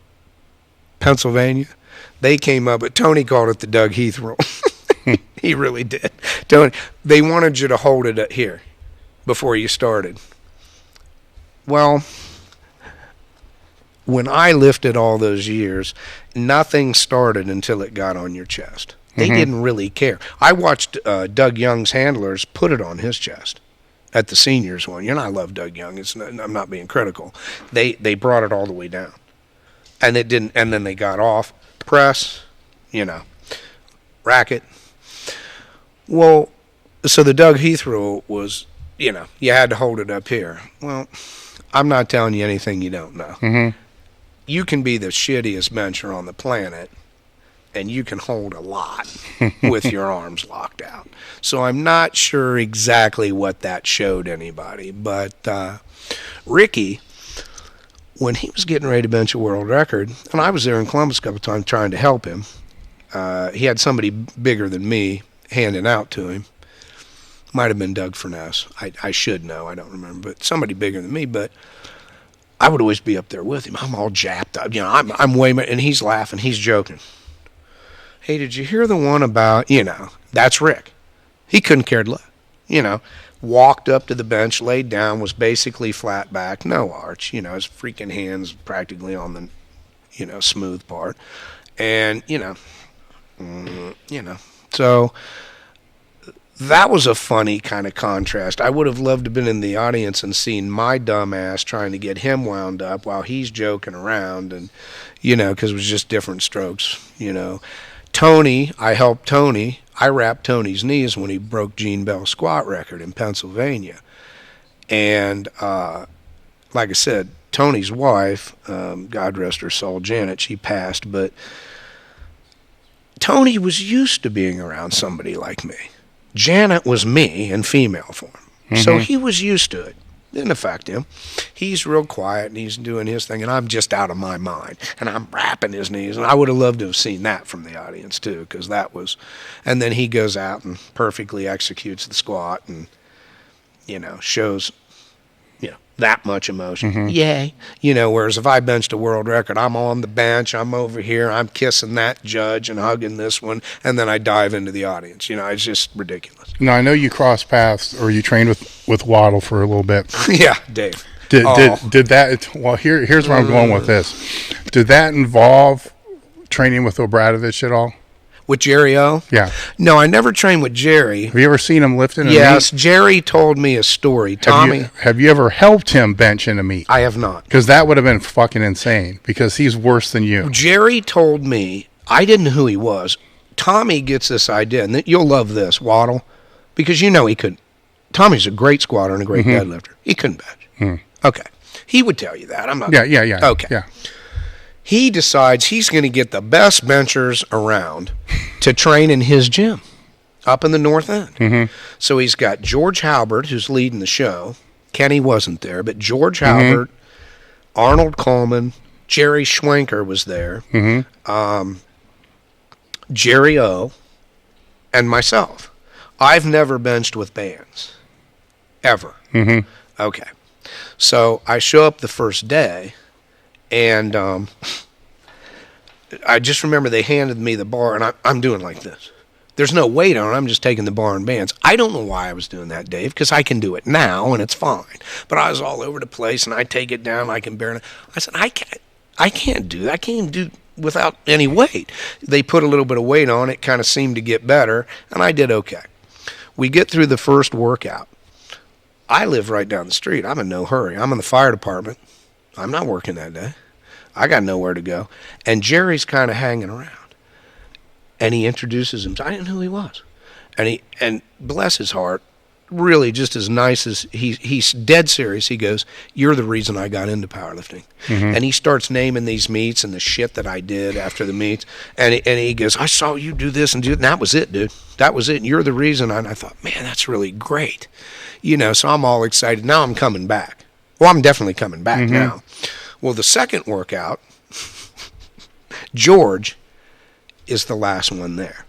Pennsylvania, they came up, but Tony called it the Doug Heath rule. He really did. Tony, they wanted you to hold it here before you started. Well, when I lifted all those years, nothing started until it got on your chest. They didn't really care. I watched Doug Young's handlers put it on his chest at the seniors one. You know, I love Doug Young. I'm not being critical. They brought it all the way down, and it didn't. And then they got off press, you know, racket. Well, so the Doug Heath rule was, you know, you had to hold it up here. Well, I'm not telling you anything you don't know. You can be the shittiest bencher on the planet, and you can hold a lot with your arms locked out. So I'm not sure exactly what that showed anybody, but Ricky, when he was getting ready to bench a world record, and I was there in Columbus a couple of times trying to help him, he had somebody bigger than me handing out to him. Might have been Doug Furness. I should know. I don't remember, but somebody bigger than me. But I would always be up there with him. I'm all jacked up. You know, I'm way, and he's laughing. He's joking. Hey, did you hear the one about, you know, that's Rick. He couldn't care less. You know, walked up to the bench, laid down, was basically flat back, no arch. You know, his freaking hands practically on the, you know, smooth part. And, you know, so that was a funny kind of contrast. I would have loved to have been in the audience and seen my dumb ass trying to get him wound up while he's joking around, and, you know, because it was just different strokes, you know. Tony, I helped Tony. I wrapped Tony's knees when he broke Gene Bell's squat record in Pennsylvania. And like I said, Tony's wife, God rest her soul, Janet, she passed, but Tony was used to being around somebody like me. Janet was me in female form. So he was used to it. Didn't affect him. He's real quiet, and he's doing his thing, and I'm just out of my mind. And I'm wrapping his knees. And I would have loved to have seen that from the audience, too, because that was... And then he goes out and perfectly executes the squat and, you know, shows, you know, that much emotion. Yay. You know, whereas if I benched a world record, I'm on the bench, I'm over here, I'm kissing that judge and hugging this one, and then I dive into the audience. You know, it's just ridiculous. Now, I know you crossed paths, or you trained with Waddle for a little bit. Yeah, Dave. Did that, well, here's where I'm going with this. Did that involve training with Obradovich at all? With Jerry O? Yeah. No, I never trained with Jerry. Have you ever seen him lifting a meet? Yes, Jerry told me a story. Tommy. Have you ever helped him bench in a meet? I have not. Because that would have been fucking insane, because he's worse than you. Jerry told me, I didn't know who he was. Tommy gets this idea, and you'll love this, Waddle, because you know he couldn't. Tommy's a great squatter and a great deadlifter. He couldn't bench. Okay. He would tell you that. I'm not. Yeah. Okay. Yeah. He decides he's going to get the best benchers around to train in his gym up in the North End. So he's got George Halbert, who's leading the show. Kenny wasn't there, but George Halbert, Arnold Coleman, Jerry Schwenker was there, Jerry O, and myself. I've never benched with bands, ever. Okay. So I show up the first day, and I just remember they handed me the bar, and I'm doing like this. There's no weight on it. I'm just taking the bar and bands. I don't know why I was doing that, Dave, because I can do it now, and it's fine. But I was all over the place, and I take it down. I can barely. I said, I can't do that. I can't do without any weight. They put a little bit of weight on it, kind of seemed to get better, and I did okay. We get through the first workout. I live right down the street. I'm in no hurry. I'm in the fire department. I'm not working that day. I got nowhere to go. And Jerry's kind of hanging around. And he introduces himself. I didn't know who he was. And bless his heart, really just as nice as he's dead serious. He goes, "You're the reason I got into powerlifting." And he starts naming these meets and the shit that I did after the meets, and he goes, "I saw you do this and do it, and that was it, dude. That was it. And you're the reason." And I thought, man, that's really great, So I'm all excited. Now I'm coming back. Well, I'm definitely coming back now. Well, the second workout, George is the last one there.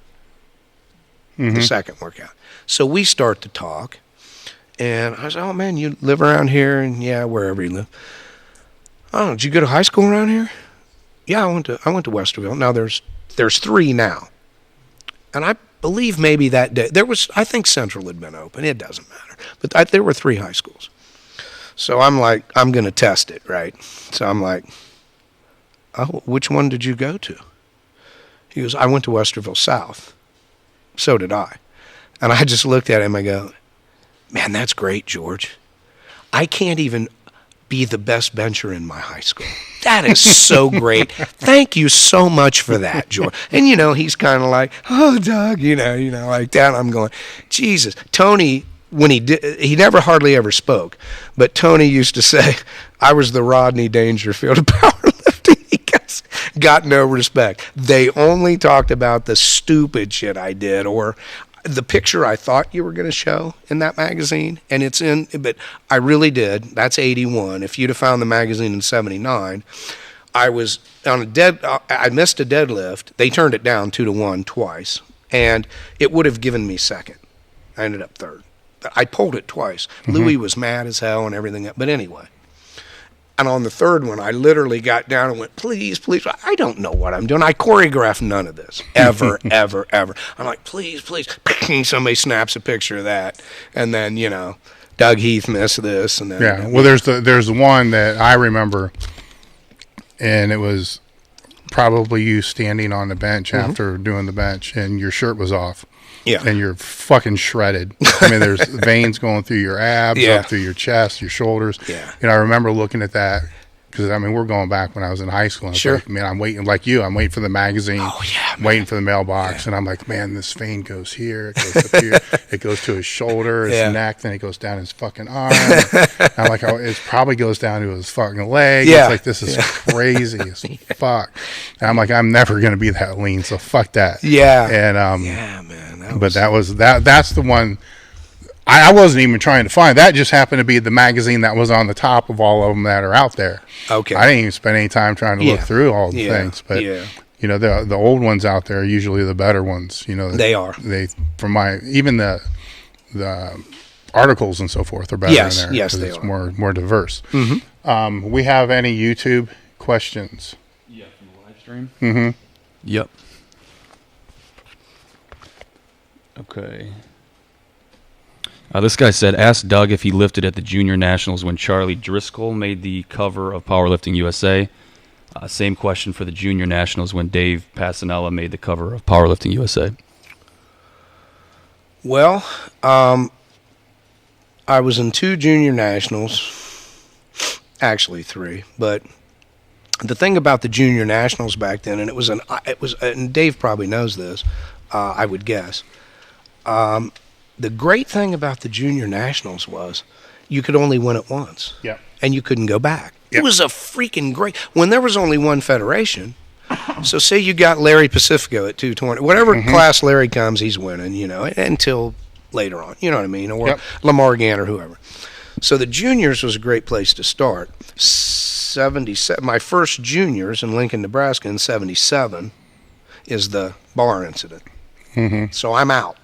The second workout. So we start to talk, and I said, "Oh man, you live around here?" And yeah, wherever you live. "Oh, did you go to high school around here?" "Yeah, I went to Westerville." Now there's 3 now, and I believe maybe that day I think Central had been open. It doesn't matter, but there were 3 high schools. So I'm like, I'm gonna test it, right? So I'm like, "Oh, which one did you go to?" He goes, "I went to Westerville South." So did I. And I just looked at him, I go, "Man, that's great, George. I can't even be the best bencher in my high school. That is so great. Thank you so much for that, George." And, he's kind of like, "Oh, Doug," like that. I'm going, Jesus. Tony, when he never hardly ever spoke, but Tony used to say, "I was the Rodney Dangerfield of powerlifting." He got no respect. They only talked about the stupid shit I did, or the picture I thought you were going to show in that magazine, and but I really did. That's 81. If you'd have found the magazine in 79, I was on I missed a deadlift. They turned it down 2-1 twice, and it would have given me second. I ended up third. But I pulled it twice. Louis was mad as hell and everything. But anyway. And on the third one, I literally got down and went, "Please, please." I don't know what I'm doing. I choreographed none of this, ever, ever, ever. I'm like, "Please, please." Somebody snaps a picture of that. And then, Doug Heath missed this. And then, yeah. Well, there's the one that I remember, and it was probably you standing on the bench after doing the bench, and your shirt was off. Yeah. And you're fucking shredded. I mean, there's veins going through your abs, up through your chest, your shoulders. Yeah. I remember looking at that because, we're going back when I was in high school. And sure. Like, man, I'm waiting, like you, I'm waiting for the magazine. Oh, yeah, waiting for the mailbox. Yeah. And I'm like, man, this vein goes here, it goes up here, it goes to his shoulder, his neck, then it goes down his fucking arm. I'm like, it probably goes down to his fucking leg. Yeah. It's like, this is crazy as fuck. And I'm like, I'm never going to be that lean, so fuck that. Yeah. And, yeah, man. That's the one I wasn't even trying to find. That just happened to be the magazine that was on the top of all of them that are out there. Okay. I didn't even spend any time trying to look through all the things, but the old ones out there are usually the better ones. They are. Even the articles and so forth are better in there. Yes, they it's are. more diverse. We have any YouTube questions? Yeah, from the live stream. Yep. Okay. This guy said, "Ask Doug if he lifted at the Junior Nationals when Charlie Driscoll made the cover of Powerlifting USA. Same question for the Junior Nationals when Dave Passanella made the cover of Powerlifting USA." Well, I was in 2 Junior Nationals, actually 3, but the thing about the Junior Nationals back then, and and Dave probably knows this, I would guess. The great thing about the Junior Nationals was you could only win it once. Yeah. And you couldn't go back. Yep. It was a freaking great... When there was only one federation, so say you got Larry Pacifico at 220. Whatever class Larry comes, he's winning, until later on. You know what I mean? Or Lamar Gann or whoever. So the juniors was a great place to start. 77. My first juniors in Lincoln, Nebraska in 77 is the bar incident. So I'm out.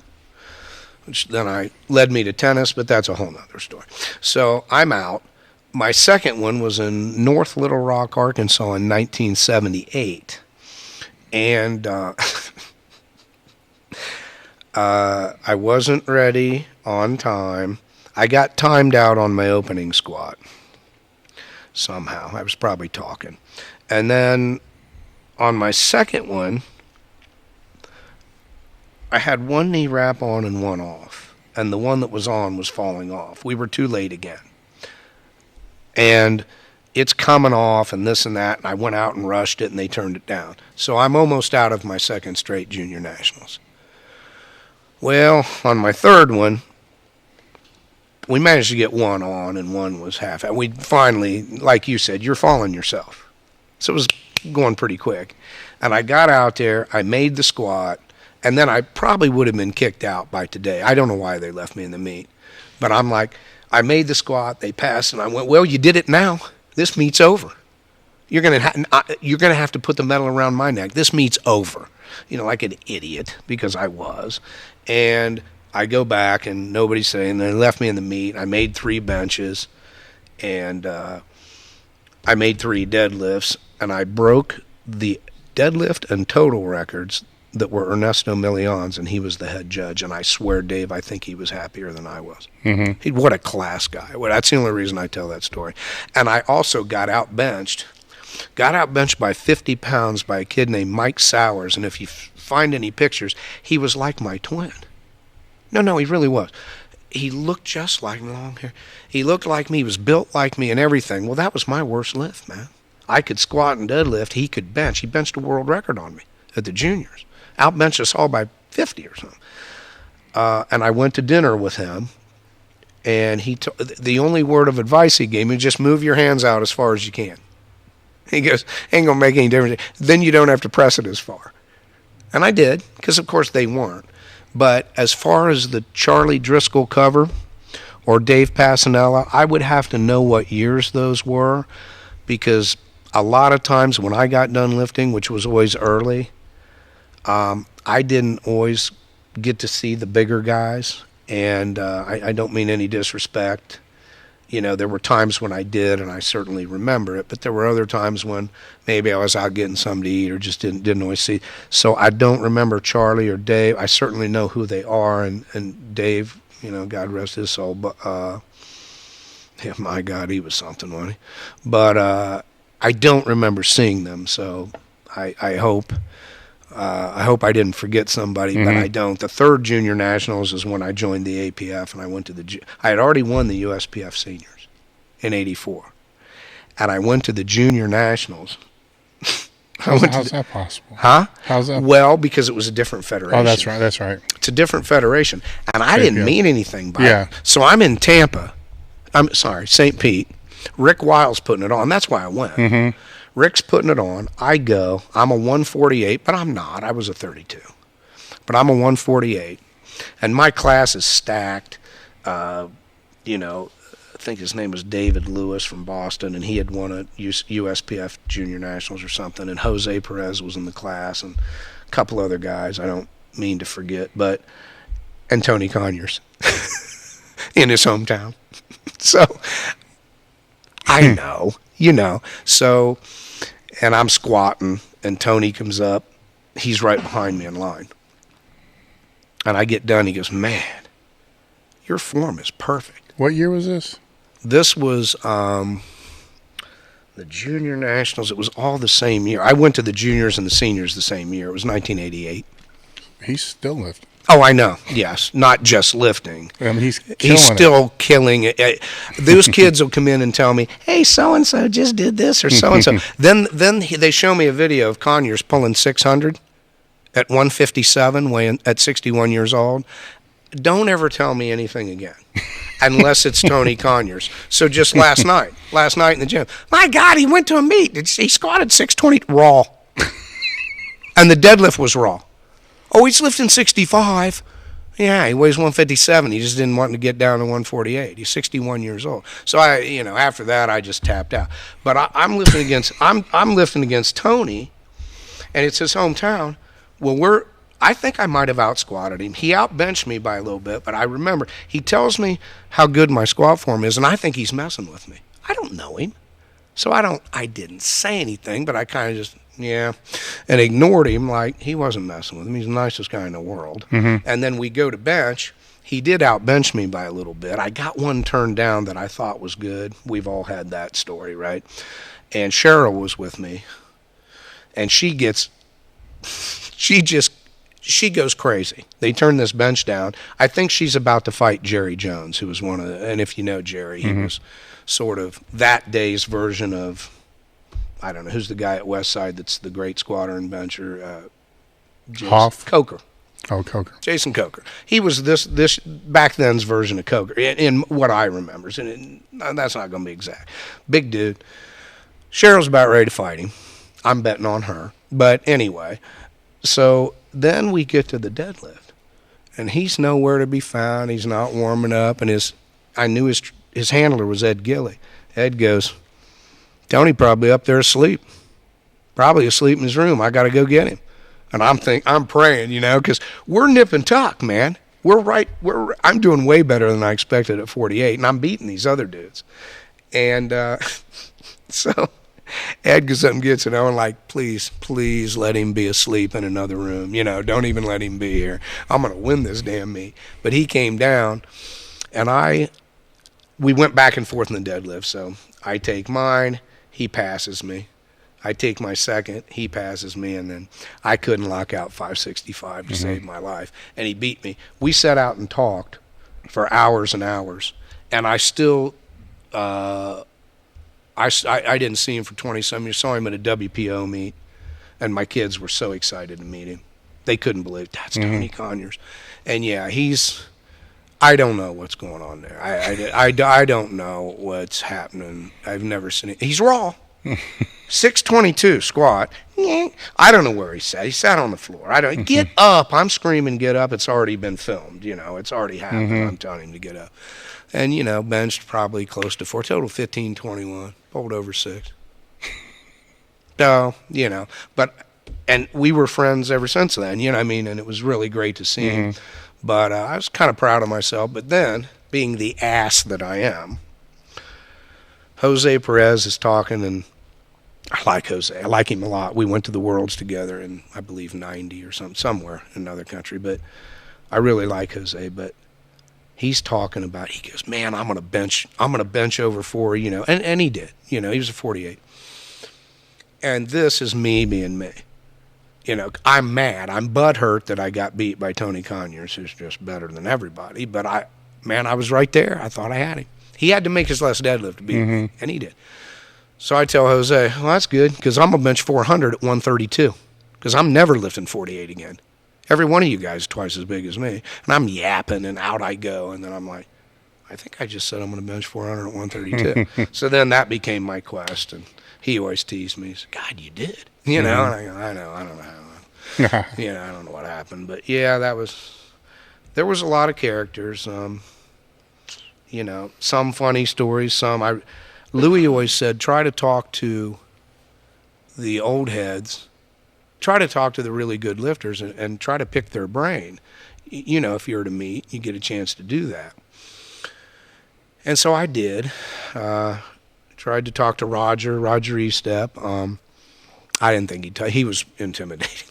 Which then led me to tennis, but that's a whole nother story. So I'm out. My second one was in North Little Rock, Arkansas in 1978. And I wasn't ready on time. I got timed out on my opening squat. Somehow. I was probably talking. And then on my second one, I had one knee wrap on and one off. And the one that was on was falling off. We were too late again. And it's coming off and this and that. And I went out and rushed it and they turned it down. So I'm almost out of my second straight junior nationals. Well, on my third one, we managed to get one on, and one was half. And we finally, like you said, you're falling yourself. So it was going pretty quick. And I got out there, I made the squat, and then I probably would have been kicked out by today. I don't know why they left me in the meet. But I'm like, I made the squat, they passed, and I went, well, you did it now. This meet's over. You're gonna have to put the medal around my neck. This meet's over. Like an idiot, because I was. And I go back, and nobody's saying. They left me in the meet. I made 3 benches, and I made 3 deadlifts, and I broke the deadlift and total records that were Ernesto Million's, and he was the head judge. And I swear, Dave, I think he was happier than I was. Mm-hmm. What a class guy. Well, that's the only reason I tell that story. And I also got outbenched by 50 pounds by a kid named Mike Sowers. And if you find any pictures, he was like my twin. No, he really was. He looked just like me, long hair. He looked like me. He was built like me and everything. Well, that was my worst lift, man. I could squat and deadlift. He could bench. He benched a world record on me at the juniors. Outbenched us all by 50 or something. And I went to dinner with him, and the only word of advice he gave me, just move your hands out as far as you can. He goes, ain't going to make any difference. Then you don't have to press it as far. And I did, because of course they weren't. But as far as the Charlie Driscoll cover or Dave Passanella, I would have to know what years those were, because a lot of times when I got done lifting, which was always early, I didn't always get to see the bigger guys, and I don't mean any disrespect. There were times when I did, and I certainly remember it, but there were other times when maybe I was out getting something to eat or just didn't always see. So I don't remember Charlie or Dave. I certainly know who they are, and Dave, God rest his soul, but yeah, my God, he was something, wasn't he? But I don't remember seeing them, so I hope I didn't forget somebody, but I don't. The 3rd Junior Nationals is when I joined the APF, and I went to I had already won the USPF Seniors in '84, and I went to the Junior Nationals. How's that possible? Huh? How's that? Well, because it was a different federation. Oh, that's right. It's a different federation, and I didn't mean anything by it. So I'm in Tampa. I'm sorry, St. Pete. Rick Wiles putting it on. That's why I went. Mm-hmm. Rick's putting it on. I go. I'm a 148, but I'm not. I was a 32. But I'm a 148. And my class is stacked. I think his name was David Lewis from Boston, and he had won a USPF Junior Nationals or something. And Jose Perez was in the class, and a couple other guys I don't mean to forget. And Tony Conyers in his hometown. So I know. So, and I'm squatting, and Tony comes up. He's right behind me in line. And I get done. He goes, man, your form is perfect. What year was this? This was the Junior Nationals. It was all the same year. I went to the juniors and the seniors the same year. It was 1988. He's still lifting. Oh, I know. Yes, not just lifting. I mean, he's still killing it. Those kids will come in and tell me, "Hey, so and so just did this," or so and so. Then they show me a video of Conyers pulling 600 at 157, weighing at 61 years old. Don't ever tell me anything again, unless it's Tony Conyers. So just last night in the gym, my God, he went to a meet. He squatted 620 raw, and the deadlift was raw. Oh, he's lifting 65. Yeah, he weighs 157. He just didn't want to get down to 148. He's 61 years old. So after that, I just tapped out. But I'm lifting against Tony, and it's his hometown. Well, I think I might have out-squatted him. He out-benched me by a little bit, but I remember he tells me how good my squat form is, and I think he's messing with me. I don't know him. So I didn't say anything, but I kind of just, and ignored him like he wasn't messing with him. He's the nicest guy in the world. Mm-hmm. And then we go to bench. He did out-bench me by a little bit. I got one turned down that I thought was good. We've all had that story, right? And Cheryl was with me, and she goes crazy. They turn this bench down. I think she's about to fight Jerry Jones, who was and if you know Jerry, he was sort of that day's version of, I don't know, who's the guy at Westside that's the great squatter and bencher? Hoff. Coker. Oh, Coker. Jason Coker. He was this back then's version of Coker, in what I remember. And that's not going to be exact. Big dude. Cheryl's about ready to fight him. I'm betting on her. But anyway, so then we get to the deadlift, and he's nowhere to be found. He's not warming up, and I knew his handler was Ed Gilley. Ed goes, Tony probably up there asleep. Probably asleep in his room. I got to go get him. And I'm praying, because we're nip and tuck, man. I'm doing way better than I expected at 48, and I'm beating these other dudes. And so Ed goes up and gets it. I'm like, please let him be asleep in another room. Don't even let him be here. I'm going to win this damn meet. But he came down, and we went back and forth in the deadlift. So I take mine, he passes me. I take my second, he passes me, and then I couldn't lock out 565 to save my life. And he beat me. We sat out and talked for hours and hours, and I still I didn't see him for 20-some years. Saw him at a WPO meet, and my kids were so excited to meet him. They couldn't believe that's Tony Conyers. And yeah, I don't know what's going on there. I don't know what's happening. I've never seen it. He's raw. 622 squat. I don't know where he sat. He sat on the floor. I don't get up. I'm screaming, get up. It's already been filmed. It's already happened. I'm telling him to get up. And benched probably close to 4. Total 1521. Pulled over 6. So, and we were friends ever since then, and it was really great to see him. But I was kind of proud of myself. But then, being the ass that I am, Jose Perez is talking, and I like Jose. I like him a lot. We went to the Worlds together in, I believe, 90 or somewhere in another country. But I really like Jose. But he's talking about, he goes, man, I'm gonna bench over 4, and he did. He was a 48. And this is me being me. I'm mad. I'm butthurt that I got beat by Tony Conyers, who's just better than everybody. But I was right there. I thought I had him. He had to make his last deadlift to beat me, and he did. So I tell Jose, well, that's good, because I'm going to bench 400 at 132, because I'm never lifting 48 again. Every one of you guys is twice as big as me. And I'm yapping, and out I go. And then I'm like, I think I just said I'm going to bench 400 at 132. So then that became my quest, and he always teased me. He said, God, you did. And I go, I know, I don't know how. I don't know what happened. But, yeah, there was a lot of characters. Some funny stories, Louis always said, try to talk to the old heads, try to talk to the really good lifters, and try to pick their brain. If you're at a meet, you get a chance to do that. And so I did. Tried to talk to Roger Estep. I didn't think he was intimidating,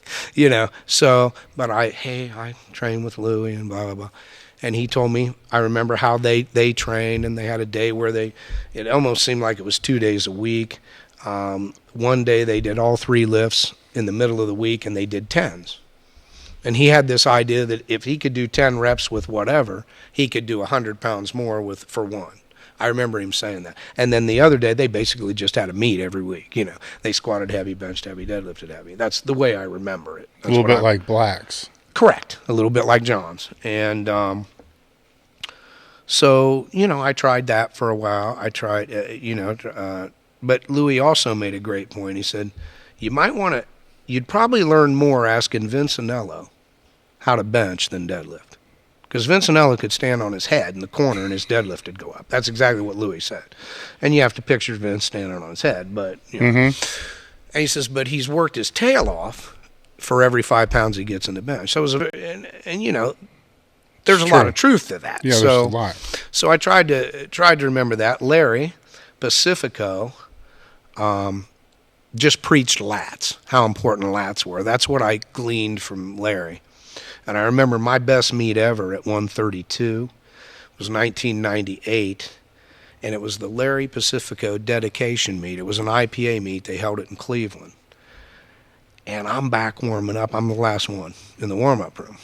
but I trained with Louis and blah, blah, blah. And he told me, I remember how they trained, and they had a day where it almost seemed like it was 2 days a week. One day they did all 3 lifts in the middle of the week, and they did 10s. And he had this idea that if he could do 10 reps with whatever, he could do 100 pounds more for one. I remember him saying that. And then the other day, they basically just had a meet every week. They squatted heavy, benched heavy, deadlifted heavy. That's the way I remember it. That's a little bit like Black's. Correct. A little bit like John's. And so, I tried that for a while. I tried, but Louis also made a great point. He said, you'd probably learn more asking Vince Anello how to bench than deadlift. Because Vince Anello could stand on his head in the corner and his deadlift would go up. That's exactly what Louis said. And you have to picture Vince standing on his head. But, And he says, but he's worked his tail off for every 5 pounds he gets in the bench. So it was there's a lot of truth to that. Yeah, there's a lot. So I tried to remember that. Larry Pacifico just preached lats, how important lats were. That's what I gleaned from Larry. And I remember my best meet ever at 132 was 1998, and it was the Larry Pacifico dedication meet. It was an IPA meet. They held it in Cleveland. And I'm back warming up. I'm the last one in the warm-up room.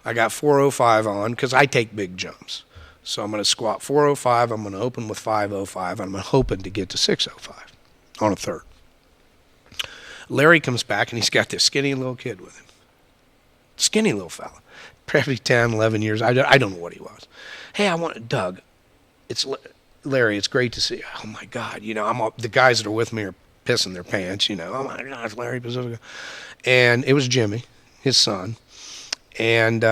I got 405 on because I take big jumps. So I'm going to squat 405. I'm going to open with 505. I'm hoping to get to 605 on a third. Larry comes back, and he's got this skinny little kid with him. skinny little fella, probably 10, 11 years. I don't know what he was. Hey, Doug, it's Larry, it's great to see you. Oh my God, the guys that are with me are pissing their pants, oh my gosh, Larry Pacifica. And it was Jimmy, his son. And,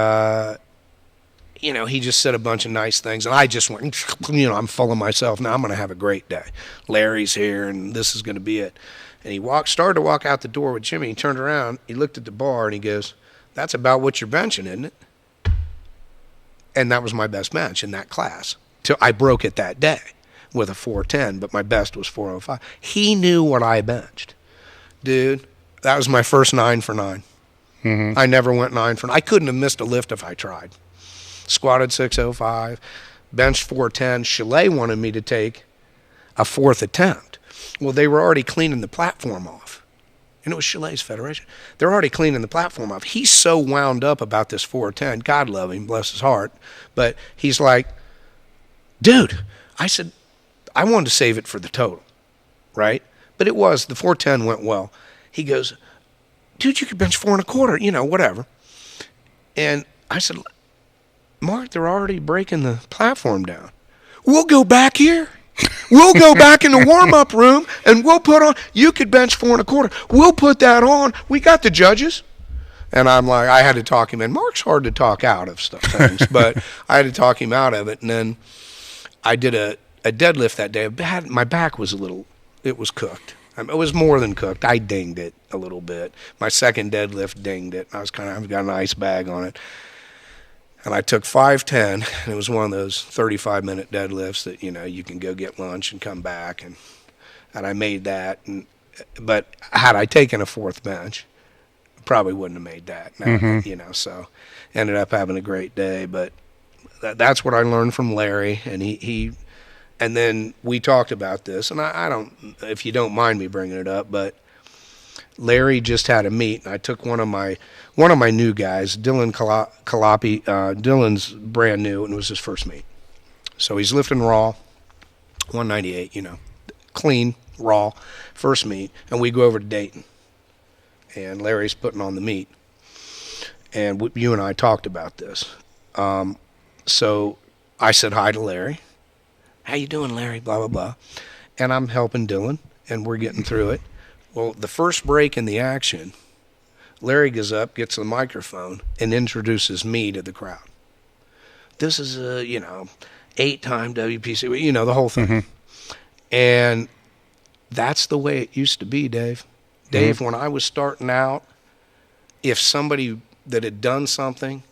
he just said a bunch of nice things. And I just went, I'm full of myself. Now I'm going to have a great day. Larry's here, and this is going to be it. And he started to walk out the door with Jimmy. He turned around, he looked at the bar, and he goes, that's about what you're benching, isn't it? And that was my best bench in that class. Till I broke it that day with a 410, but my best was 405. He knew what I benched. Dude, that was my first 9 for 9. Mm-hmm. I never went 9 for 9. I couldn't have missed a lift if I tried. Squatted 605, benched 410. Chalet wanted me to take a fourth attempt. Well, they were already cleaning the platform off. And it was Chalet's federation. They're already cleaning the platform off. He's so wound up about this 410. God love him, bless his heart. But he's like, dude, I said, I wanted to save it for the total, right? But it was, the 410 went well. He goes, dude, you could bench 4 1/4, whatever. And I said, Mark, they're already breaking the platform down. We'll go back here. We'll go back in the warm-up room, and we'll put on, you could bench 4 1/4. We'll put that on. We got the judges. And I'm like, I had to talk him in. Mark's hard to talk out of things, but I had to talk him out of it. And then I did a deadlift that day. My back was it was cooked. It was more than cooked. I dinged it a little bit. My second deadlift dinged it. I've got an ice bag on it. And I took 510, and it was one of those 35-minute deadlifts that, you can go get lunch and come back. And I made that. But had I taken a fourth bench, I probably wouldn't have made that. Mm-hmm. So ended up having a great day. But that's what I learned from Larry. And and then we talked about this. And I don't, if you don't mind me bringing it up, but Larry just had a meet, and I took one of my new guys, Dylan Calapi. Dylan's brand new, and it was his first meet. So he's lifting raw, 198, clean, raw, first meet, and we go over to Dayton. And Larry's putting on the meet. And you and I talked about this. So I said hi to Larry. How you doing, Larry? Blah, blah, blah. And I'm helping Dylan, and we're getting through it. Well, the first break in the action, Larry goes up, gets the microphone, and introduces me to the crowd. This is a, 8-time WPC, the whole thing. Mm-hmm. And that's the way it used to be, Dave. Dave, when I was starting out, if somebody that had done something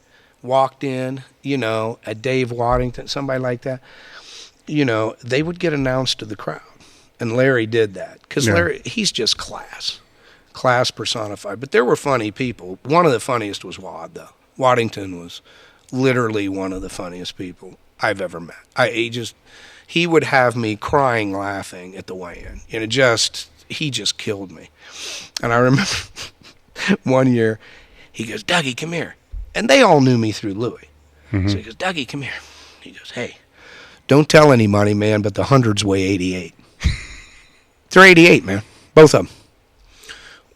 walked in, a Dave Waddington, somebody like that, they would get announced to the crowd. And Larry did that. Because Larry, he's just class personified. But there were funny people. One of the funniest was Wad, though. Waddington was literally one of the funniest people I've ever met. He would have me crying, laughing at the weigh-in. He just killed me. And I remember one year, he goes, Dougie, come here. And they all knew me through Louie. Mm-hmm. So he goes, Dougie, come here. He goes, hey, don't tell anybody, man, but the hundreds weigh 88. They're 88, man. Both of them.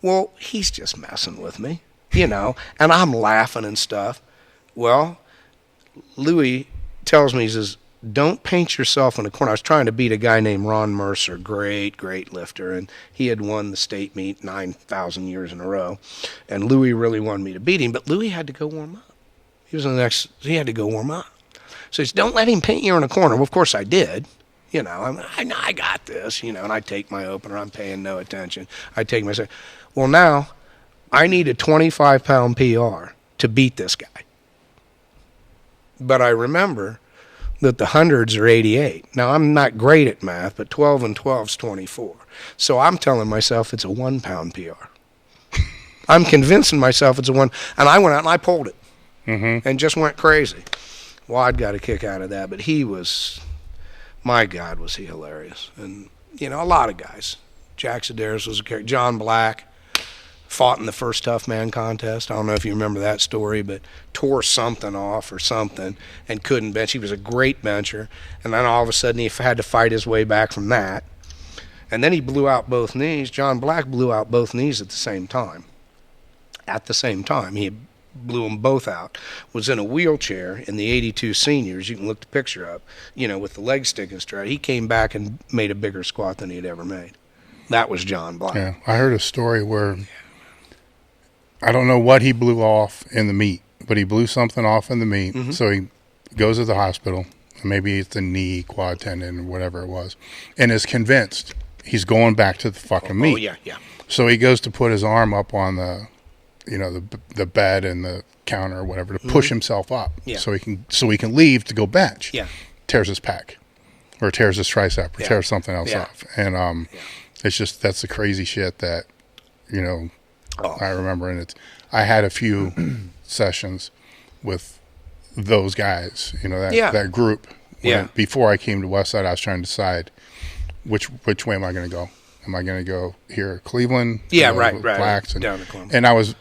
Well, he's just messing with me, and I'm laughing and stuff. Well, Louis tells me, he says, don't paint yourself in a corner. I was trying to beat a guy named Ron Mercer, great lifter, and he had won the state meet 9,000 years in a row. And Louis really wanted me to beat him, but Louis had to go warm up. He had to go warm up. So he says, don't let him paint you in a corner. Well, of course I did. I got this, and I take my opener. I'm paying no attention. I take my second. Well, now I need a 25-pound PR to beat this guy. But I remember that the hundreds are 88. Now, I'm not great at math, but 12 and 12 is 24. So I'm telling myself it's a 1-pound PR. I'm convincing myself it's a 1. And I went out and I pulled it and just went crazy. Wad got a kick out of that, but he was... My God, was he hilarious. And, a lot of guys. Jack Sedaris was a character. John Black fought in the first Tough Man contest. I don't know if you remember that story, but tore something off or something and couldn't bench. He was a great bencher. And then all of a sudden he had to fight his way back from that. And then he blew out both knees. John Black blew out both knees at the same time. He blew them both out, was in a wheelchair in the 82 seniors. You can look the picture up, with the leg sticking straight. He came back and made a bigger squat than he'd ever made. That was John Black. Yeah, I heard a story where I don't know what he blew off in the meet, but he blew something off in the meet. Mm-hmm. So he goes to the hospital, maybe it's the knee, quad tendon, or whatever it was, and is convinced he's going back to the fucking meet. Oh, yeah. So he goes to put his arm up on the, the bed and the counter or whatever to push himself up, Yeah. so he can leave to go bench. Yeah. Tears his pec, or tears his tricep, or Yeah. tears something else Yeah. off, and it's just that's the crazy shit that I remember, and I had a few sessions with those guys, that group. Yeah. Before I came to Westside, I was trying to decide which way am I going to go. Am I going to go here, Cleveland? Yeah, with right. Blacks, and, Down to Columbus. and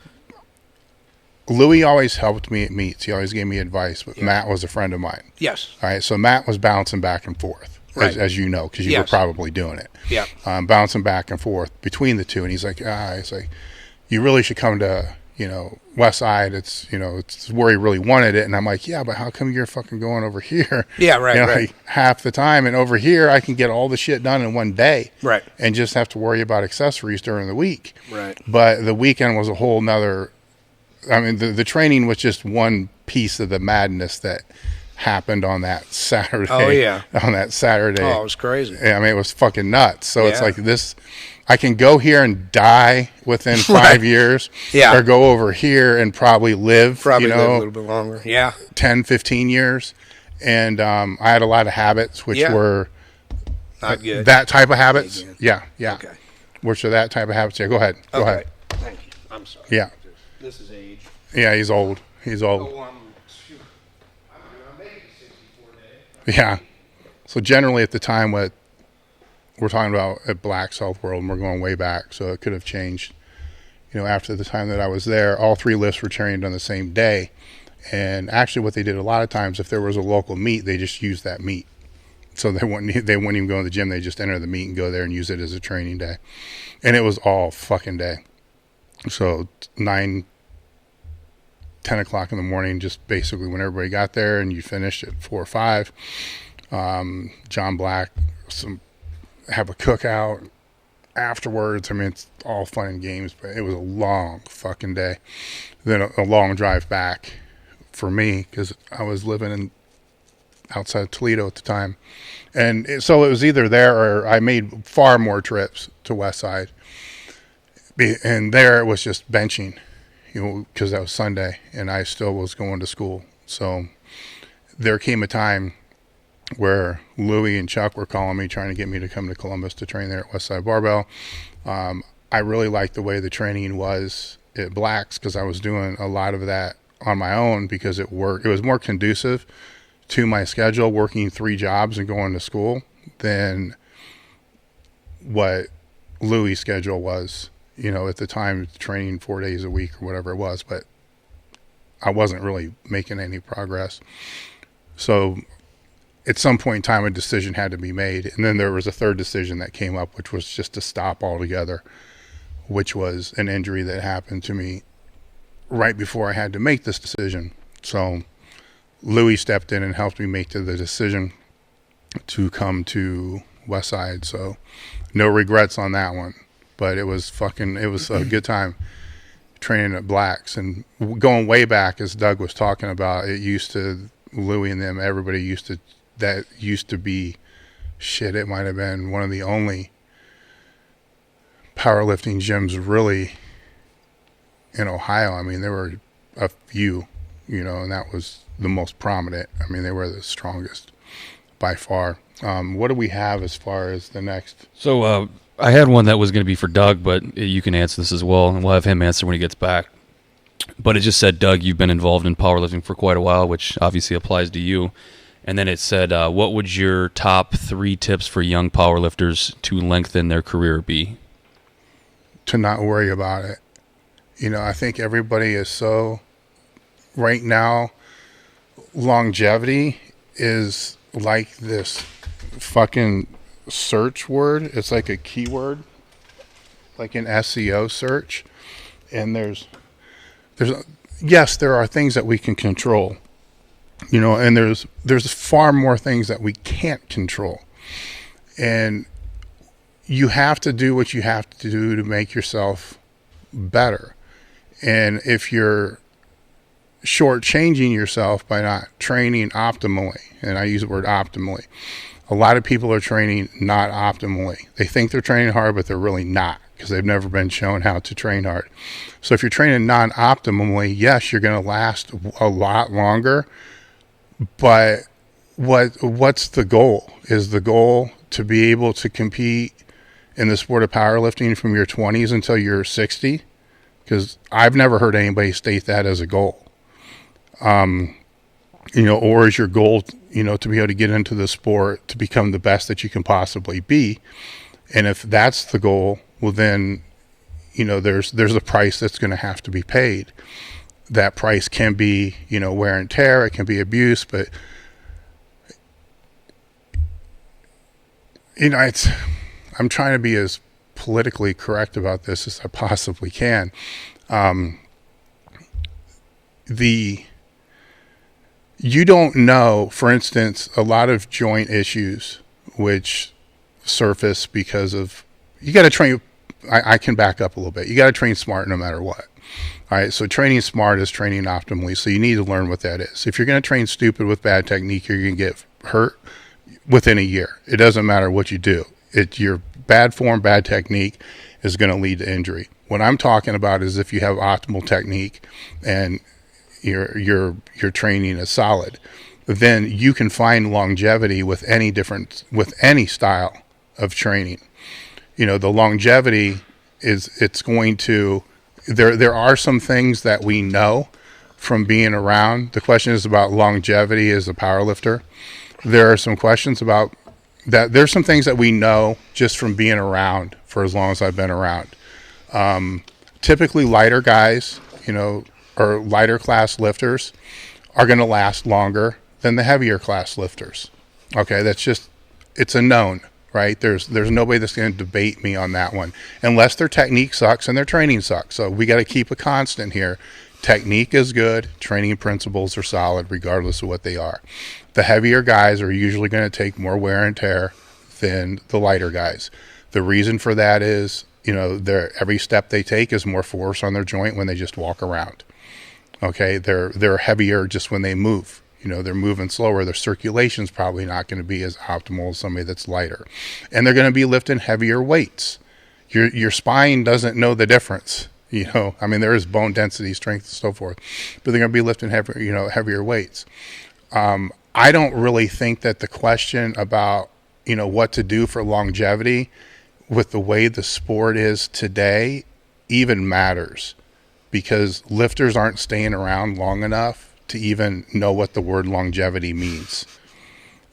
Louis always helped me at meets. He always gave me advice, but Matt was a friend of mine. Yes. All right, so Matt was bouncing back and forth, Right. as you know, because you Yes. were probably doing it. Yeah. Bouncing back and forth between the two, and he's like, you really should come to, West Side. It's where he really wanted it, and I'm like, yeah, but how come you're fucking going over here? Yeah, right, right. Like half the time, and over here I can get all the shit done in one day, Right. and just have to worry about accessories during the week. Right. But the weekend was a whole nother. I mean, the training was just one piece of the madness that happened on that Saturday. Oh, yeah. On that Saturday. Oh, it was crazy. I mean, it was fucking nuts. So it's Yeah. like this, I can go here and die within 5 Right. years. Yeah. Or go over here and probably live, Probably live a little bit longer. Yeah. 10, 15 years. And I had a lot of habits, which Yeah. were Not good. that type of habits. Again. Yeah. Okay. Which are that type of habits. Yeah, go ahead. Go Okay. ahead. Thank you. I'm sorry. Yeah. This is age. Yeah, he's old. He's old. Oh, I'm making 64 days. Yeah. So generally at the time what we're talking about at Black's Health World, and we're going way back, so it could have changed. After the time that I was there, all three lifts were trained on the same day. And actually what they did a lot of times, if there was a local meet, they just used that meet. So they wouldn't even go to the gym. They just enter the meet and go there and use it as a training day. And it was all fucking day. So 9, 10 o'clock in the morning, just basically when everybody got there, and you finished at 4 or 5. John Black, have a cookout afterwards. I mean, it's all fun and games, but it was a long fucking day. Then a long drive back for me, because I was living outside of Toledo at the time. And so it was either there, or I made far more trips to West Side. And there it was just benching, because that was Sunday, and I still was going to school. So there came a time where Louie and Chuck were calling me, trying to get me to come to Columbus to train there at Westside Barbell. I really liked the way the training was at Black's, because I was doing a lot of that on my own, because it worked. It was more conducive to my schedule, working 3 jobs and going to school, than what Louie's schedule was, at the time, training 4 days a week or whatever it was. But I wasn't really making any progress. So at some point in time, a decision had to be made. And then there was a third decision that came up, which was just to stop altogether, which was an injury that happened to me right before I had to make this decision. So Louis stepped in and helped me make the decision to come to Westside. So no regrets on that one. But it was a good time training at Black's. And going way back, as Doug was talking about, Louis and them, everybody used to be, it might have been one of the only powerlifting gyms really in Ohio. I mean, there were a few, and that was the most prominent. I mean, they were the strongest by far. What do we have as far as the next? So I had one that was going to be for Doug, but you can answer this as well, and we'll have him answer when he gets back. But it just said, Doug, you've been involved in powerlifting for quite a while, which obviously applies to you. And then it said, what would your top 3 tips for young powerlifters to lengthen their career be? To not worry about it. I think everybody is so, right now, longevity is like this fucking search word. It's like a keyword, like an SEO search. And there's yes, there are things that we can control, and there's far more things that we can't control. And you have to do what you have to do to make yourself better. And if you're shortchanging yourself by not training optimally, and I use the word optimally, a lot of people are training not optimally. They think they're training hard, but they're really not, because they've never been shown how to train hard. So if you're training non-optimally, yes, you're going to last a lot longer. But what's the goal? Is the goal to be able to compete in the sport of powerlifting from your 20s until you're 60? Because I've never heard anybody state that as a goal. Or is your goal, to be able to get into the sport to become the best that you can possibly be? And if that's the goal, well then, there's a price that's going to have to be paid. That price can be, wear and tear, it can be abuse, but I'm trying to be as politically correct about this as I possibly can. You don't know, for instance, a lot of joint issues which surface because of, you got to train, I can back up a little bit. You got to train smart no matter what. All right, so training smart is training optimally, so you need to learn what that is. If you're going to train stupid with bad technique, you're going to get hurt within a year. It doesn't matter what you do. Your bad form, bad technique is going to lead to injury. What I'm talking about is if you have optimal technique and your training is solid, then you can find longevity with any style of training. The longevity it's going to, there are some things that we know from being around. The question is about longevity as a powerlifter. There are some questions about that. There's some things that we know just from being around for as long as I've been around. Typically lighter guys, or lighter class lifters are going to last longer than the heavier class lifters. Okay, it's a known, right? There's nobody that's going to debate me on that one, unless their technique sucks and their training sucks. So we got to keep a constant here. Technique is good, training principles are solid regardless of what they are. The heavier guys are usually going to take more wear and tear than the lighter guys. The reason for that is, every step they take is more force on their joint when they just walk around. Okay, they're heavier just when they move. They're moving slower. Their circulation's probably not going to be as optimal as somebody that's lighter. And they're going to be lifting heavier weights. Your spine doesn't know the difference. There is bone density, strength, and so forth, but they're going to be lifting heavier weights. I don't really think that the question about, what to do for longevity with the way the sport is today even matters, because lifters aren't staying around long enough to even know what the word longevity means.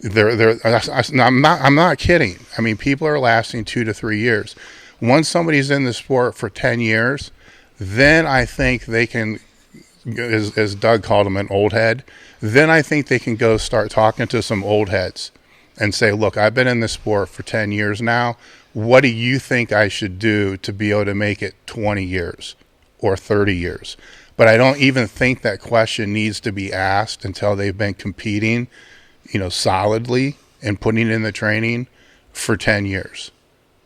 I'm not kidding. People are lasting 2 to 3 years. Once somebody's in the sport for 10 years, then I think they can, as Doug called them, an old head. Then I think they can go start talking to some old heads and say, look, I've been in this sport for 10 years now. What do you think I should do to be able to make it 20 years or 30 years? But I don't even think that question needs to be asked until they've been competing, solidly and putting in the training for 10 years.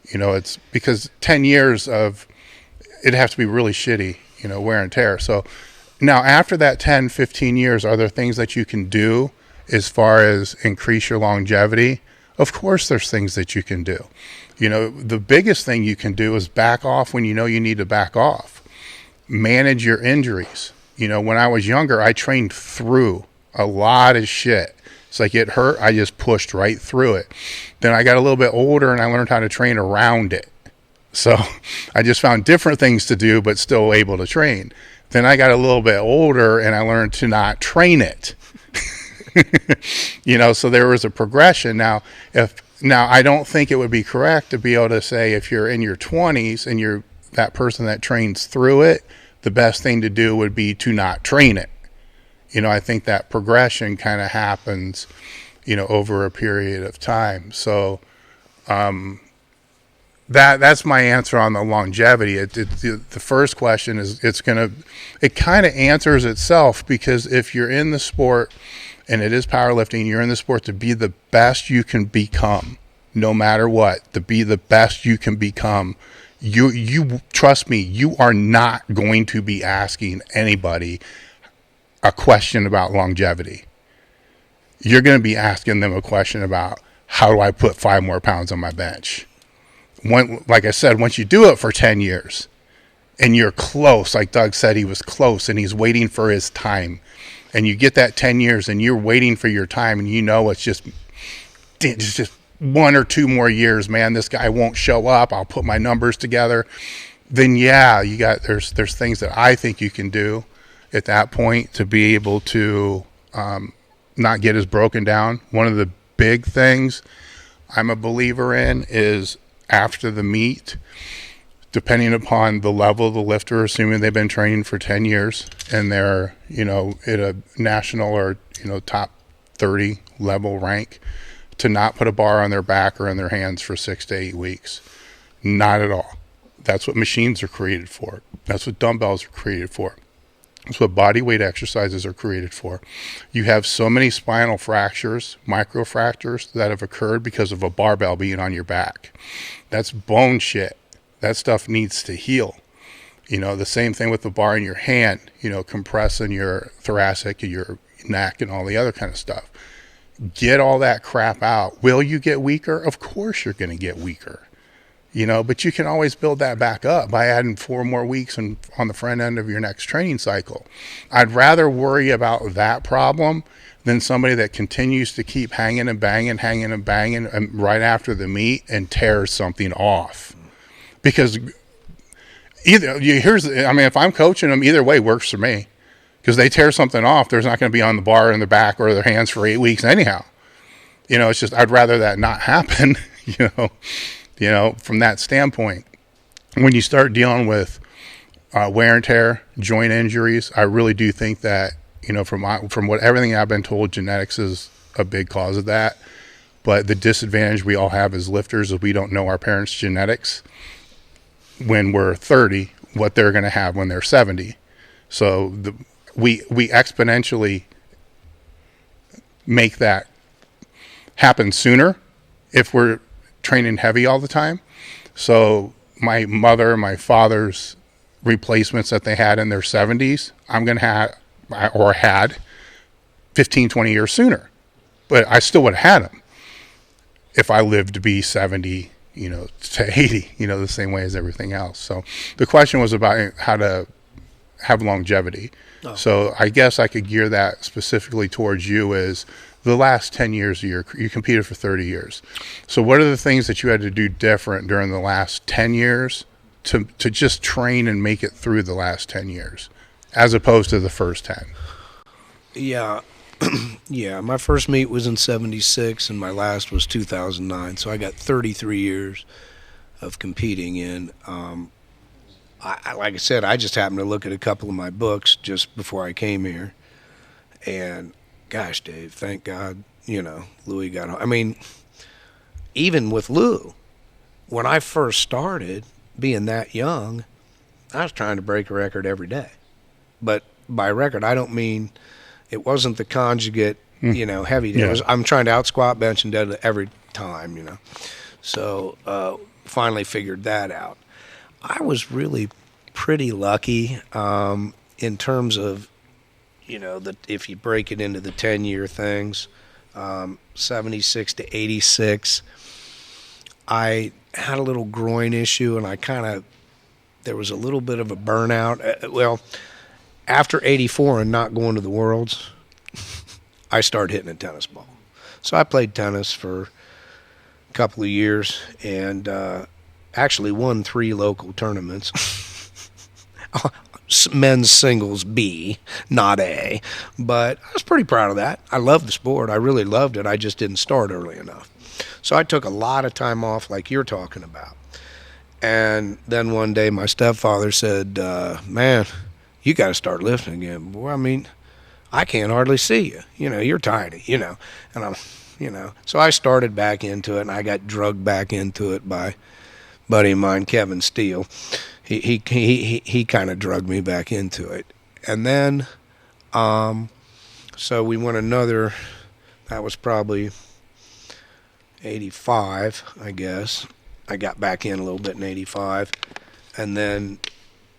It's because 10 years of, it'd have to be really shitty, wear and tear. So now after that 10, 15 years, are there things that you can do as far as increase your longevity? Of course there's things that you can do. The biggest thing you can do is back off when you know you need to back off. Manage your injuries. When I was younger, I trained through a lot of shit. It's like it hurt, I just pushed right through it. Then I got a little bit older and I learned how to train around it. So I just found different things to do, but still able to train. Then I got a little bit older and I learned to not train it. So there was a progression. Now I don't think it would be correct to be able to say, if you're in your 20s and you're that person that trains through it, the best thing to do would be to not train it. I think that progression kind of happens, over a period of time. So, that's my answer on the longevity. The first question is it kind of answers itself, because if you're in the sport and it is powerlifting, you're in the sport to be the best you can become, no matter what, to be the best you can become. You trust me, you are not going to be asking anybody a question about longevity. You're going to be asking them a question about, how do I put 5 more pounds on my bench? Like I said, once you do it for 10 years and you're close, like Doug said, he was close and he's waiting for his time, and you get that 10 years and you're waiting for your time, and you know it's just 1 or 2 more years, man, this guy won't show up, I'll put my numbers together. Then yeah, there's things that I think you can do at that point to be able to not get as broken down. One of the big things I'm a believer in is after the meet, depending upon the level of the lifter, assuming they've been training for 10 years and they're, at a national or, top 30 level rank, to not put a bar on their back or in their hands for 6 to 8 weeks. Not at all. That's what machines are created for. That's what dumbbells are created for. That's what body weight exercises are created for. You have so many spinal fractures, microfractures, that have occurred because of a barbell being on your back. That's bone shit. That stuff needs to heal. The same thing with the bar in your hand, compressing your thoracic, your neck, and all the other kind of stuff. Get all that crap out. Will you get weaker? Of course you're going to get weaker. But you can always build that back up by adding 4 more weeks on the front end of your next training cycle. I'd rather worry about that problem than somebody that continues to keep hanging and banging and right after the meet and tears something off. Because if I'm coaching them, either way works for me. Because they tear something off, there's not going to be on the bar in the back or their hands for 8 weeks anyhow. It's just, I'd rather that not happen, from that standpoint. When you start dealing with wear and tear, joint injuries, I really do think that, from everything I've been told, genetics is a big cause of that. But the disadvantage we all have as lifters is we don't know our parents' genetics when we're 30, what they're going to have when they're 70. So we exponentially make that happen sooner if we're training heavy all the time. So my mother, my father's replacements that they had in their 70s, I'm going to have, or had 15, 20 years sooner. But I still would have had them if I lived to be 70, to 80, the same way as everything else. So the question was about how to have longevity. Oh. So I guess I could gear that specifically towards you as the last 10 years you competed for 30 years. So what are the things that you had to do different during the last 10 years to just train and make it through the last 10 years as opposed to the first 10? Yeah. Yeah, my first meet was in 76 and my last was 2009. So I got 33 years of competing in. Like I said, I just happened to look at a couple of my books just before I came here. And gosh, Dave, thank God, Louis got home. I mean, even with Lou, when I first started being that young, I was trying to break a record every day. But by record, I don't mean it wasn't the conjugate, heavy. Yeah. I'm trying to out squat, bench, and deadlift every time, So finally figured that out. I was really pretty lucky in terms of, that if you break it into the 10-year things, 76 to 86, I had a little groin issue, and there was a little bit of a burnout. After 84 and not going to the Worlds, I started hitting a tennis ball. So I played tennis for a couple of years and actually won 3 local tournaments. Men's singles B, not A. But I was pretty proud of that. I loved the sport. I really loved it. I just didn't start early enough. So I took a lot of time off like you're talking about. And then one day my stepfather said, man, you got to start lifting again. Boy, I mean, I can't hardly see you. You're tiny, And I'm, So I started back into it, and I got drugged back into it by buddy of mine, Kevin Steele, he kind of drugged me back into it. And then, so we went another, that was probably 85, I guess. I got back in a little bit in 85. And then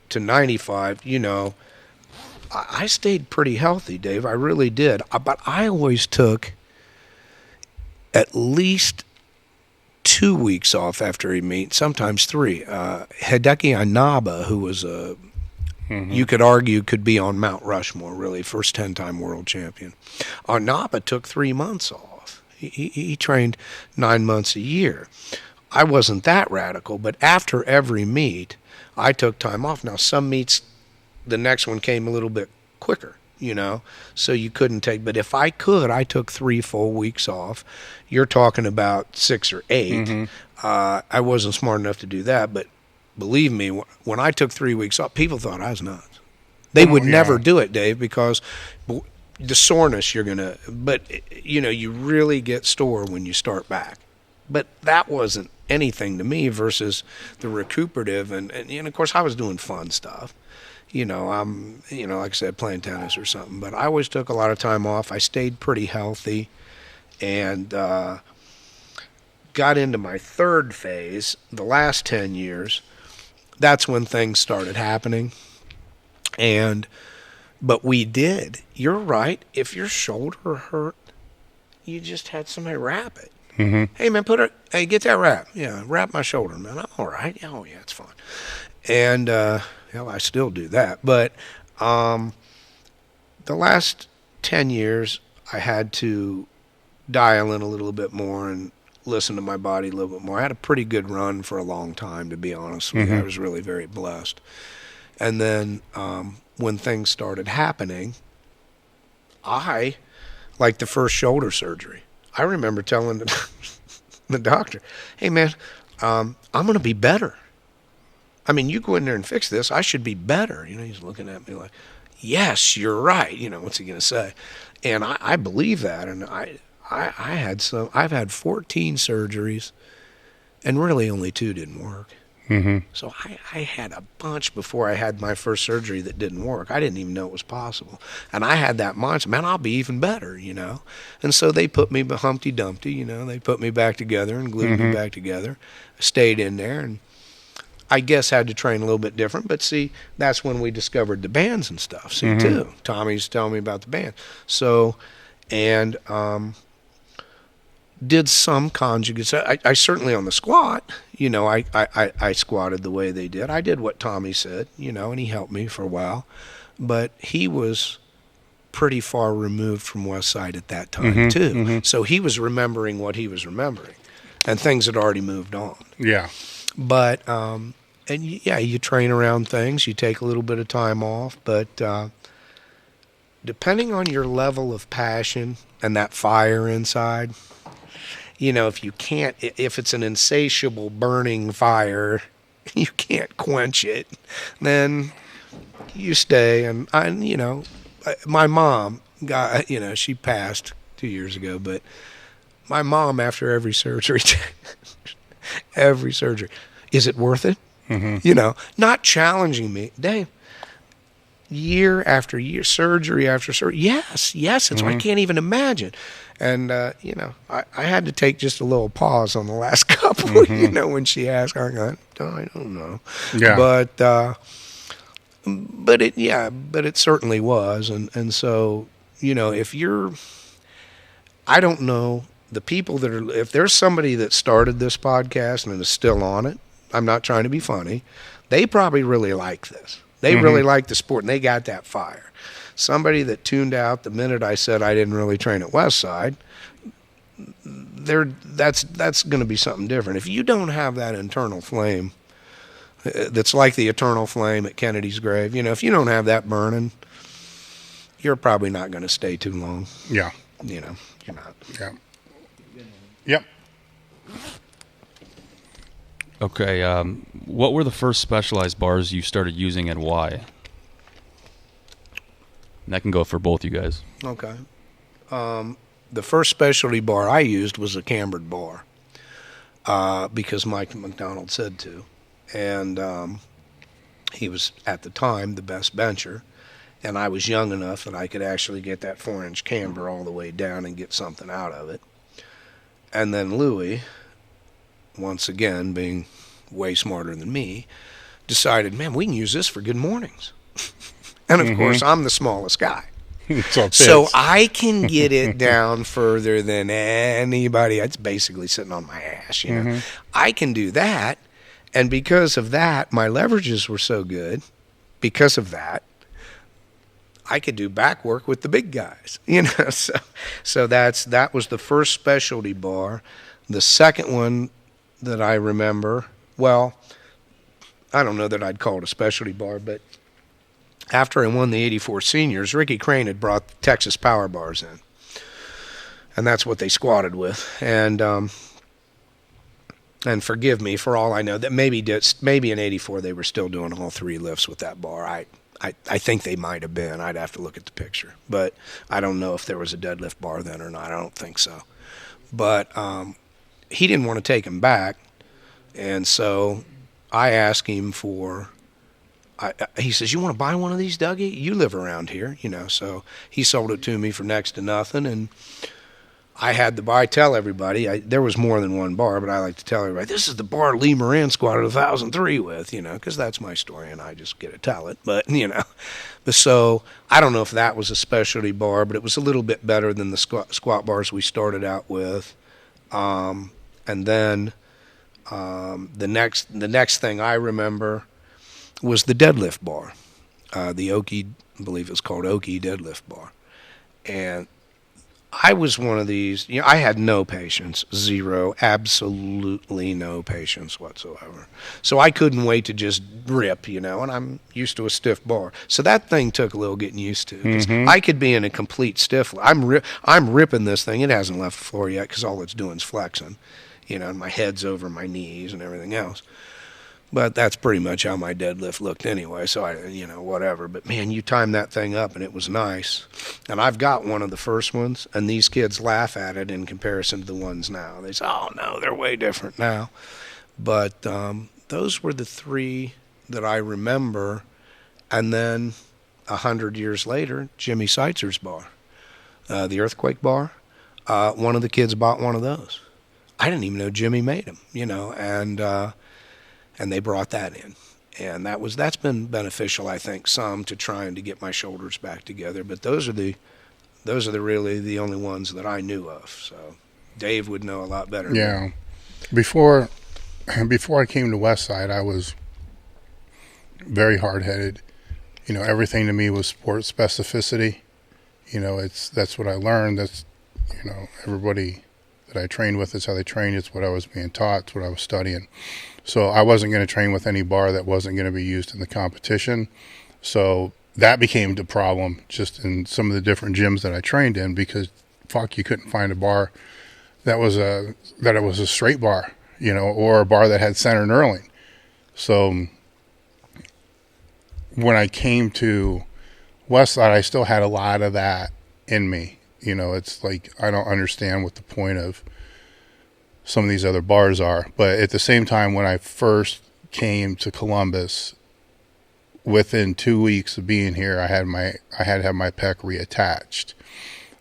to 95, you know, I stayed pretty healthy, Dave. I really did. But I always took at least 2 weeks off after a meet, sometimes 3. Hideki Inaba, who was you could argue could be on Mount Rushmore, really, first 10-time world champion. Inaba took 3 months off. He trained 9 months a year. I wasn't that radical, but after every meet, I took time off. Now, some meets, the next one came a little bit quicker, you know, so you couldn't take, but if I could, I took 3 full weeks off. You're talking about 6 or 8. I wasn't smart enough to do that, but believe me, when I took 3 weeks off, people thought I was nuts. They would never do it, Dave, because the soreness you're going to, but, you know, you really get sore when you start back. But that wasn't anything to me versus the recuperative. And of course, I was doing fun stuff. You know, I'm, you know, like I said, playing tennis or something. But I always took a lot of time off. I stayed pretty healthy and got into my third phase, the last 10 years. That's when things started happening. But we did. You're right. If your shoulder hurt, you just had somebody wrap it. Hey, man, hey, get that wrap. Yeah, wrap my shoulder, man. I'm all right. Oh, yeah, it's fine. And, hell, I still do that. But the last 10 years, I had to dial in a little bit more and listen to my body a little bit more. I had a pretty good run for a long time, to be honest with you. I was really very blessed. And then when things started happening, like the first shoulder surgery, I remember telling the doctor, hey, man, I'm going to be better. I mean, you go in there and fix this, I should be better. You know, he's looking at me like, yes, you're right. You know, what's he going to say? And I believe that. And I've had 14 surgeries, and really only 2 didn't work. So I had a bunch before I had my first surgery that didn't work. I didn't even know it was possible. And I had that mindset, man, I'll be even better, you know. And so they put me Humpty Dumpty, you know. They put me back together and glued me back together. I stayed in there and I guess had to train a little bit different. But see, that's when we discovered the bands and stuff, see, too. Tommy's telling me about the band. So, and did some conjugates. I certainly on the squat, you know, I squatted the way they did. I did what Tommy said, you know, and he helped me for a while. But he was pretty far removed from West Side at that time, too. So he was remembering what he was remembering. And things had already moved on. Yeah. But, and yeah, you train around things. You take a little bit of time off. But depending on your level of passion and that fire inside, you know, if it's an insatiable burning fire, you can't quench it, then you stay. And you know, my mom you know, she passed 2 years ago, but my mom, after every surgery, is it worth it? You know, not challenging me, Dave. Year after year, surgery after surgery. Yes, it's I can't even imagine. And, you know, I had to take just a little pause on the last couple, you know, when she asked, I don't know. Yeah. But it certainly was. And so, you know, I don't know, the people if there's somebody that started this podcast and is still on it, I'm not trying to be funny, they probably really like this. They really like the sport, and they got that fire. Somebody that tuned out the minute I said I didn't really train at West Side, that's going to be something different. If you don't have that internal flame, that's like the eternal flame at Kennedy's grave, you know, if you don't have that burning, you're probably not going to stay too long. Yeah. You know, you're not. Yeah. Yep. Okay, what were the first specialized bars you started using and why? And that can go for both you guys. Okay. The first specialty bar I used was a cambered bar. because Mike McDonald said to. And he was, at the time, the best bencher. And I was young enough that I could actually get that 4-inch camber all the way down and get something out of it. And then Louie, once again, being way smarter than me, decided, man, we can use this for good mornings. And of course, I'm the smallest guy. So I can get it down further than anybody. It's basically sitting on my ass, you know. I can do that. And because of that, my leverages were so good. Because of that, I could do back work with the big guys, you know. So that was the first specialty bar. The second one that I remember, well, I don't know that I'd call it a specialty bar, but after I won the 84 seniors, Ricky Crane had brought Texas Power Bars in. And that's what they squatted with. And forgive me for all I know, that maybe in 84 they were still doing all 3 lifts with that bar. I think they might have been. I'd have to look at the picture. But I don't know if there was a deadlift bar then or not. I don't think so. But he didn't want to take him back. And so I asked him for, he says, you want to buy one of these, Dougie? You live around here, you know. So he sold it to me for next to nothing. And I had to tell everybody, there was more than one bar, but I like to tell everybody, this is the bar Lee Moran squatted 1,003 with, you know, because that's my story and I just get to tell it. But, you know, so I don't know if that was a specialty bar, but it was a little bit better than the squat bars we started out with. And then the next thing I remember was the deadlift bar, the Oki, I believe it was called Oki deadlift bar. And I was one of these, you know, I had no patience, zero, absolutely no patience whatsoever. So I couldn't wait to just rip, you know, and I'm used to a stiff bar. So that thing took a little getting used to. 'Cause I could be in a complete stiff. I'm ripping this thing. It hasn't left the floor yet because all it's doing is flexing, you know, and my head's over my knees and everything else. But that's pretty much how my deadlift looked anyway, so whatever. But, man, you timed that thing up, and it was nice. And I've got one of the first ones, and these kids laugh at it in comparison to the ones now. They say, oh, no, they're way different now. But those were the 3 that I remember. And then 100 years later, Jimmy Seitzer's bar, the Earthquake bar. One of the kids bought one of those. I didn't even know Jimmy made them, you know, and they brought that in. And that's been beneficial, I think, some to trying to get my shoulders back together. But those are really the only ones that I knew of. So Dave would know a lot better. Yeah. Before I came to Westside, I was very hard-headed. You know, everything to me was sport specificity. You know, that's what I learned. That's, you know, everybody that I trained with is how they trained. It's what I was being taught. It's what I was studying. So I wasn't going to train with any bar that wasn't going to be used in the competition. So that became the problem just in some of the different gyms that I trained in, because you couldn't find a bar that was a straight bar, you know, or a bar that had center knurling. So when I came to Westside, I still had a lot of that in me. You know, it's like, I don't understand what the point of some of these other bars are. But at the same time, when I first came to Columbus, within 2 weeks of being here, I had to have my pec reattached.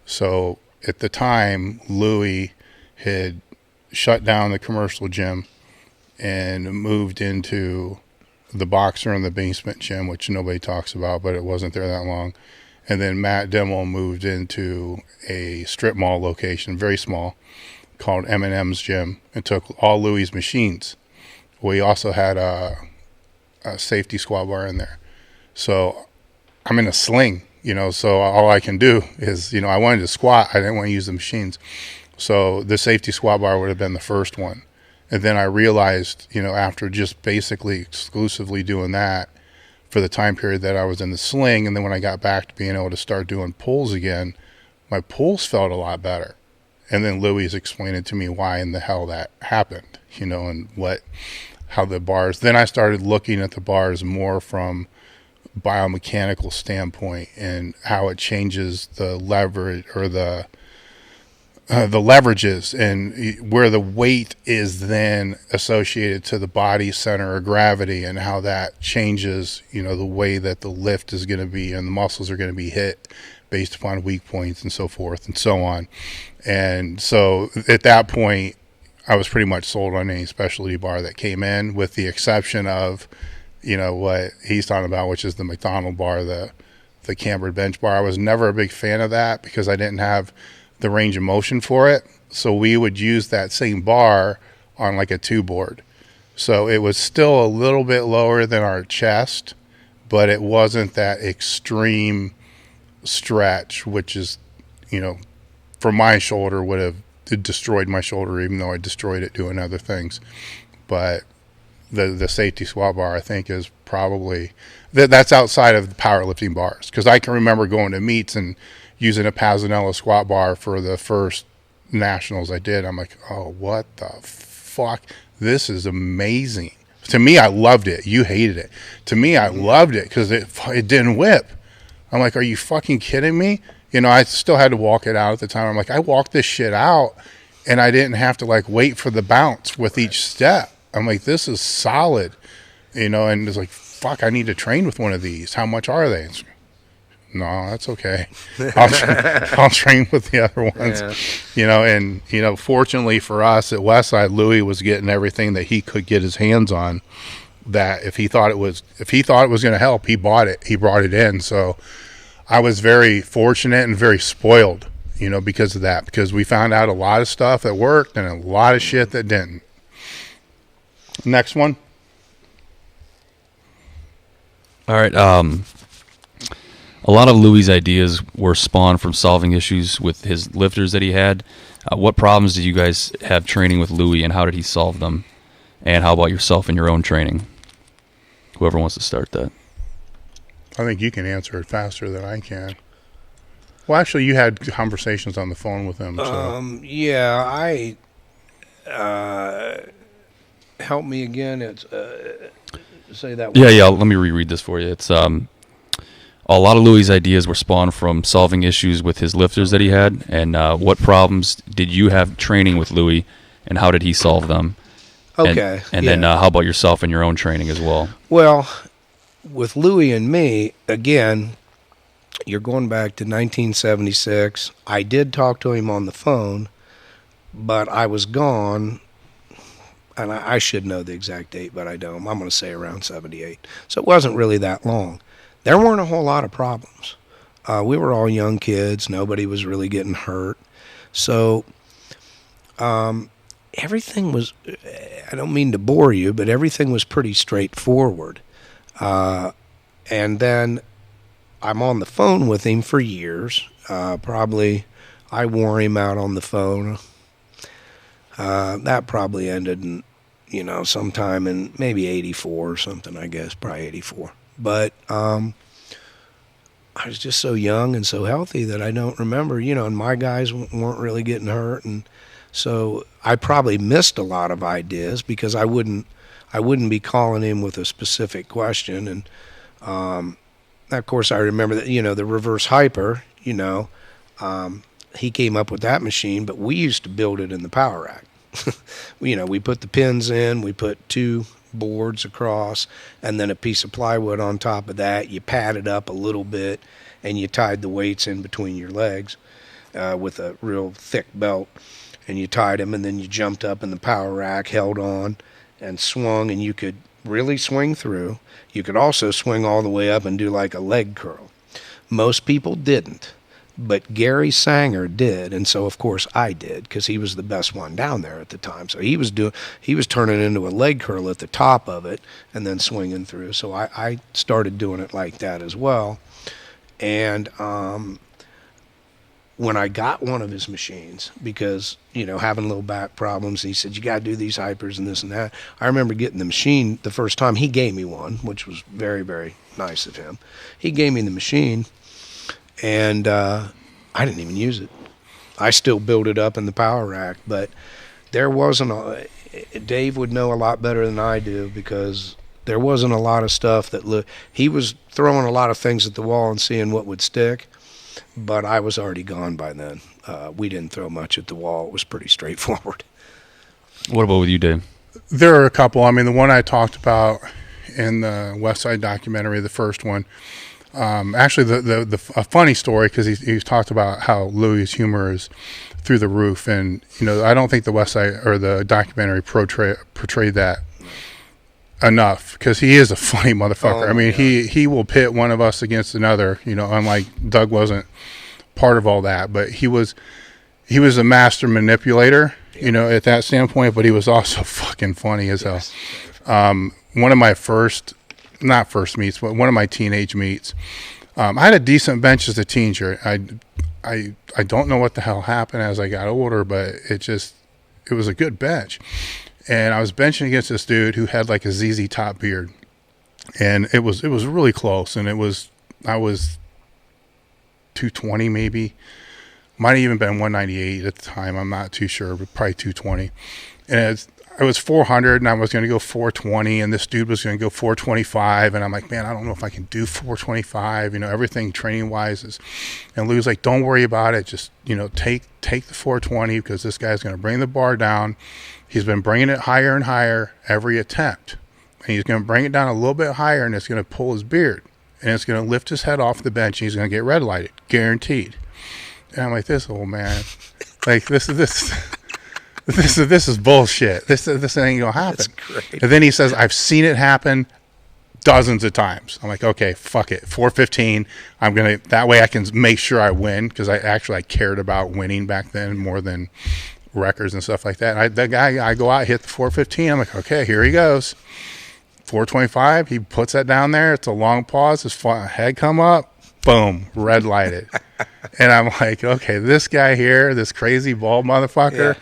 So at the time, Louie had shut down the commercial gym and moved into the boxer in the basement gym, which nobody talks about, but it wasn't there that long. And then Matt Dimmel moved into a strip mall location, very small, called M&M's Gym, and took all Louie's machines. We also had a safety squat bar in there. So I'm in a sling, you know, so all I can do is, you know, I wanted to squat. I didn't want to use the machines. So the safety squat bar would have been the first one. And then I realized, you know, after just basically exclusively doing that for the time period that I was in the sling, and then when I got back to being able to start doing pulls again, my pulls felt a lot better. And then Louie's explained to me why in the hell that happened, you know, and how the bars, then I started looking at the bars more from biomechanical standpoint and how it changes the leverage or the the leverages and where the weight is then associated to the body center of gravity, and how that changes, the way that the lift is going to be and the muscles are going to be hit based upon weak points and so forth and so on. And so at that point, I was pretty much sold on any specialty bar that came in, with the exception of, what he's talking about, which is the McDonald bar, the cambered bench bar. I was never a big fan of that because I didn't have the range of motion for it. So we would use that same bar on like a 2-board. So it was still a little bit lower than our chest, but it wasn't that extreme stretch, which is, for my shoulder would have destroyed my shoulder, even though I destroyed it doing other things. But the safety squat bar, I think, is probably that's outside of the powerlifting bars, because I can remember going to meets and using a Pazzanella squat bar for the first nationals I did. I'm like, oh, what the fuck? This is amazing. To me, I loved it. You hated it. To me, I loved it because it didn't whip. I'm like, are you fucking kidding me? I still had to walk it out at the time. I'm like, I walked this shit out and I didn't have to wait for the bounce with each step. I'm like, this is solid, and it's like, fuck, I need to train with one of these. How much are they? No, that's okay. I'll train with the other ones, and fortunately for us at Westside, Louis was getting everything that he could get his hands on. That if he thought it was going to help, he bought it. He brought it in. So I was very fortunate and very spoiled, because of that. Because we found out a lot of stuff that worked and a lot of shit that didn't. Next one. All right. A lot of Louis' ideas were spawned from solving issues with his lifters that he had. What problems did you guys have training with Louis, and how did he solve them? And how about yourself and your own training? Whoever wants to start that. I think you can answer it faster than I can. Well, actually, you had conversations on the phone with him. So. Yeah, help me again. It's say that one. Yeah. Let me reread this for you. It's a lot of Louis' ideas were spawned from solving issues with his lifters that he had. And what problems did you have training with Louis, and how did he solve them? Okay. And then how about yourself and your own training as well? Well, with Louis and me, again, you're going back to 1976. I did talk to him on the phone, but I was gone, and I should know the exact date, but I don't. I'm going to say around 78. So it wasn't really that long. There weren't a whole lot of problems. We were all young kids. Nobody was really getting hurt. So everything was, I don't mean to bore you, but everything was pretty straightforward. And then I'm on the phone with him for years. Probably I wore him out on the phone. That probably ended in, sometime in maybe 84 or something, I guess, probably 84. But I was just so young and so healthy that I don't remember, and my guys weren't really getting hurt. And so I probably missed a lot of ideas because I wouldn't be calling him with a specific question. And of course, I remember that, the reverse hyper, he came up with that machine, but we used to build it in the power rack. We put the pins in, we put 2 boards across, and then a piece of plywood on top of that. You pad it up a little bit, and you tied the weights in between your legs with a real thick belt, and you tied them, and then you jumped up in the power rack, held on, and swung, and you could really swing through. You could also swing all the way up and do like a leg curl. Most people didn't, but Gary Sanger did, and so of course I did, because he was the best one down there at the time. So he was turning into a leg curl at the top of it and then swinging through. So I started doing it like that as well. And when I got one of his machines, because having little back problems, he said, you got to do these hypers and this and that. I remember getting the machine the first time. He gave me one, which was very, very nice of him. He gave me the machine, and I didn't even use it. I still built it up in the power rack, but there wasn't Dave would know a lot better than I do, because there wasn't a lot of stuff that he was throwing a lot of things at the wall and seeing what would stick. but I was already gone by then. We didn't throw much at the wall. It was pretty straightforward. What about with you, Dave? There are a couple. I mean, the one I talked about in the West Side documentary, the first one, actually a funny story, because he's talked about how Louis' humor is through the roof, and I don't think the West Side or the documentary portrayed that enough, because he is a funny motherfucker. I mean, he will pit one of us against another, unlike Doug wasn't part of all that, but he was a master manipulator, at that standpoint, but he was also fucking funny as hell. One of my not first meets, but one of my teenage meets, I had a decent bench as a teenager. I don't know what the hell happened as I got older, but it was a good bench. And I was benching against this dude who had like a ZZ Top beard, and it was really close. And I was 220 maybe, might have even been 198 at the time. I'm not too sure, but probably 220. And I was 400, and I was going to go 420, and this dude was going to go 425. And I'm like, man, I don't know if I can do 425. Everything training wise is. And Lou's like, don't worry about it. Just take the 420, because this guy's going to bring the bar down. He's been bringing it higher and higher every attempt, and he's going to bring it down a little bit higher, and it's going to pull his beard, and it's going to lift his head off the bench, and he's going to get red lighted, guaranteed. And I'm like, this old man, like this is bullshit. This ain't gonna happen. That's great. And then he says, I've seen it happen dozens of times. I'm like, okay, fuck it, 415. That way I can make sure I win, because I cared about winning back then more than records and stuff like that. I go out, hit the 415. I'm like, okay, here he goes. 425. He puts that down there. It's a long pause. His head come up. Boom, red lighted. And I'm like, okay, this guy here, this crazy bald motherfucker,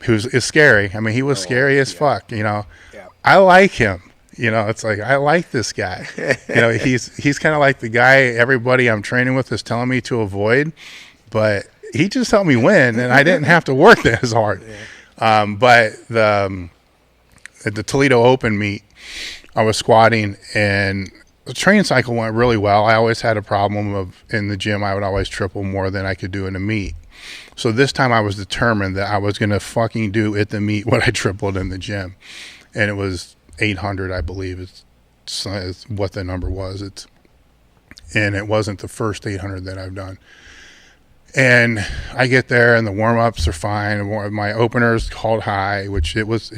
is scary. I mean, he was scary as fuck. I like him. It's like, I like this guy. He's kind of like the guy everybody I'm training with is telling me to avoid, but he just helped me win, and I didn't have to work that as hard. But at the Toledo Open meet, I was squatting, and the training cycle went really well. I always had a problem of, in the gym, I would always triple more than I could do in a meet. So this time I was determined that I was going to fucking do at the meet what I tripled in the gym. And it was 800, I believe. It's what the number was. And it wasn't the first 800 that I've done. And I get there, and the warm-ups are fine. My opener's called high, which it was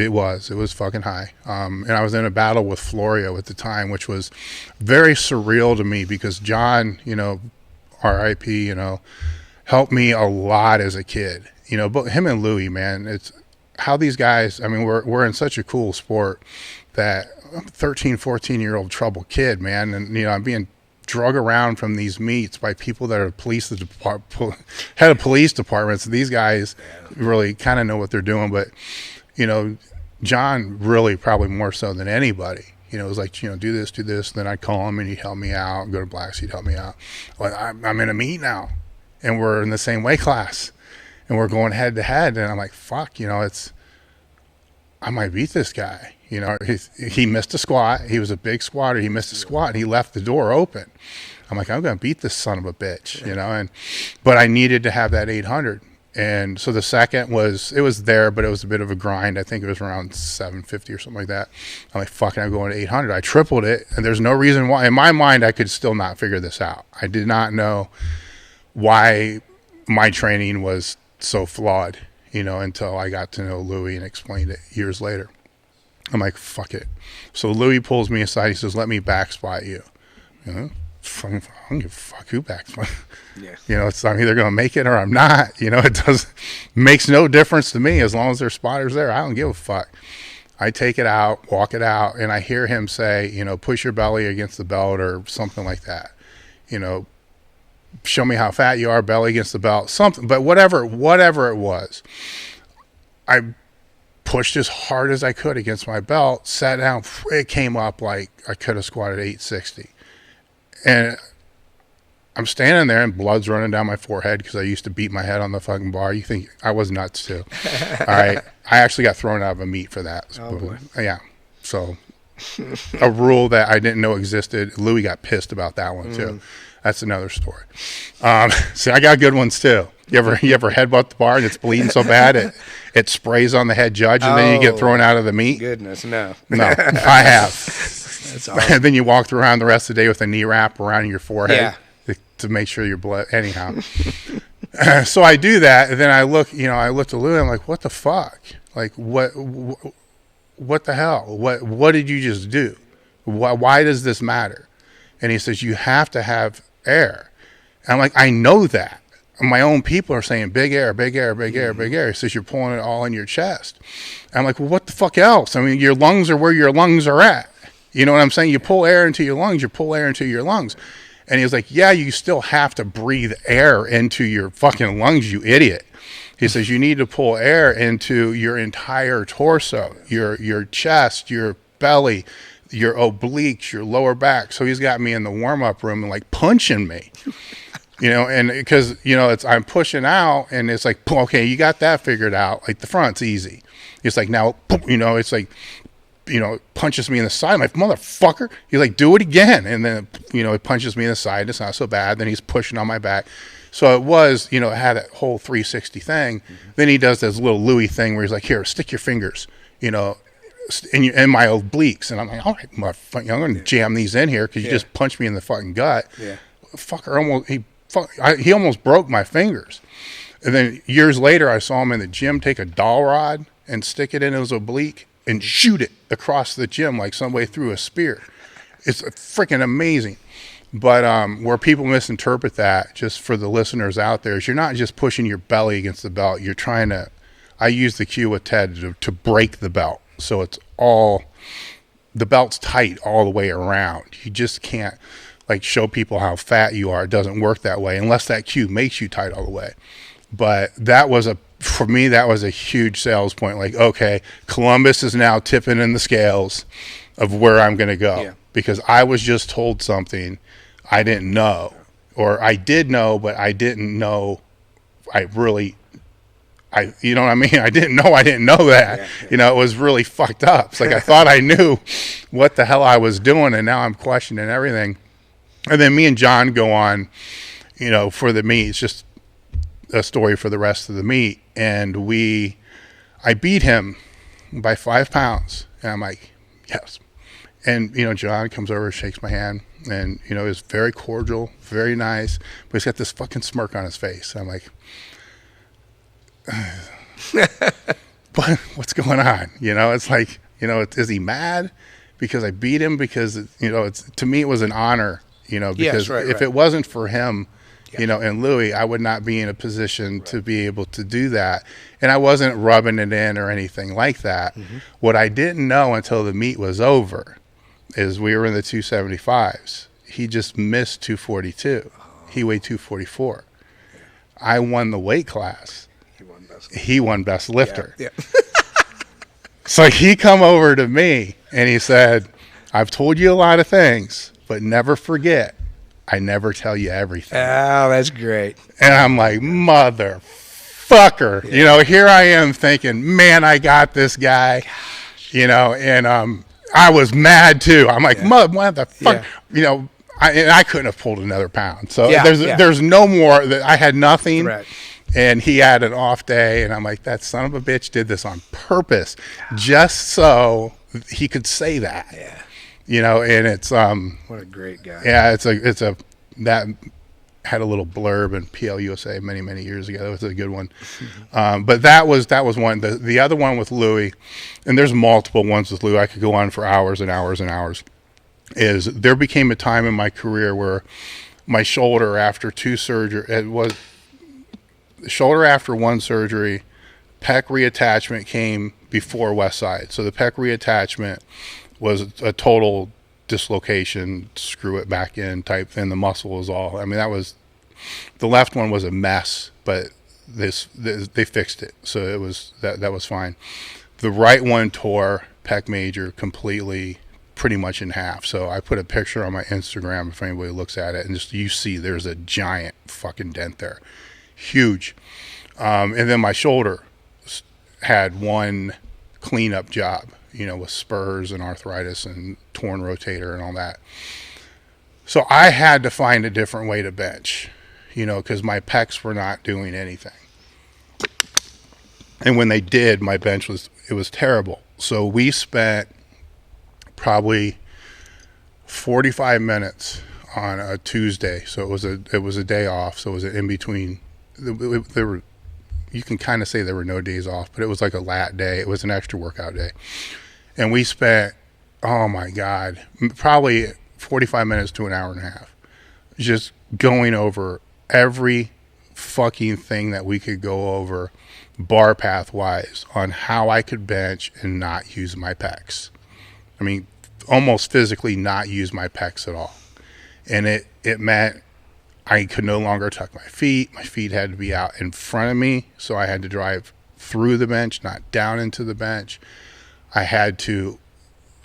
fucking high. And I was in a battle with Florio at the time, which was very surreal to me, because John, RIP, helped me a lot as a kid. But him and Louis, man, it's how these guys, I mean, we're in such a cool sport that I'm a 13, 14-year-old troubled kid, man. And, I'm being drug around from these meets by people that are head of police departments. These guys really kind of know what they're doing, but John really probably more so than anybody. It was like, do this. Then I'd call him, and he'd help me out. Go to Blacks, he'd help me out. Like, I'm in a meet now, and we're in the same weight class, and we're going head to head. And I'm like, fuck, I might beat this guy. He missed a squat. He was a big squatter. He missed a squat, and he left the door open. I'm like, I'm going to beat this son of a bitch, but I needed to have that 800. And so the second it was there, but it was a bit of a grind. I think it was around 750 or something like that. I'm like, fucking, I'm going to 800. I tripled it, and there's no reason why. In my mind, I could still not figure this out. I did not know why my training was so flawed, until I got to know Louis and explained it years later. I'm like, fuck it. So Louis pulls me aside. He says, let me back spot you. I don't give a fuck who back spot. Yeah. I'm either going to make it or I'm not. It makes no difference to me as long as there's spotters there. I don't give a fuck. I take it out, walk it out, and I hear him say, push your belly against the belt or something like that. Show me how fat you are, belly against the belt, something. But whatever it was, I pushed as hard as I could against my belt, sat down, it came up like I could have squatted 860. And I'm standing there, and blood's running down my forehead because I used to beat my head on the fucking bar. You think I was nuts too. All right. I actually got thrown out of a meet for that. Oh, boy. Yeah. So a rule that I didn't know existed. Louis got pissed about that one too. That's another story. See, I got good ones too. You ever headbutt the bar and it's bleeding so bad it sprays on the head judge and then you get thrown out of the meet? Goodness, no. No, I have. That's awesome. And then you walked around the rest of the day with a knee wrap around your forehead Yeah. to make sure your blood. Anyhow, so I do that, and then I looked at Lou, and I'm like, what the fuck? Like, what the hell? What did you just do? Why does this matter? And he says, you have to have air. And I'm like, I know that. My own people are saying big air, big air, big air, big air. He says, you're pulling it all in your chest. And I'm like, well, what the fuck else? I mean, your lungs are where your lungs are at. You know what I'm saying? You pull air into your lungs, you pull air into your lungs. And he was like, yeah, you still have to breathe air into your fucking lungs, you idiot. He says, you need to pull air into your entire torso, your chest, your belly, your obliques, your lower back. So he's got me in the warm-up room and like punching me. You know, and because, you know, I'm pushing out and it's like, okay, you got that figured out. Like the front's easy. It's like, now, you know, it's like, you know, punches me in the side. I'm like, motherfucker. He's like, do it again. And then, you know, it punches me in the side. It's not so bad. Then he's pushing on my back. So it was, you know, it had that whole 360 thing. Mm-hmm. Then he does this little Louis thing where he's like, here, stick your fingers, you know, in my obliques. And I'm like, all right, motherfucker, I'm going to jam these in here because you just punched me in the fucking gut. Yeah. Fucker, he almost broke my fingers. And then years later, I saw him in the gym take a dowel rod and stick it in his oblique and shoot it across the gym like somebody threw a spear. It's freaking amazing. But where people misinterpret that, just for the listeners out there, is you're not just pushing your belly against the belt. You're trying to, I use the cue with Ted to break the belt. So it's all, the belt's tight all the way around. You just can't like show people how fat you are. It doesn't work that way unless that cue makes you tight all the way. But that was for me, that was a huge sales point. Like, okay, Columbus is now tipping in the scales of where I'm going to go because I was just told something I didn't know, or I did know, but I didn't know. You know what I mean? I didn't know that. You know, it was really fucked up. It's like I thought I knew what the hell I was doing, and now I'm questioning everything. And then me and John go on, you know, for the meet. It's just a story for the rest of the meet. And I beat him by 5 pounds. And I'm like, yes. And, you know, John comes over, shakes my hand, and, you know, is very cordial, very nice. But he's got this fucking smirk on his face. I'm like, what's going on? You know, it's like, you know, is he mad because I beat him? Because, you know, to me, it was an honor. You know, because if it wasn't for him, you know, and Louis, I would not be in a position to be able to do that. And I wasn't rubbing it in or anything like that. Mm-hmm. What I didn't know until the meet was over is we were in the 275s. He just missed 242. He weighed 244. Yeah. I won the weight class. He won best lifter. Yeah. So he come over to me and he said, I've told you a lot of things, but never forget, I never tell you everything. Oh, that's great. And I'm like, motherfucker. Yeah. You know, here I am thinking, man, I got this guy. Gosh. You know, and I was mad too. I'm like, what the fuck? Yeah. You know, I couldn't have pulled another pound. So there's no more. I had nothing. Right. And he had an off day. And I'm like, that son of a bitch did this on purpose just so he could say that. Yeah. You know, and it's what a great guy. Yeah, that had a little blurb in PL USA many years ago. That was a good one. Mm-hmm. But that was one. The other one with Louis, and there's multiple ones with Louis. I could go on for hours and hours and hours. Is there became a time in my career where my shoulder after 2 surgery, it was shoulder after 1 surgery, pec reattachment came before West Side. So the pec reattachment was a total dislocation, screw it back in type thing. The muscle was all, I mean, the left one was a mess, but they fixed it. So it was, that was fine. The right one tore pec major completely, pretty much in half. So I put a picture on my Instagram if anybody looks at it, and just, you see there's a giant fucking dent there. Huge. And then my shoulder had one cleanup job, you know, with spurs and arthritis and torn rotator and all that. So I had to find a different way to bench, because my pecs were not doing anything. And when they did, my bench was terrible. So we spent probably 45 minutes on a Tuesday. So it was a day off. So it was an in between. You can kind of say there were no days off, but it was like a lat day. It was an extra workout day. And we spent, oh my God, probably 45 minutes to an hour and a half just going over every fucking thing that we could go over bar path wise on how I could bench and not use my pecs. I mean, almost physically not use my pecs at all. And it meant I could no longer tuck my feet. My feet had to be out in front of me, so I had to drive through the bench, not down into the bench. I had to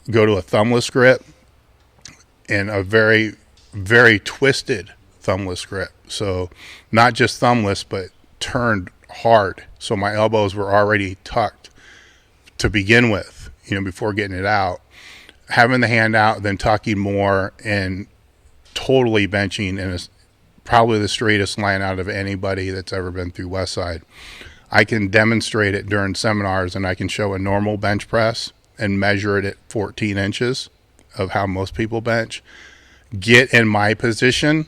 go to a thumbless grip and a very, very twisted thumbless grip. So not just thumbless, but turned hard. So my elbows were already tucked to begin with, before getting it out. Having the hand out, then tucking more, and totally benching in probably the straightest line out of anybody that's ever been through Westside. I can demonstrate it during seminars, and I can show a normal bench press and measure it at 14 inches of how most people bench. Get in my position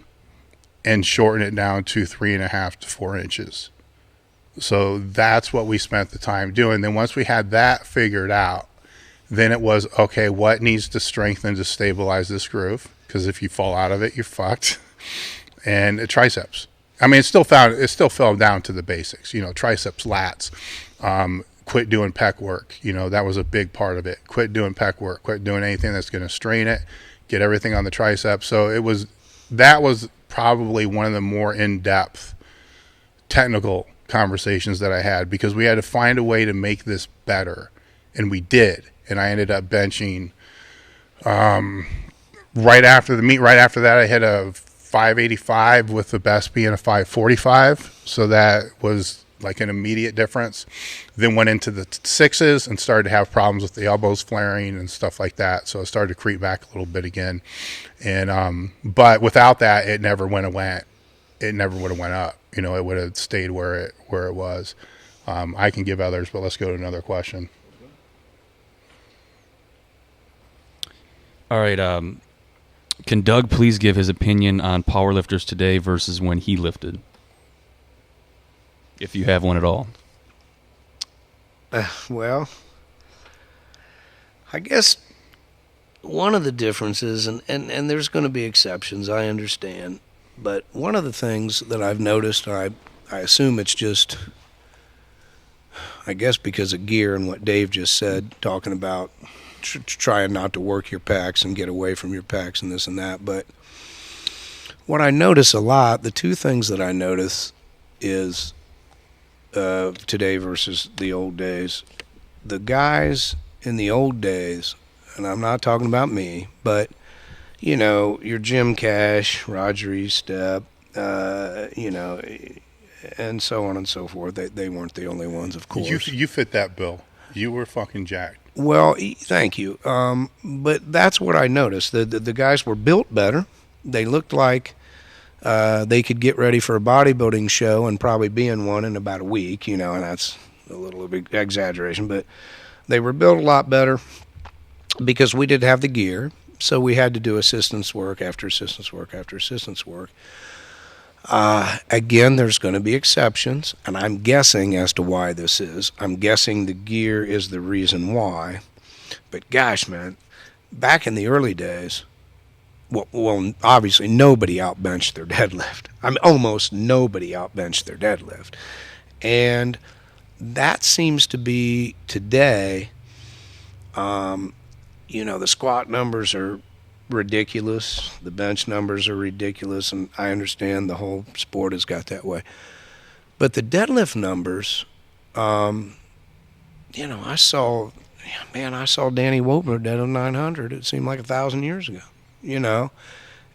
and shorten it down to 3.5 to 4 inches. So that's what we spent the time doing. Then once we had that figured out, then it was, okay, what needs to strengthen to stabilize this groove? Because if you fall out of it, you're fucked. And triceps. I mean, it still fell down to the basics, triceps, lats, quit doing pec work. That was a big part of it. Quit doing pec work, quit doing anything that's going to strain it, get everything on the triceps. So that was probably one of the more in-depth technical conversations that I had, because we had to find a way to make this better. And we did. And I ended up benching, right after the meet, right after that, I hit a 585 with the best being a 545. So that was like an immediate difference. Then went into the sixes and started to have problems with the elbows flaring and stuff like that. So I started to creep back a little bit again. And, but without that, it never would have went up. It would have stayed where it was. I can give others, but let's go to another question. All right. Can Doug please give his opinion on powerlifters today versus when he lifted? If you have one at all. Well, I guess one of the differences, and there's going to be exceptions, I understand, but one of the things that I've noticed, I assume it's just, I guess because of gear and what Dave just said, talking about trying not to work your pecs and get away from your pecs and this and that. But what I notice a lot, the two things that I notice is today versus the old days. The guys in the old days, and I'm not talking about me, but your Jim Cash, Roger Estep, and so on and so forth. They weren't the only ones, of course. You fit that bill. You were fucking jacked. Well, thank you. But that's what I noticed. The guys were built better. They looked like they could get ready for a bodybuilding show and probably be in one in about a week, and that's a little bit exaggeration. But they were built a lot better because we didn't have the gear. So we had to do assistance work after assistance work after assistance work. Again, there's going to be exceptions, and I'm guessing as to why this is. I'm guessing the gear is the reason why. But gosh, man, back in the early days, well, obviously nobody outbenched their deadlift. I mean, almost nobody outbenched their deadlift. And that seems to be today, the squat numbers are ridiculous. The bench numbers are ridiculous, and I understand the whole sport has got that way. But the deadlift numbers, I saw Danny Wobler dead on 900. It seemed like 1,000 years ago,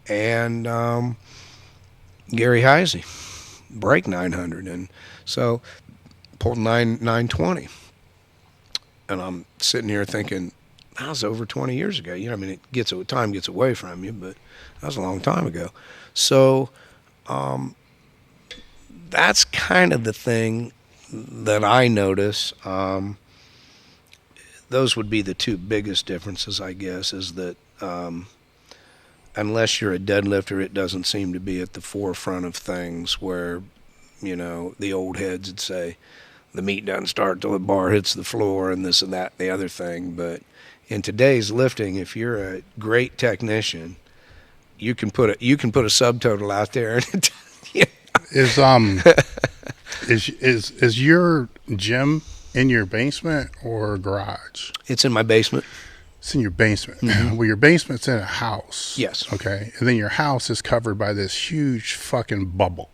and Gary Heisey break 900, and so pulled 920. And I'm sitting here thinking, that was over 20 years ago. You know, I mean, time gets away from you, but that was a long time ago. So that's kind of the thing that I notice. Those would be the two biggest differences, I guess, is that unless you're a deadlifter, it doesn't seem to be at the forefront of things where, you know, the old heads would say the meat doesn't start till the bar hits the floor and this and that and the other thing. But in today's lifting, if you're a great technician, you can put a subtotal out there. And Is your gym in your basement or garage? It's in my basement. It's in your basement. Well, your basement's in a house. Yes. Okay. And then your house is covered by this huge fucking bubble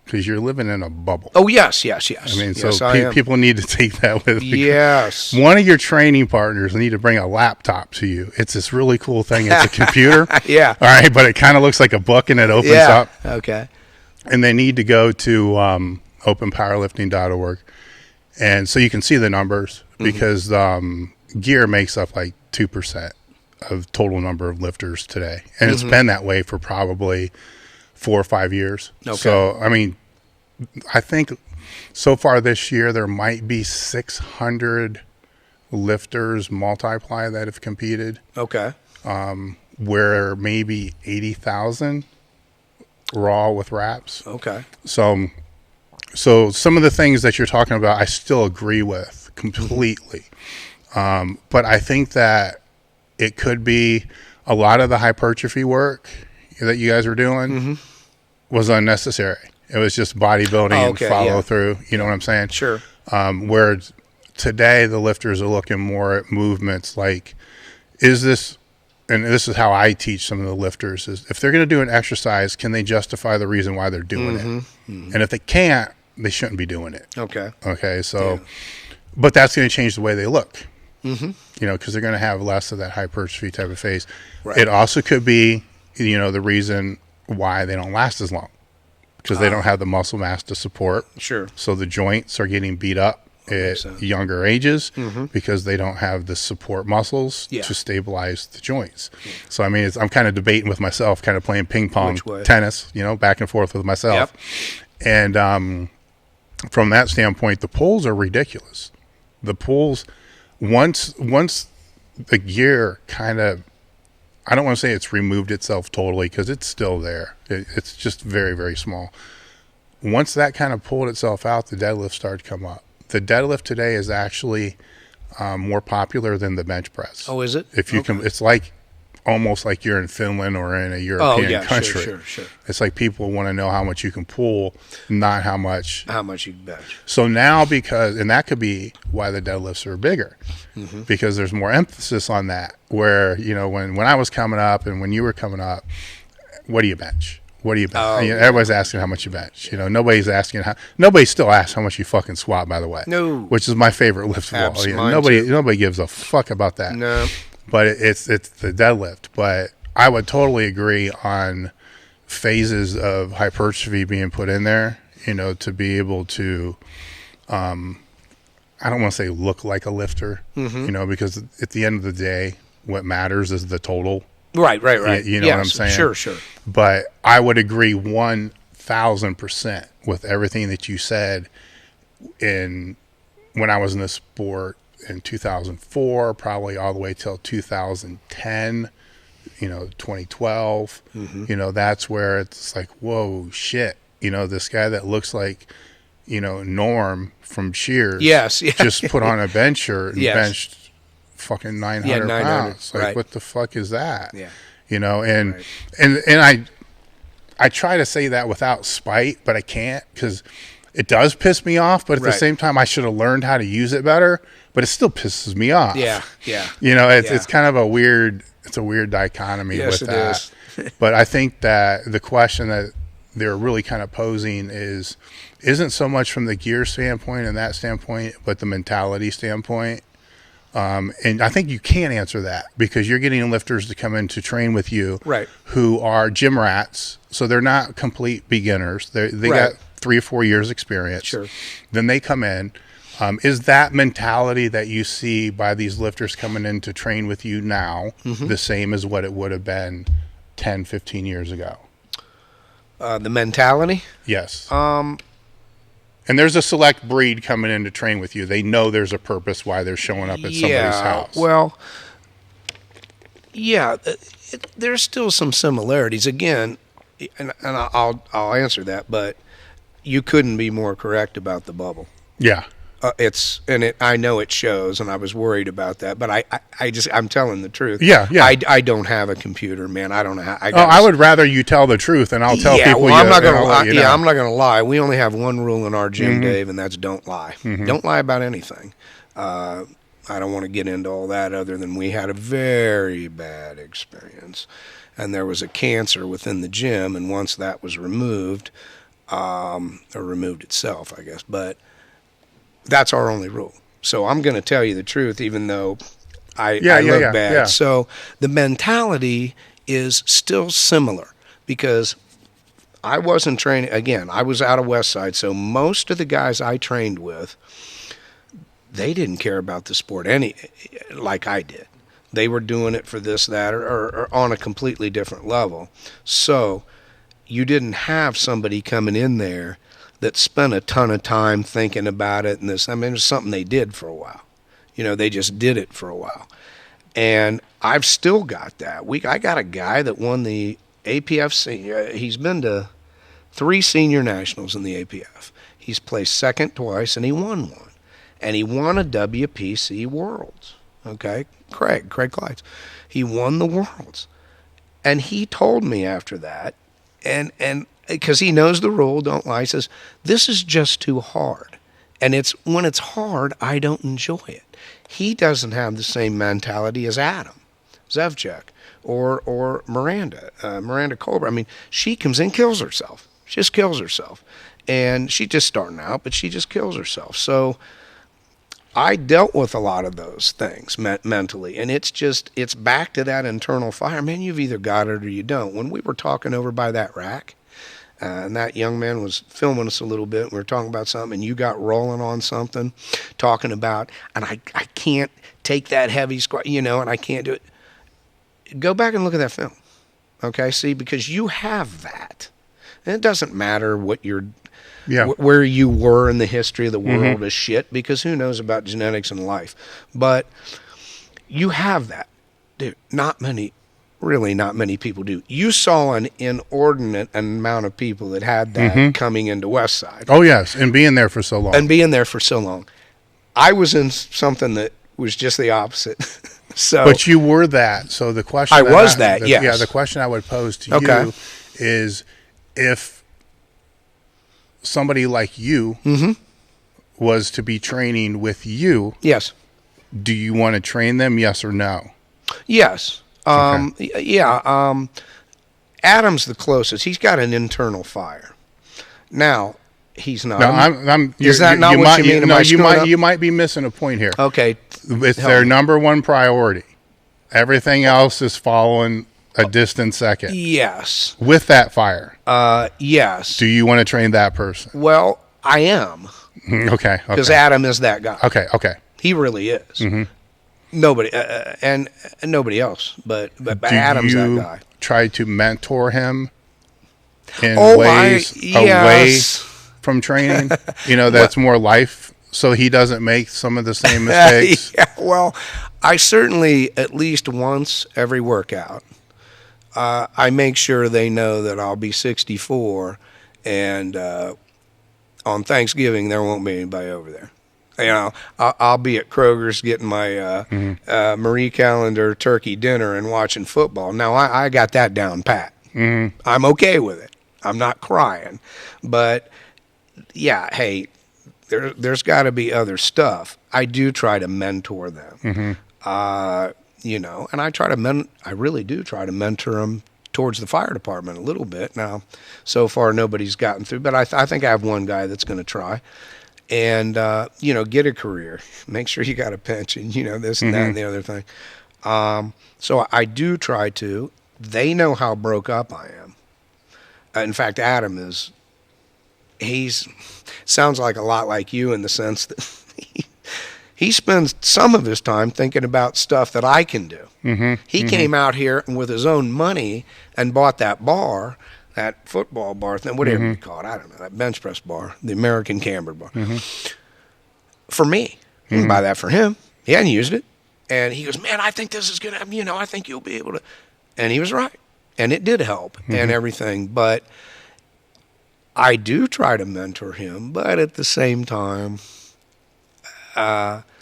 because you're living in a bubble. Oh, yes. I mean, yes, so people need to take that with. Yes. One of your training partners need to bring a laptop to you. It's this really cool thing. It's a computer. Yeah. All right. But it kind of looks like a book and it opens up. Okay. And they need to go to openpowerlifting.org. And so you can see the numbers because gear makes up like 2% of total number of lifters today. And it's been that way for probably 4 or 5 years. Okay. So, I mean, I think so far this year there might be 600 lifters multiply that have competed. Okay. Where maybe 80,000 raw with wraps. Okay. So some of the things that you're talking about, I still agree with completely. But I think that it could be a lot of the hypertrophy work that you guys were doing was unnecessary. It was just bodybuilding and follow through. You know what I'm saying? Sure. Where today the lifters are looking more at movements like, is this, and this is how I teach some of the lifters, is if they're going to do an exercise, can they justify the reason why they're doing it? And if they can't, they shouldn't be doing it. Okay. So, but that's going to change the way they look. You know, because they're going to have less of that hypertrophy type of face. Right. It also could be, you know, the reason why they don't last as long because they don't have the muscle mass to support. Sure. So the joints are getting beat up at younger ages because they don't have the support muscles to stabilize the joints. So I mean, I'm kind of debating with myself, kind of playing ping pong tennis, you know, back and forth with myself. And from that standpoint, the pulls are ridiculous. The pulls, once the gear kind of, I don't want to say it's removed itself totally because it's still there. It's just very, very small. Once that kind of pulled itself out, the deadlift started to come up. The deadlift today is actually more popular than the bench press. Oh, is it? If you can, it's like almost like you're in Finland or in a European country. Sure. It's like people want to know how much you can pull, not how much you can bench. So now and that could be why the deadlifts are bigger because there's more emphasis on that. Where, you know, when I was coming up and when you were coming up, what do you bench? What do you bench? Everybody's asking how much you bench. You know, nobody still asks how much you fucking squat, by the way. No. Which is my favorite lift of all. You know, nobody gives a fuck about that. No. But it's the deadlift. But I would totally agree on phases of hypertrophy being put in there, you know, to be able to, I don't want to say look like a lifter, you know, because at the end of the day, what matters is the total. Right. You know what I'm saying? Sure. But I would agree 1,000% with everything that you said when I was in the sport in 2004, probably all the way till 2010, you know, 2012, you know, that's where it's like, whoa, shit. You know, this guy that looks like, you know, Norm from Cheers just put on a bench shirt and benched fucking 900 pounds. Like, what the fuck is that? Yeah. You know, and I try to say that without spite, but I can't because it does piss me off. But at the same time, I should have learned how to use it better. But it still pisses me off. Yeah. You know, it's kind of a weird dichotomy with that. But I think that the question that they're really kind of posing isn't so much from the gear standpoint and that standpoint, but the mentality standpoint. And I think you can answer that because you're getting lifters to come in to train with you who are gym rats. So they're not complete beginners. They got 3 or 4 years experience. Sure. Then they come in. Is that mentality that you see by these lifters coming in to train with you now the same as what it would have been 10, 15 years ago? The mentality? Yes. And there's a select breed coming in to train with you. They know there's a purpose why they're showing up at somebody's house. Well, yeah, there's still some similarities. Again, and I'll answer that, but you couldn't be more correct about the bubble. Yeah. I know it shows, and I was worried about that, but I'm telling the truth. Yeah. I don't have a computer, man. I don't know how. I would rather you tell the truth, and I'll tell people. Well, I'm not gonna lie. Yeah, I'm not gonna lie. We only have one rule in our gym, Dave, and that's don't lie. Don't lie about anything. I don't want to get into all that, other than we had a very bad experience, and there was a cancer within the gym, and once that was removed, or removed itself, I guess, but. That's our only rule. So I'm going to tell you the truth, even though I look bad. Yeah. So the mentality is still similar, because I wasn't training. Again, I was out of West Side, so most of the guys I trained with, they didn't care about the sport like I did. They were doing it for this, that, or on a completely different level. So you didn't have somebody coming in there that spent a ton of time thinking about it and this. I mean, it was something they did for a while. They just did it for a while. And I've still got that. I got a guy that won the APF senior. He's been to 3 senior nationals in the APF. He's placed second twice, and he won one. And he won a WPC Worlds. Okay? Craig Clydes. He won the Worlds. And he told me after that, and because he knows the rule, don't lie, he says, this is just too hard. And when it's hard, I don't enjoy it. He doesn't have the same mentality as Adam Zevchek or Miranda Colbert. I mean, she comes in, kills herself. She just kills herself. And she's just starting out, but she just kills herself. So I dealt with a lot of those things mentally, and it's back to that internal fire. Man, you've either got it or you don't. When we were talking over by that rack, and that young man was filming us a little bit, and we were talking about something, and you got rolling on something, talking about, and I can't take that heavy squat, and I can't do it. Go back and look at that film, okay? See, because you have that. And it doesn't matter what where you were in the history of the world is shit, because who knows about genetics and life. But you have that. Dude, not many people do. You saw an inordinate amount of people that had that coming into West Side. Oh, yes, and being there for so long. I was in something that was just the opposite. So, but you were that. So the question yes. Yeah, the question I would pose to you is, if somebody like you was to be training with you, yes, do you want to train them, yes or no? Yes. Adam's the closest. He's got an internal fire. Now, he's not. No, is that not what you mean? You might be missing a point here. Okay. It's their number one priority. Everything else is following a distant second. Yes. With that fire. Yes. Do you want to train that person? Well, I am. Okay. Because Adam is that guy. Okay. He really is. Nobody and nobody else, but Adam's that guy. Try to mentor him in ways away from training. That's more life, so he doesn't make some of the same mistakes. Well, I certainly, at least once every workout, I make sure they know that I'll be 64, and on Thanksgiving there won't be anybody over there. I'll be at Kroger's getting my Marie Callender turkey dinner and watching football. Now, I got that down pat. I'm okay with it. I'm not crying. But, yeah, hey, there's got to be other stuff. I do try to mentor them. And I really do try to mentor them towards the fire department a little bit. Now, so far nobody's gotten through, but I think I have one guy that's going to try. And, get a career. Make sure you got a pension, this and that and the other thing. So I do try to. They know how broke up I am. In fact, Adam sounds like a lot like you in the sense that He spends some of his time thinking about stuff that I can do. He came out here with his own money and bought that bar, that football bar thing, whatever you call it. I don't know, that bench press bar, the American Camber bar. For me. I didn't buy that for him. He hadn't used it. And he goes, man, I think this is going to, I think you'll be able to. And he was right. And it did help and everything. But I do try to mentor him. But at the same time,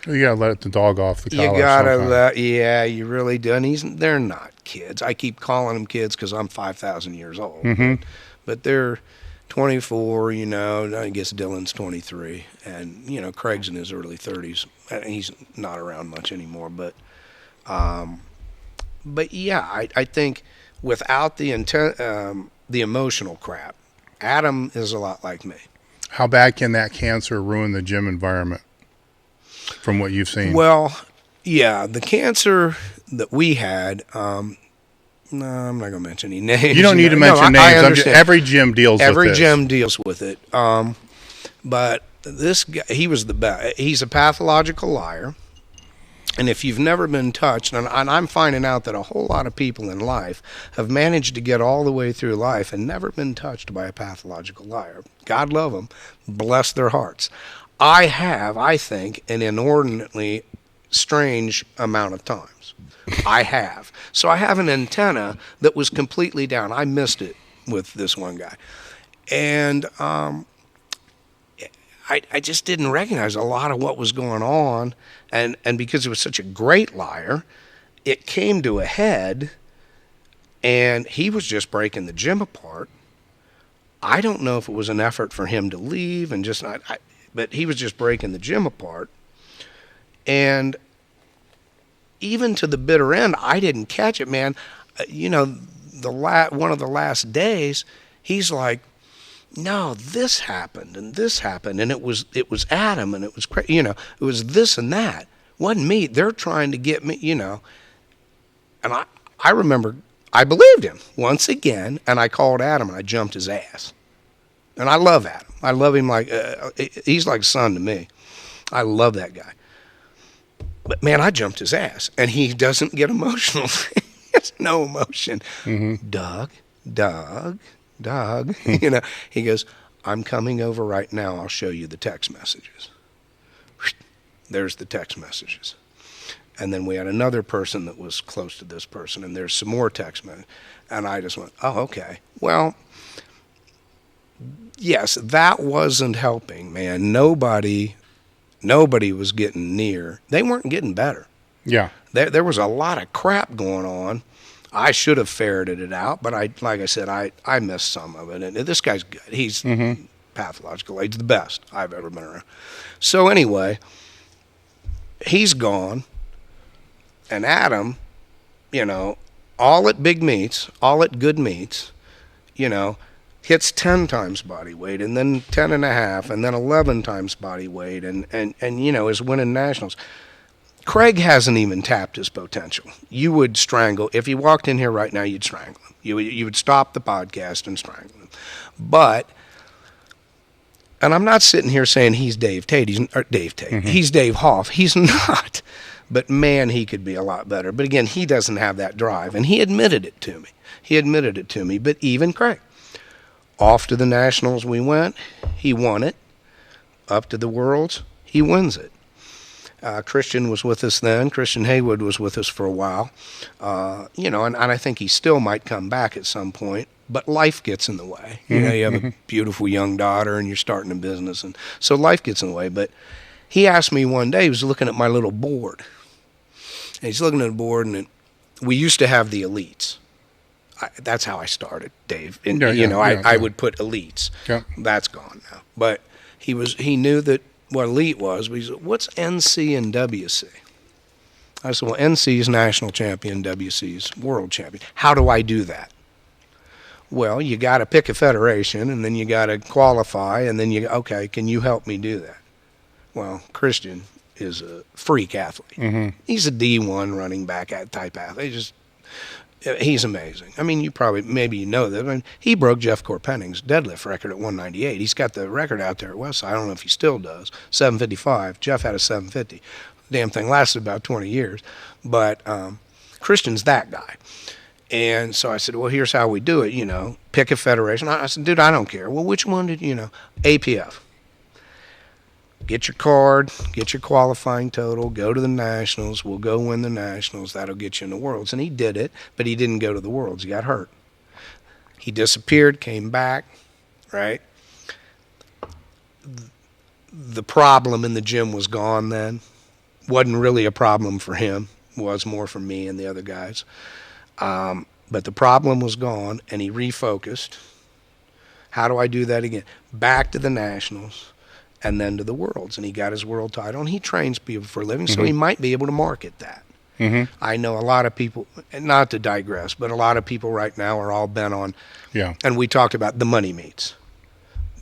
You gotta let the dog off the collar. you gotta sometime. let, yeah, you really do. And they're not kids. I keep calling them kids because I'm 5,000 years old. But they're 24, I guess Dylan's 23. And, Craig's in his early 30s. And he's not around much anymore. But yeah, I think without the emotional crap, Adam is a lot like me. How bad can that cancer ruin the gym environment from what you've seen? Well, yeah, the cancer that we had, no, I'm not going to mention any names. You don't need to mention names. Every gym deals with this. Every gym deals with it. But this guy, he was the best. He's a pathological liar. And if you've never been touched, and I'm finding out that a whole lot of people in life have managed to get all the way through life and never been touched by a pathological liar. God love them. Bless their hearts. I have, I think, an inordinately strange amount of times. I have. So I have an antenna that was completely down. I missed it with this one guy. And I just didn't recognize a lot of what was going on. And because he was such a great liar, it came to a head, and he was just breaking the gym apart. I don't know if it was an effort for him to leave and just not, but he was just breaking the gym apart. And even to the bitter end, I didn't catch it, man. One of the last days, he's like, no, this happened and this happened, and it was Adam, and it was it was this and that. Wasn't me. They're trying to get me, And I remember I believed him once again, and I called Adam and I jumped his ass. And I love Adam. I love him like he's like a son to me. I love that guy. But man, I jumped his ass, and he doesn't get emotional. He has no emotion. Doug. He goes, I'm coming over right now. I'll show you the text messages. There's the text messages. And then we had another person that was close to this person, and there's some more text messages. And I just went, oh, okay. Well, yes, that wasn't helping, man. Nobody was getting near. They weren't getting better. Yeah. There was a lot of crap going on. I should have ferreted it out, but like I said, I missed some of it. And this guy's good. He's pathological. He's the best I've ever been around. So anyway, he's gone. And Adam, all at big meets, all at good meets, hits 10 times body weight, and then 10 and a half, and then 11 times body weight, and is winning nationals. Craig hasn't even tapped his potential. You would strangle, if he walked in here right now, you'd strangle him. You would stop the podcast and strangle him. But, and I'm not sitting here saying he's Dave Tate. He's Dave Hoff. He's not. But man, he could be a lot better. But again, he doesn't have that drive. And he admitted it to me. But even Craig. Off to the Nationals we went. He won it. Up to the Worlds, he wins it. Christian was with us then. Christian Haywood was with us for a while. And I think he still might come back at some point. But life gets in the way. You have a beautiful young daughter, and you're starting a business. And so life gets in the way. But he asked me one day, he was looking at my little board. And he's looking at the board, and we used to have the elites. That's how I started, Dave. And, I would put elites. Yeah. That's gone now. But he knew that what elite was. He said, what's NC and WC? I said, well, NC is national champion, WC is world champion. How do I do that? Well, you got to pick a federation, and then you got to qualify, and then okay, can you help me do that? Well, Christian is a freak athlete. He's a D1 running back type athlete. He's amazing. I mean, maybe you know that. I mean, he broke Jeff Corpenning's deadlift record at 198. He's got the record out there at Westside. I don't know if he still does. 755. Jeff had a 750. Damn thing lasted about 20 years. But Christian's that guy. And so I said, well, here's how we do it, pick a federation. I said, dude, I don't care. Well, which one did, APF. Get your card, get your qualifying total, go to the Nationals. We'll go win the Nationals. That'll get you in the Worlds. And he did it, but he didn't go to the Worlds. He got hurt. He disappeared, came back, right? The problem in the gym was gone then. Wasn't really a problem for him. Was more for me and the other guys. But the problem was gone, and he refocused. How do I do that again? Back to the Nationals. And then to the Worlds, and he got his world title, and he trains people for a living, so he might be able to market that. I know a lot of people, and not to digress, but a lot of people right now are all bent on, and we talked about the money meets.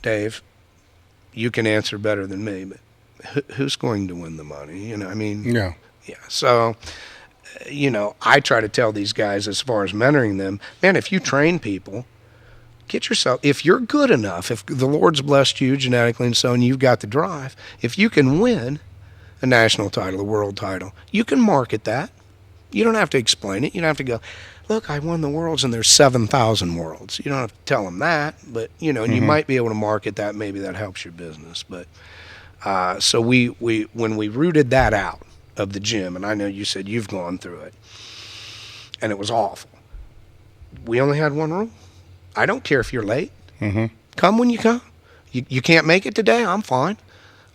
Dave, you can answer better than me, but who's going to win the money? Yeah. So, I try to tell these guys as far as mentoring them, man, if you train people, get yourself, if you're good enough, if the Lord's blessed you genetically and so on, you've got the drive, if you can win a national title, a world title, you can market that. You don't have to explain it. You don't have to go, look, I won the Worlds and there's 7,000 Worlds. You don't have to tell them that, but, and you might be able to market that. Maybe that helps your business. But so we when we rooted that out of the gym, and I know you said you've gone through it, and it was awful. We only had one rule. I don't care if you're late. Come when you come. You can't make it today. I'm fine.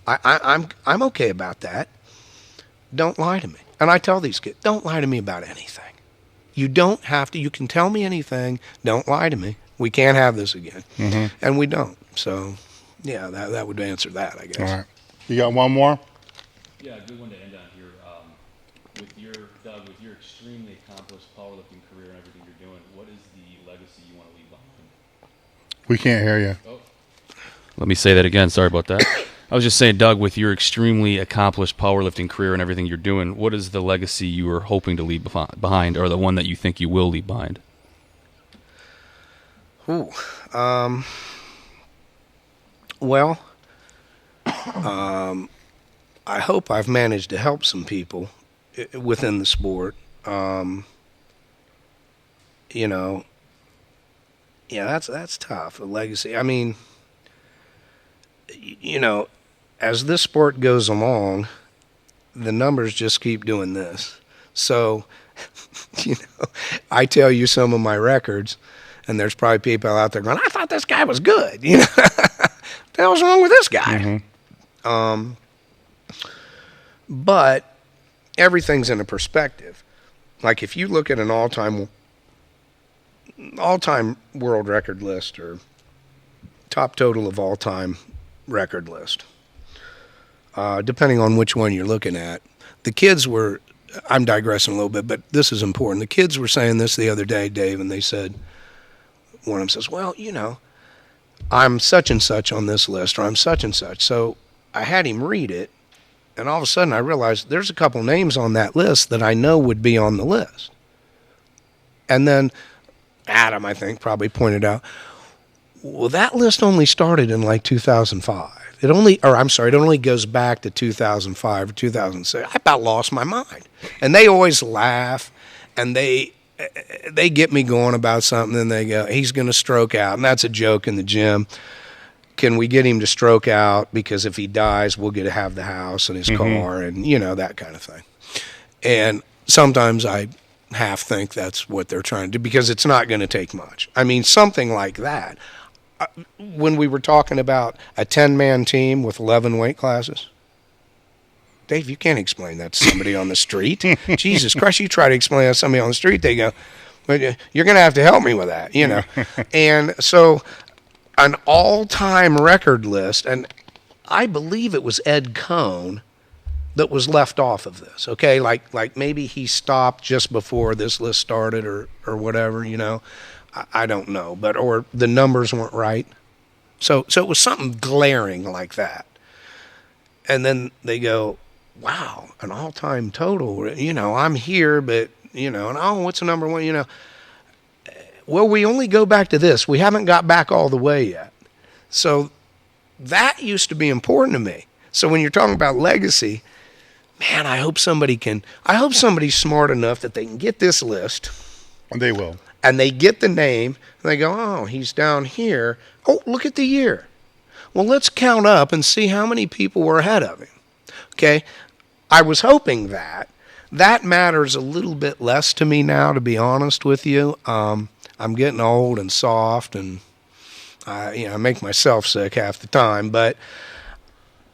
I'm okay about that. Don't lie to me. And I tell these kids, don't lie to me about anything. You don't have to. You can tell me anything. Don't lie to me. We can't have this again. And we don't. So, yeah, that would answer that, I guess. All right. You got one more? Yeah, a good one to end on here. Doug, with your extremely accomplished powerlifting career and everything you're doing, what is the legacy you want to leave behind? We can't hear you. Oh. Let me say that again. Sorry about that. I was just saying, Doug, with your extremely accomplished powerlifting career and everything you're doing, what is the legacy you are hoping to leave behind, or the one that you think you will leave behind? Well, I hope I've managed to help some people within the sport. That's tough. A legacy. I mean, as this sport goes along, the numbers just keep doing this. So, I tell you some of my records, and there's probably people out there going, I thought this guy was good. What the hell's wrong with this guy? But everything's in a perspective. Like if you look at an all-time world record list or top total of all-time record list, depending on which one you're looking at, the kids were, I'm digressing a little bit, but this is important. The kids were saying this the other day, Dave, and they said, one of them says, well, I'm such and such on this list, or I'm such and such. So I had him read it, and all of a sudden I realized there's a couple names on that list that I know would be on the list. And then Adam, I think, probably pointed out, well, that list only started in like 2005. It only goes back to 2005 or 2006. I about lost my mind. And they always laugh, and they get me going about something, and they go, he's going to stroke out. And that's a joke in the gym. Can we get him to stroke out? Because if he dies, we'll get to have the house and his car and, that kind of thing. And sometimes I half think that's what they're trying to do, because it's not going to take much. I mean, something like that. When we were talking about a 10-man team with 11 weight classes, Dave, you can't explain that to somebody on the street. Jesus Christ, you try to explain that to somebody on the street, they go, well, you're going to have to help me with that, And so an all-time record list, and I believe it was Ed Cohn that was left off of this, okay? Like maybe he stopped just before this list started or whatever, I don't know, or the numbers weren't right. So it was something glaring like that. And then they go, wow, an all-time total, I'm here, but, and what's the number one, Well, we only go back to this. We haven't got back all the way yet. So that used to be important to me. So when you're talking about legacy, man, I hope somebody's smart enough that they can get this list. They will. And they get the name, and they go, oh, he's down here. Oh, look at the year. Well, let's count up and see how many people were ahead of him. Okay? I was hoping that. That matters a little bit less to me now, to be honest with you. I'm getting old and soft, and I make myself sick half the time. But,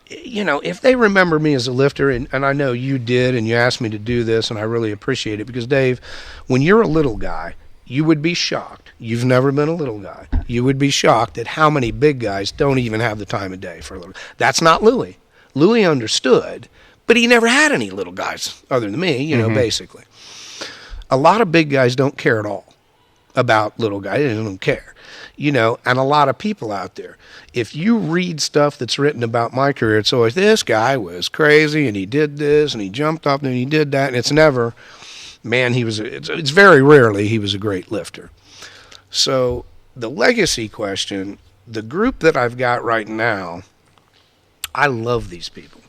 if they remember me as a lifter, and I know you did, and you asked me to do this, and I really appreciate it, because, Dave, when you're a little guy, you would be shocked. You've never been a little guy. You would be shocked at how many big guys don't even have the time of day for a little. That's not Louis. Louis understood, but he never had any little guys other than me, basically. A lot of big guys don't care at all about little guys. They don't care. And a lot of people out there, if you read stuff that's written about my career, it's always, this guy was crazy, and he did this, and he jumped up, and he did that, and it's never, man, it's very rarely he was a great lifter. So the legacy question, the group that I've got right now, I love these people.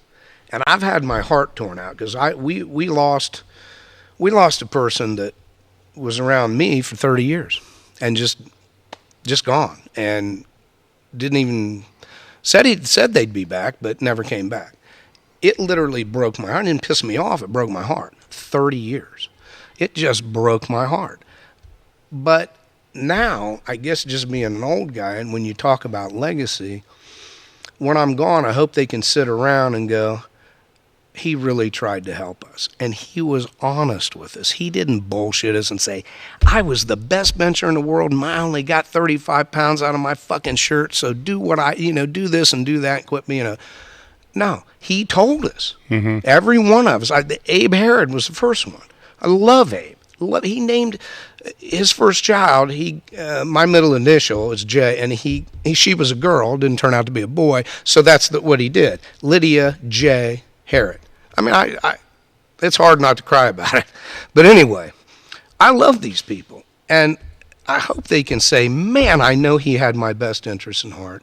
And I've had my heart torn out because we lost a person that was around me for 30 years and just gone, and didn't even said they'd be back, but never came back. It literally broke my heart. It didn't piss me off. It broke my heart. 30 years. It just broke my heart. But now, I guess just being an old guy, and when you talk about legacy, when I'm gone, I hope they can sit around and go, he really tried to help us. And he was honest with us. He didn't bullshit us and say, I was the best bencher in the world and I only got 35 pounds out of my fucking shirt, so do what do this and do that and quit me. No, he told us. Mm-hmm. Every one of us. Abe Herod was the first one. I love Abe. He named his first child, my middle initial is J, and she was a girl, didn't turn out to be a boy, so that's what he did. Lydia J. Herod. I mean, it's hard not to cry about it. But anyway, I love these people, and I hope they can say, man, I know he had my best interest in heart.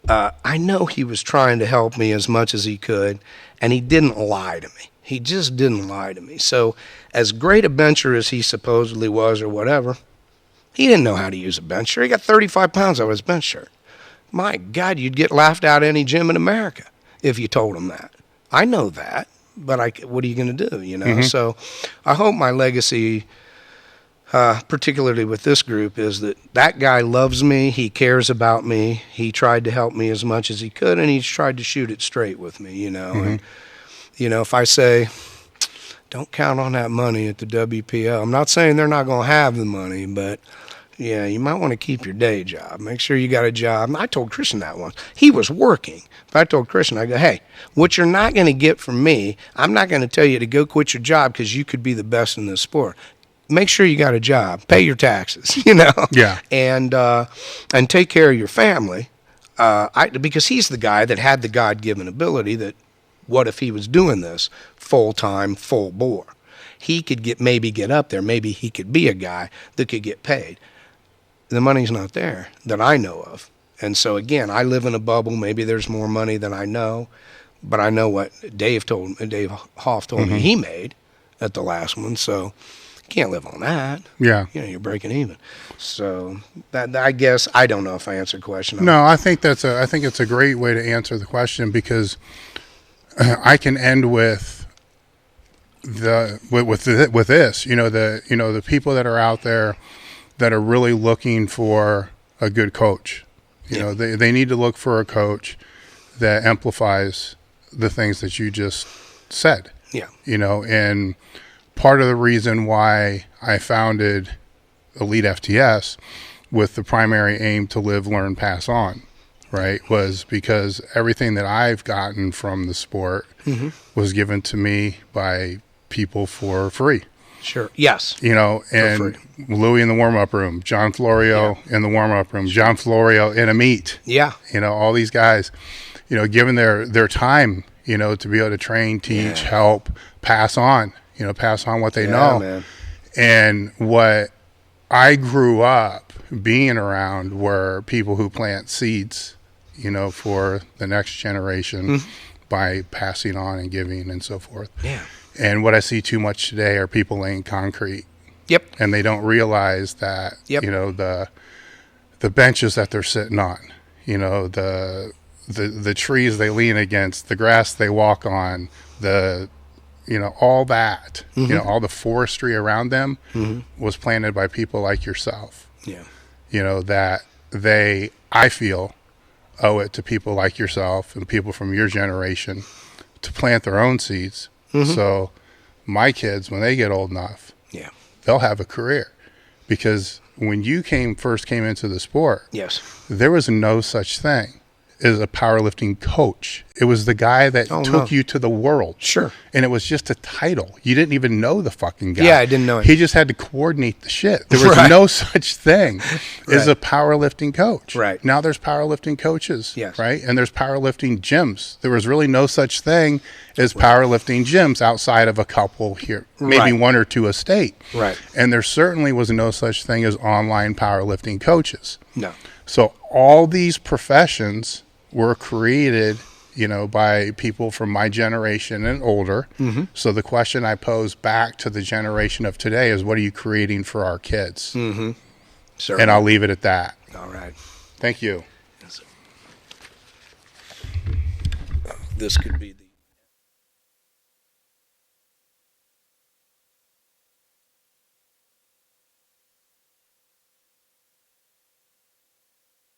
I know he was trying to help me as much as he could, and he didn't lie to me. He just didn't lie to me. So as great a bencher as he supposedly was or whatever, he didn't know how to use a bench shirt. He got 35 pounds out of his bench shirt. My God, you'd get laughed out of any gym in America if you told him that. I know that, but what are you going to do, Mm-hmm. So I hope my legacy, particularly with this group, is that guy loves me, he cares about me, he tried to help me as much as he could, and he's tried to shoot it straight with me, Mm-hmm. And, if I say, don't count on that money at the WPO, I'm not saying they're not going to have the money, but yeah, you might want to keep your day job. Make sure you got a job. And I told Christian that once. He was working. But I told Christian, I go, hey, what you're not going to get from me, I'm not going to tell you to go quit your job because you could be the best in this sport. Make sure you got a job. Pay your taxes, Yeah. And take care of your family. Because he's the guy that had the God-given ability that, what if he was doing this full-time, full bore? He could maybe get up there. Maybe he could be a guy that could get paid. The money's not there that I know of. And so, again, I live in a bubble. Maybe there's more money than I know. But I know what Dave Hoff told Mm-hmm. me he made at the last one. So you can't live on that. Yeah. You're breaking even. So that, I guess, I don't know if I answered the question. No, I think it's a great way to answer the question, because I can end with this, the people that are out there that are really looking for a good coach. They need to look for a coach that amplifies the things that you just said. Yeah. And part of the reason why I founded Elite FTS with the primary aim to live, learn, pass on, right, was because everything that I've gotten from the sport mm-hmm. was given to me by people for free. Sure. Yes. And Louis in the warm-up room, John Florio in the warm-up room, John Florio in a meet. Yeah. All these guys, given their time, to be able to train, teach, help, pass on what they know. Man. And what I grew up being around where people who plant seeds, you know, for the next generation by passing on and giving and so forth. Yeah. And what I see too much today are people laying concrete. Yep. And they don't realize that, Yep. you know, the benches that they're sitting on, you know, the trees they lean against, the grass they walk on, you know, all that, you know, all the forestry around them was planted by people like yourself. Yeah. You know, that I feel, owe it to people like yourself and people from your generation to plant their own seeds. So my kids, when they get old enough, Yeah. they'll have a career. Because when you first came into the sport, Yes. there was no such thing as a powerlifting coach. It was the guy that took you to the world. Sure. And it was just a title. You didn't even know the fucking guy. Yeah, I didn't know him. He just had to coordinate the shit. There was Right. no such thing as a powerlifting coach. Right. Now there's powerlifting coaches. Yes. Right. And there's powerlifting gyms. There was really no such thing as powerlifting gyms outside of a couple here, maybe Right. one or two a state. Right. And there certainly was no such thing as online powerlifting coaches. No. So all these professions were created, you know, by people from my generation and older. So the question I pose back to the generation of today is, what are you creating for our kids? Sir. And I'll leave it at that. All right. Thank you. This could be the